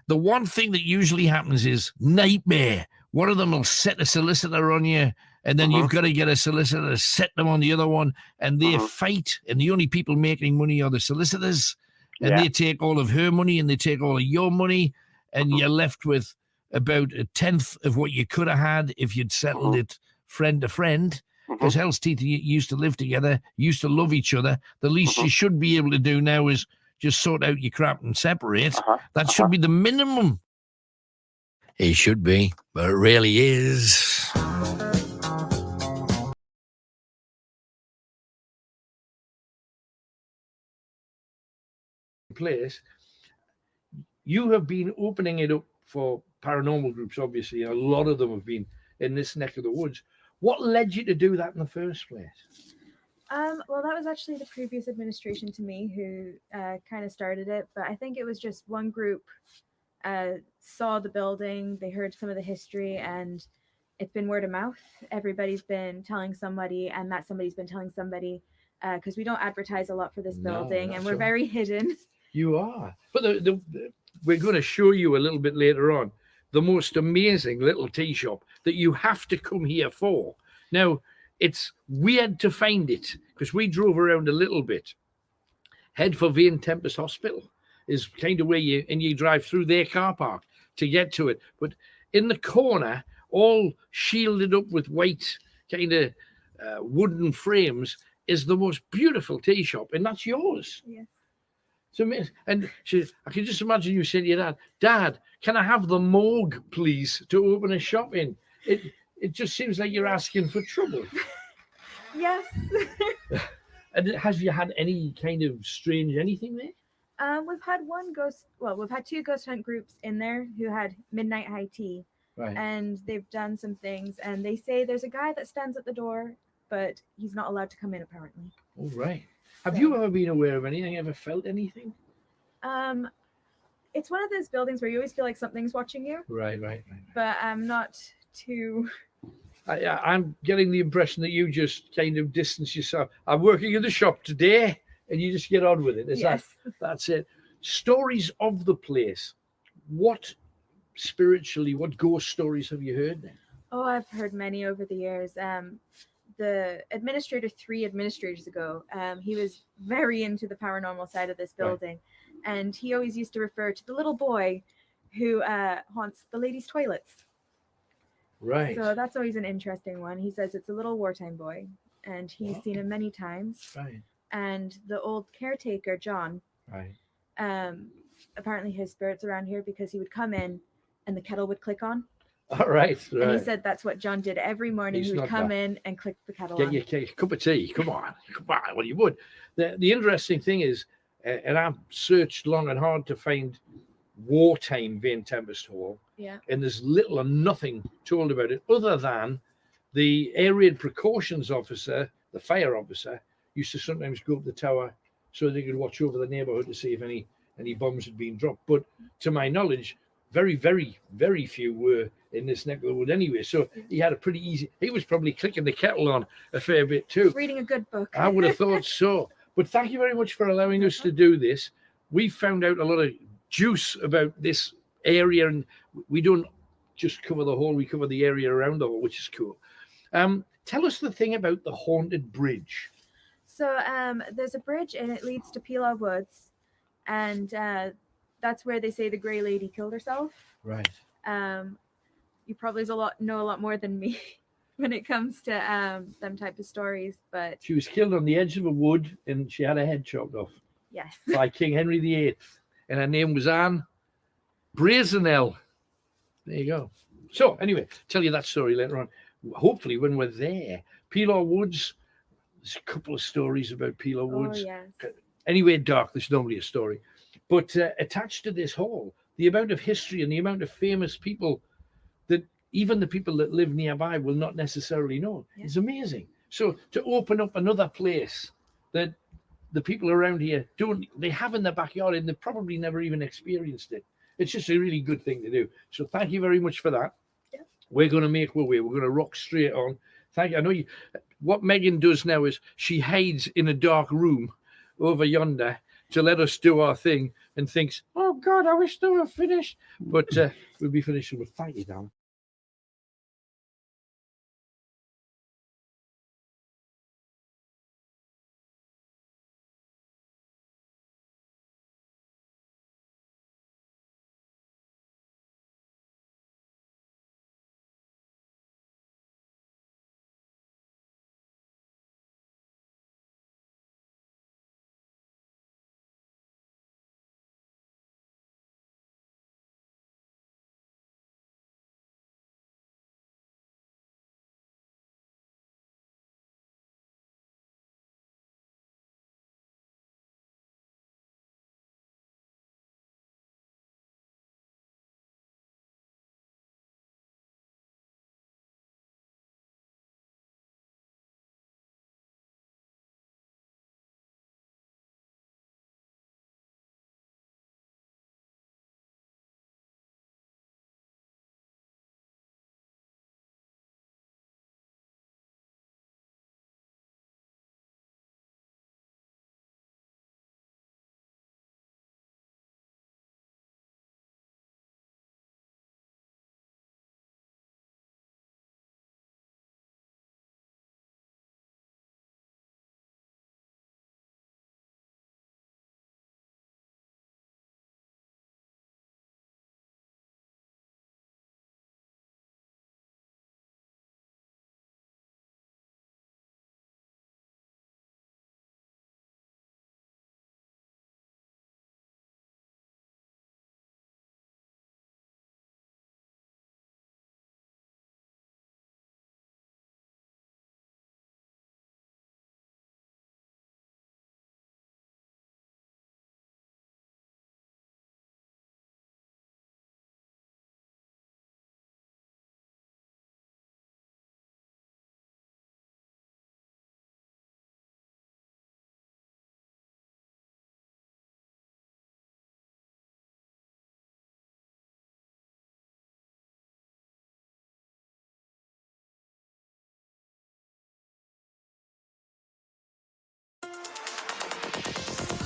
The one thing that usually happens is nightmare. One of them will set a solicitor on you, and then you've got to get a solicitor to set them on the other one, and they fight, and the only people making money are the solicitors, and they take all of her money, and they take all of your money, and you're left with about 1/10 of what you could have had if you'd settled it friend to friend, because Hell's Teeth used to live together, used to love each other. The least you should be able to do now is just sort out your crap and separate. That should be the minimum. It should be, but it really is. Place. You have been opening it up for paranormal groups, obviously, and a lot of them have been in this neck of the woods. What led you to do that in the first place? Well, that was actually the previous administration to me who kind of started it, but I think it was just one group saw the building, they heard some of the history, and it's been word of mouth. Everybody's been telling somebody, and that somebody's been telling somebody, because we don't advertise a lot for this building, and we're very hidden. You are. But we're going to show you a little bit later on. the most amazing little tea shop that you have to come here for. Now, it's weird to find it because we drove around a little bit. Head for Vane Tempest Hospital is kind of where you drive through their car park to get to it. But in the corner, all shielded up with white kind of wooden frames, is the most beautiful tea shop, and that's yours. Yes. So, and I can just imagine you saying to your dad, "Dad, can I have the morgue, please, to open a shop in?" It just seems like you're asking for trouble. Yes. And has you had any kind of strange anything there? We've had we've had 2 ghost hunt groups in there who had midnight high tea. Right. And they've done some things, and they say there's a guy that stands at the door, but he's not allowed to come in apparently. All right. Have you ever been aware of anything? Ever felt anything? It's one of those buildings where you always feel like something's watching you. Right. But I'm not too. I'm getting the impression that you just kind of distance yourself. I'm working in the shop today, and you just get on with it. That's it. Stories of the place. What ghost stories have you heard then? Oh, I've heard many over the years. The administrator 3 administrators ago, he was very into the paranormal side of this building. Right. And he always used to refer to the little boy who haunts the ladies' toilets. Right. So that's always an interesting one. He says it's a little wartime boy, and he's seen him many times. Right. And the old caretaker, John, right. Apparently his spirit's around here because he would come in and the kettle would click on. All right. And he said that's what John did every morning. He would come in and click the kettle on. Get your cup of tea. Come on. Well, you would. The interesting thing is, and I've searched long and hard to find wartime Vane Tempest Hall. Yeah. And there's little or nothing told about it other than the area precautions officer, the fire officer, used to sometimes go up the tower so they could watch over the neighborhood to see if any bombs had been dropped. But to my knowledge, very, very, very few were in this neck of the wood anyway. So he had a pretty easy, he was probably clicking the kettle on a fair bit too. Reading a good book. I would have thought so. But thank you very much for allowing us to do this. We found out a lot of juice about this area, and we don't just cover the hall, we cover the area around the hall, which is cool. Tell us the thing about the haunted bridge. So there's a bridge and it leads to Pila Woods, and that's where they say the Grey Lady killed herself. Right. You probably know a lot more than me when it comes to them type of stories, but she was killed on the edge of a wood and she had her head chopped off. Yes. By King Henry VIII, and her name was Anne Brazenell. There you go. So anyway, tell you that story later on. Hopefully when we're there. Pila Woods, there's a couple of stories about Pila Woods. Oh, yes. Anywhere dark, there's normally a story. But attached to this hall, the amount of history and the amount of famous people that even the people that live nearby will not necessarily know is amazing. So to open up another place that the people around here they have in their backyard and they've probably never even experienced it. It's just a really good thing to do. So thank you very much for that. Yeah. We're going to make our way. We're going to rock straight on. Thank you. I know you. What Megan does now is she hides in a dark room over yonder to let us do our thing and thinks, "Oh God, I wish they were finished." But we'll be finished. Well, thank you, darling.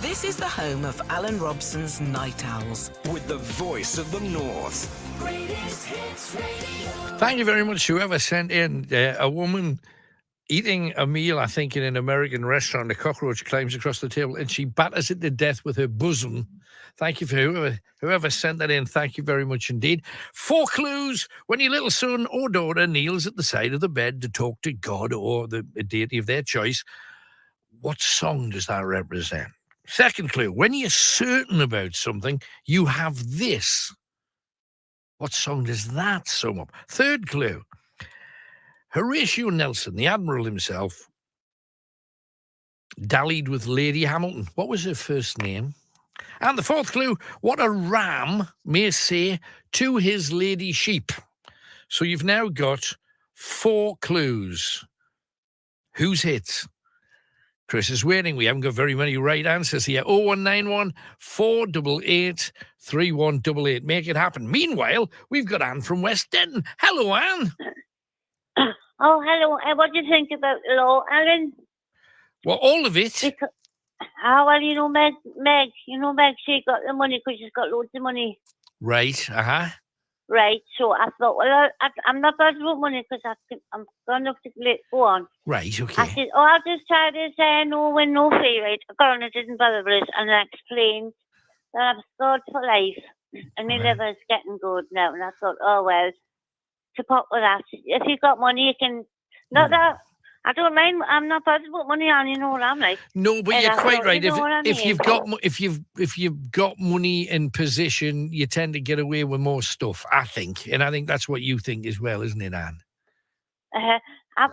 This is the home of Alan Robson's Night Owls. With the voice of the North. Greatest Hits Radio. Thank you very much, whoever sent in a woman eating a meal, I think, in an American restaurant. A cockroach climbs across the table and she batters it to death with her bosom. Thank you for whoever sent that in. Thank you very much indeed. 4 clues when your little son or daughter kneels at the side of the bed to talk to God or the deity of their choice. What song does that represent? Second clue, when you're certain about something, you have this. What song does that sum up? Third clue, Horatio Nelson, the Admiral himself, dallied with Lady Hamilton. What was her first name? And the fourth clue, what a ram may say to his lady sheep. So you've now got 4 clues. Whose hits? Chris is waiting. We haven't got very many right answers here. 0191 488 3188. Make it happen. Meanwhile, we've got Anne from West Denton. Hello, Anne. Oh, hello. What do you think about the law, Alan? Well, all of it. Well, you know, Meg, she got the money because she's got loads of money. Right, Right, so I thought, well, I'm not bothered about money because I'm going enough to go on. Right, okay. I said, I'll just try this no win, no fee, right? I got on, I didn't bother with it, and I explained that I'm scarred for life, and my liver's getting good now, and I thought, oh, well, to pop with that. If you've got money, you can, not that, I don't mind, I'm not bothered about money, and you know what I'm like. No, but you're quite right. If you've got money and position, you tend to get away with more stuff, I think. And I think that's what you think as well, isn't it, Anne? I've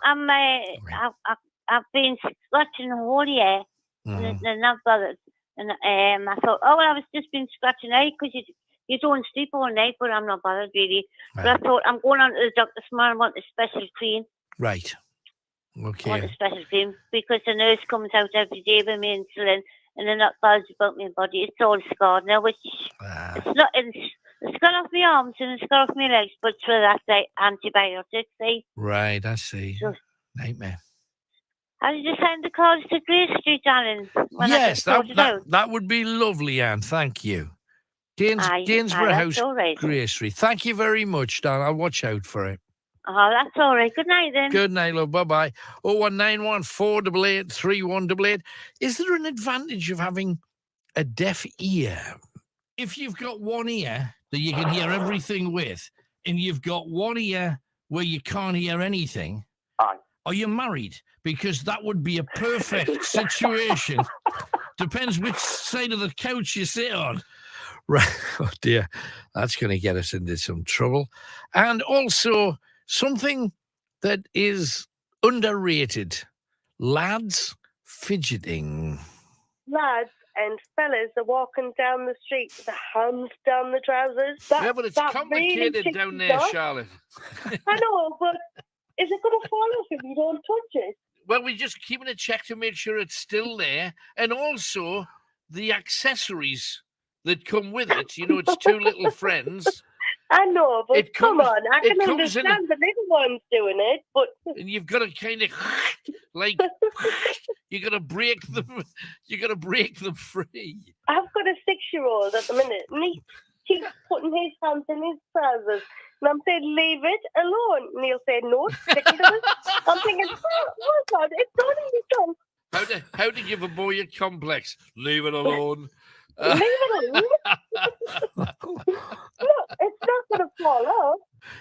been scratching the whole year, and not bothered. And I thought, oh, well, I was just been scratching out because you don't sleep all night, but I'm not bothered really. But I thought, I'm going on to the doctor tomorrow and want a special cream. Right. Okay. I want a special cream because the nurse comes out every day with me insulin, and they're not bothered about my body. It's all scarred now, which it's not. It's got off my arms and it's got off my legs, but for that, like antibiotics. Right, I see. So, nightmare. How did you send the cards to Grace Street, Alan? Yes, that would be lovely, Anne. Thank you. Gainsborough House, right. Grace Street. Thank you very much, Dan. I'll watch out for it. Oh, that's all right. Good night, then. Good night, love. Bye-bye. 0191 488 3188. Is there an advantage of having a deaf ear? If you've got one ear that you can hear everything with, and you've got one ear where you can't hear anything, are you married? Because that would be a perfect situation. Depends which side of the couch you sit on. Right. Oh, dear. That's going to get us into some trouble. And also, something that is underrated. Lads fidgeting. Lads and fellas are walking down the street with their hands down the trousers. But it's complicated really down there, Charlotte. I know, but is it going to fall off if you don't touch it? Well, we're just keeping a check to make sure it's still there. And also the accessories that come with it. You know, it's 2 little friends. I know, but come on. I can understand the little ones doing it, but... And you've got to kind of, like, you got to break them. You got to break them free. I've got a 6-year-old at the minute, and he keeps putting his hands in his trousers. And I'm saying, leave it alone. And he'll say, no, stick it in. I'm thinking, oh God, it's not in the tongue. How to give a boy a complex? Leave it alone. Leave it alone. Look, it's not going to fall off.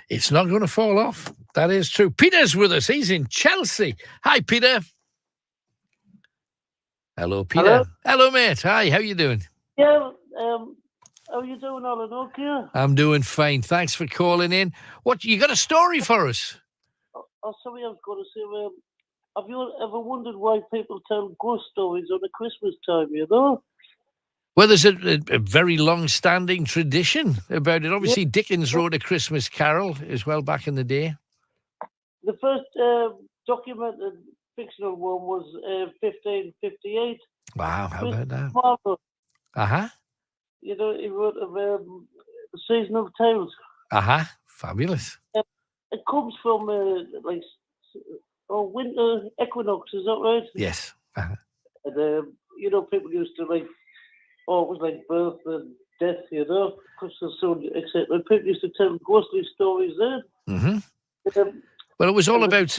It's not going to fall off. That is true. Peter's with us. He's in Chelsea. Hi, Peter. Hello, Peter. Hello, mate. Hi, how you doing? Yeah, how are you doing, Alan? Okay? I'm doing fine. Thanks for calling in. What, you got a story for us? Oh, sorry, I was going to say, have you ever wondered why people tell ghost stories on the Christmas time, you know? Well, there's a very long-standing tradition about it. Obviously, Dickens wrote A Christmas Carol as well back in the day. The first documented fictional one was 1558. Wow, how about that? Marvel. Uh-huh. You know, he wrote of Season of Tales. Uh-huh. Fabulous. It comes from, winter equinox, is that right? Yes. Uh-huh. And, you know, people used to, it was like birth and death, you know, because there's so except when people used to tell ghostly stories then. Mm-hmm. Well, it was all about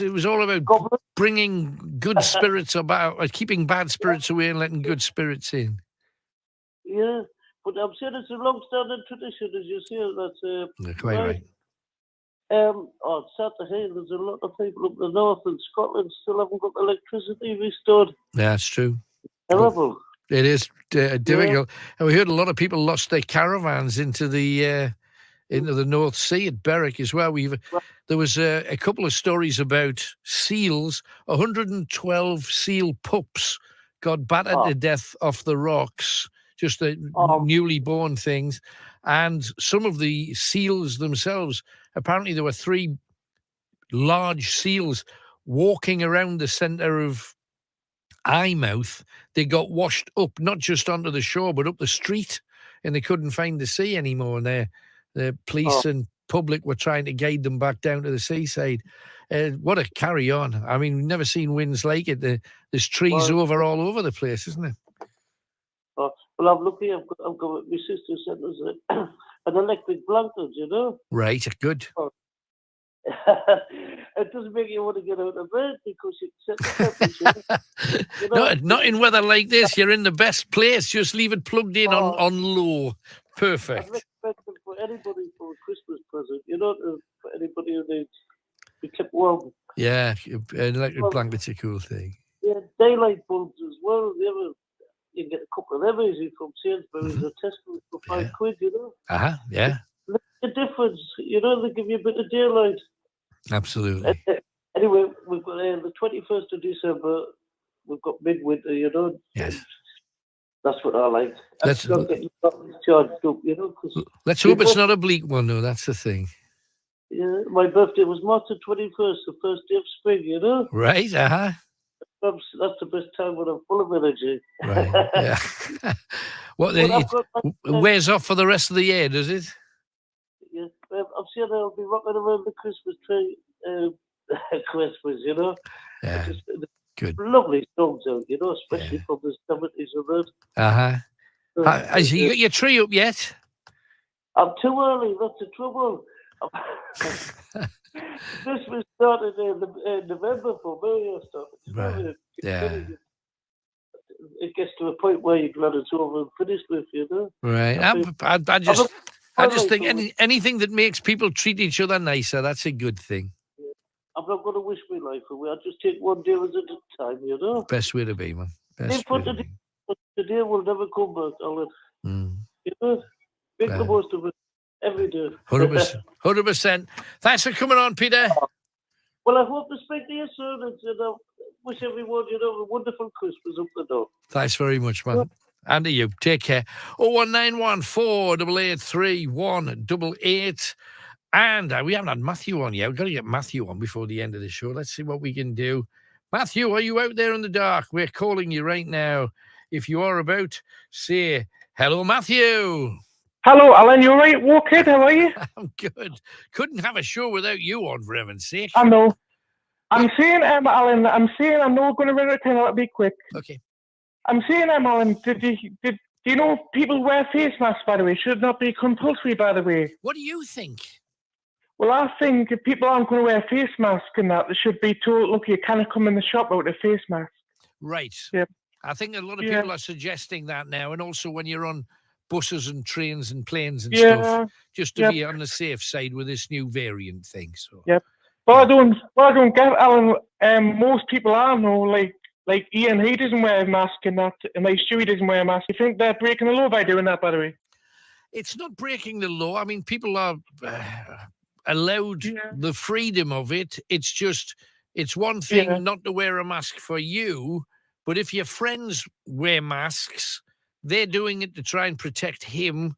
bringing good spirits about, or keeping bad spirits away and letting good spirits in. Yeah, but I'm saying it's a long-standing tradition, as you say. That's You're quite right. It's sad to hear there's a lot of people up the north in Scotland still haven't got electricity restored. Yeah, that's true. Terrible. It is difficult. And we heard a lot of people lost their caravans into the North Sea at Berwick as well. There was a couple of stories about seals. 112 seal pups got battered to death off the rocks, just the newly born things. And some of the seals themselves, apparently there were 3 large seals walking around the centre of Eyemouth. They got washed up, not just onto the shore, but up the street, and they couldn't find the sea anymore. And the police and public were trying to guide them back down to the seaside. What a carry on. I mean, we've never seen winds like it. There's trees all over the place, isn't it? Well, I'm lucky. I've got my sister sent us an electric blanket, you know. Right, good. It doesn't make you want to get out of bed because you set the temperature. You know? Not in weather like this. You're in the best place. Just leave it plugged in on low. Perfect. I'd recommend it for anybody for a Christmas present. You know, for anybody who needs to keep warm. Yeah, an electric blanket's a cool thing. Yeah, daylight bulbs as well. You can get a couple of them easy from Sainsbury's or Tesco for £5, you know. Yeah. Look at the difference. You know, they give you a bit of daylight. Absolutely. Anyway, we've got the 21st of December. We've got midwinter, you know. Yes. That's what I like. Let's not getting charged up, you know. Let's hope it's not a bleak one, though. That's the thing. Yeah, my birthday was March the 21st, the first day of spring, you know. Right, That's the best time when I'm full of energy. Right, yeah. It wears off for the rest of the year, does it? Yeah, I'm sure I'll be rocking around the Christmas tree, Christmas, you know. Yeah, good. Lovely songs out, you know, especially from the 70s and that. Has you got your tree up yet? I'm too early, that's the trouble. Christmas started in November for me. Right. Yeah. It gets to a point where you're glad it's over and finished with, you know. Right. I just think anything that makes people treat each other nicer, that's a good thing. I'm not going to wish my life away. I'll just take one day at a time, you know. Best way to be, man. Today will never come back, Alan. You know, make the most of it every day. 100%. Thanks for coming on, Peter. Well, I hope to speak to you soon, and I wish everyone, you know, a wonderful Christmas up the door. Thanks very much, man. And to you. Take care. 01914 883 188. And we haven't had Matthew on yet. We've got to get Matthew on before the end of the show. Let's see what we can do. Matthew, are you out there in the dark? We're calling you right now. If you are about, say hello, Matthew. Hello, Alan. You all right? Walkhead, how are you? I'm good. Couldn't have a show without you on, for heaven's sake. I know. I'm saying, Alan, I'm not going to run out of time. I'll be quick. Okay. I'm saying, Alan, do you know people wear face masks, by the way? Should not be compulsory, by the way. What do you think? Well, I think if people aren't going to wear face masks and that, they should be told, look, you cannot come in the shop without a face mask. Right. Yep. I think a lot of people are suggesting that now, and also when you're on buses and trains and planes and stuff, just to be on the safe side with this new variant thing. So. Yep. But I don't get, Alan, most people I know, like Ian, he doesn't wear a mask and that, and like Stewie doesn't wear a mask. You think they're breaking the law by doing that, by the way? It's not breaking the law. I mean, people are allowed the freedom of it. It's just, it's one thing not to wear a mask for you, but if your friends wear masks, they're doing it to try and protect him.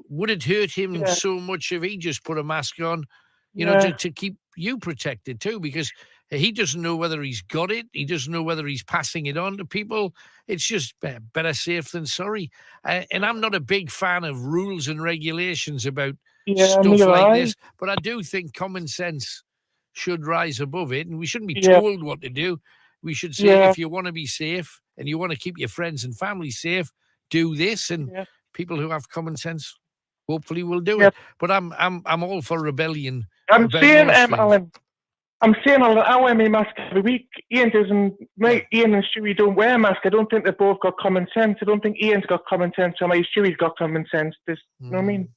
Would it hurt him so much if he just put a mask on, you know, to keep you protected too? Because he doesn't know whether he's got it. He doesn't know whether he's passing it on to people. It's just better safe than sorry. And I'm not a big fan of rules and regulations about stuff like this, but I do think common sense should rise above it, and we shouldn't be told what to do. We should say, if you want to be safe and you want to keep your friends and family safe, do this, and people who have common sense hopefully will do it. But I'm all for rebellion. I'm about saying, no strings. Alan. I'm saying, Alan, I wear my mask every week. Ian doesn't. Ian and Stewie don't wear a mask. I don't think they both got common sense. I don't think Ian's got common sense, or my Stewie's got common sense. You know what I mean?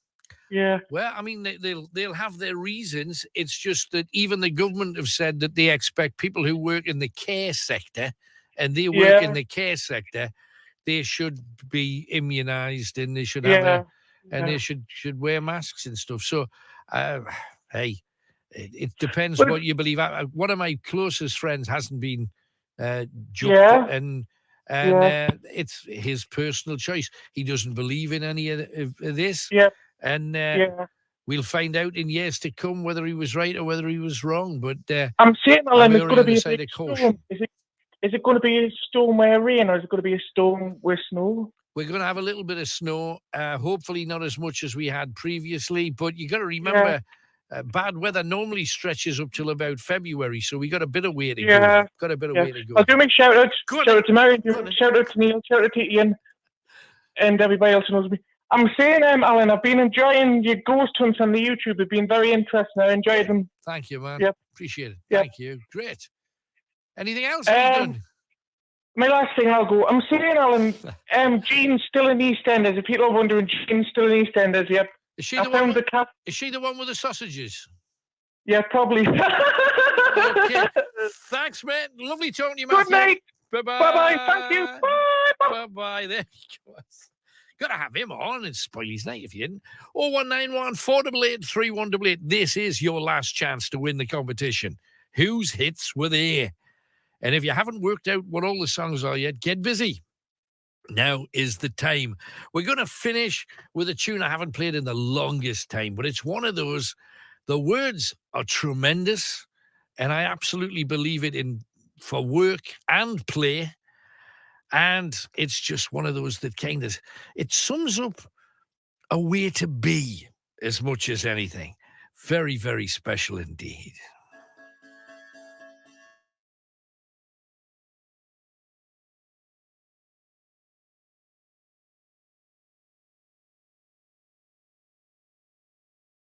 Yeah. Well, I mean, they'll have their reasons. It's just that even the government have said that they expect people who work in the care sector, and they work in the care sector, they should be immunised, and they should have they should wear masks and stuff. So, hey, it depends what you believe. One of my closest friends hasn't been jumped, and it's his personal choice. He doesn't believe in any of this. And we'll find out in years to come whether he was right or whether he was wrong. But I'm saying, Alan, it's I'm going to be a side big of caution. storm. Is it going to be a storm where rain, or is it going to be a storm with snow? We're going to have a little bit of snow. Hopefully not as much as we had previously. But you got to remember, bad weather normally stretches up till about February, so we got a bit of way to go. Got a bit of way to go. I'll do my shout out. Shout out to Mary. Shout out to Neil. Shout out to Ian, and everybody else who knows me. I'm saying, Alan, I've been enjoying your ghost hunts on the YouTube. They've been very interesting. I enjoyed them. Thank you, man. Yep. Appreciate it. Yep. Thank you. Great. Anything else? What have you done? My last thing, I'll go. I'm saying, Alan, Jean's still in Eastenders. If people are wondering, Jean's still in Eastenders. Yep. Is she the one? Is she the one with the sausages? Yeah, probably. Okay. Thanks, mate. Lovely talking to you, Matthew. Good night. Bye-bye. Bye-bye. Thank you. Bye. Bye-bye. There he goes. Got to have him on and spoil his night if you didn't. 0191 488 3188. This is your last chance to win the competition. Whose hits were there? And if you haven't worked out what all the songs are yet, get busy. Now is the time. We're going to finish with a tune I haven't played in the longest time, but it's one of those. The words are tremendous, and I absolutely believe it for work and play. And it's just one of those that kind of, it sums up a way to be as much as anything. Very, very special indeed.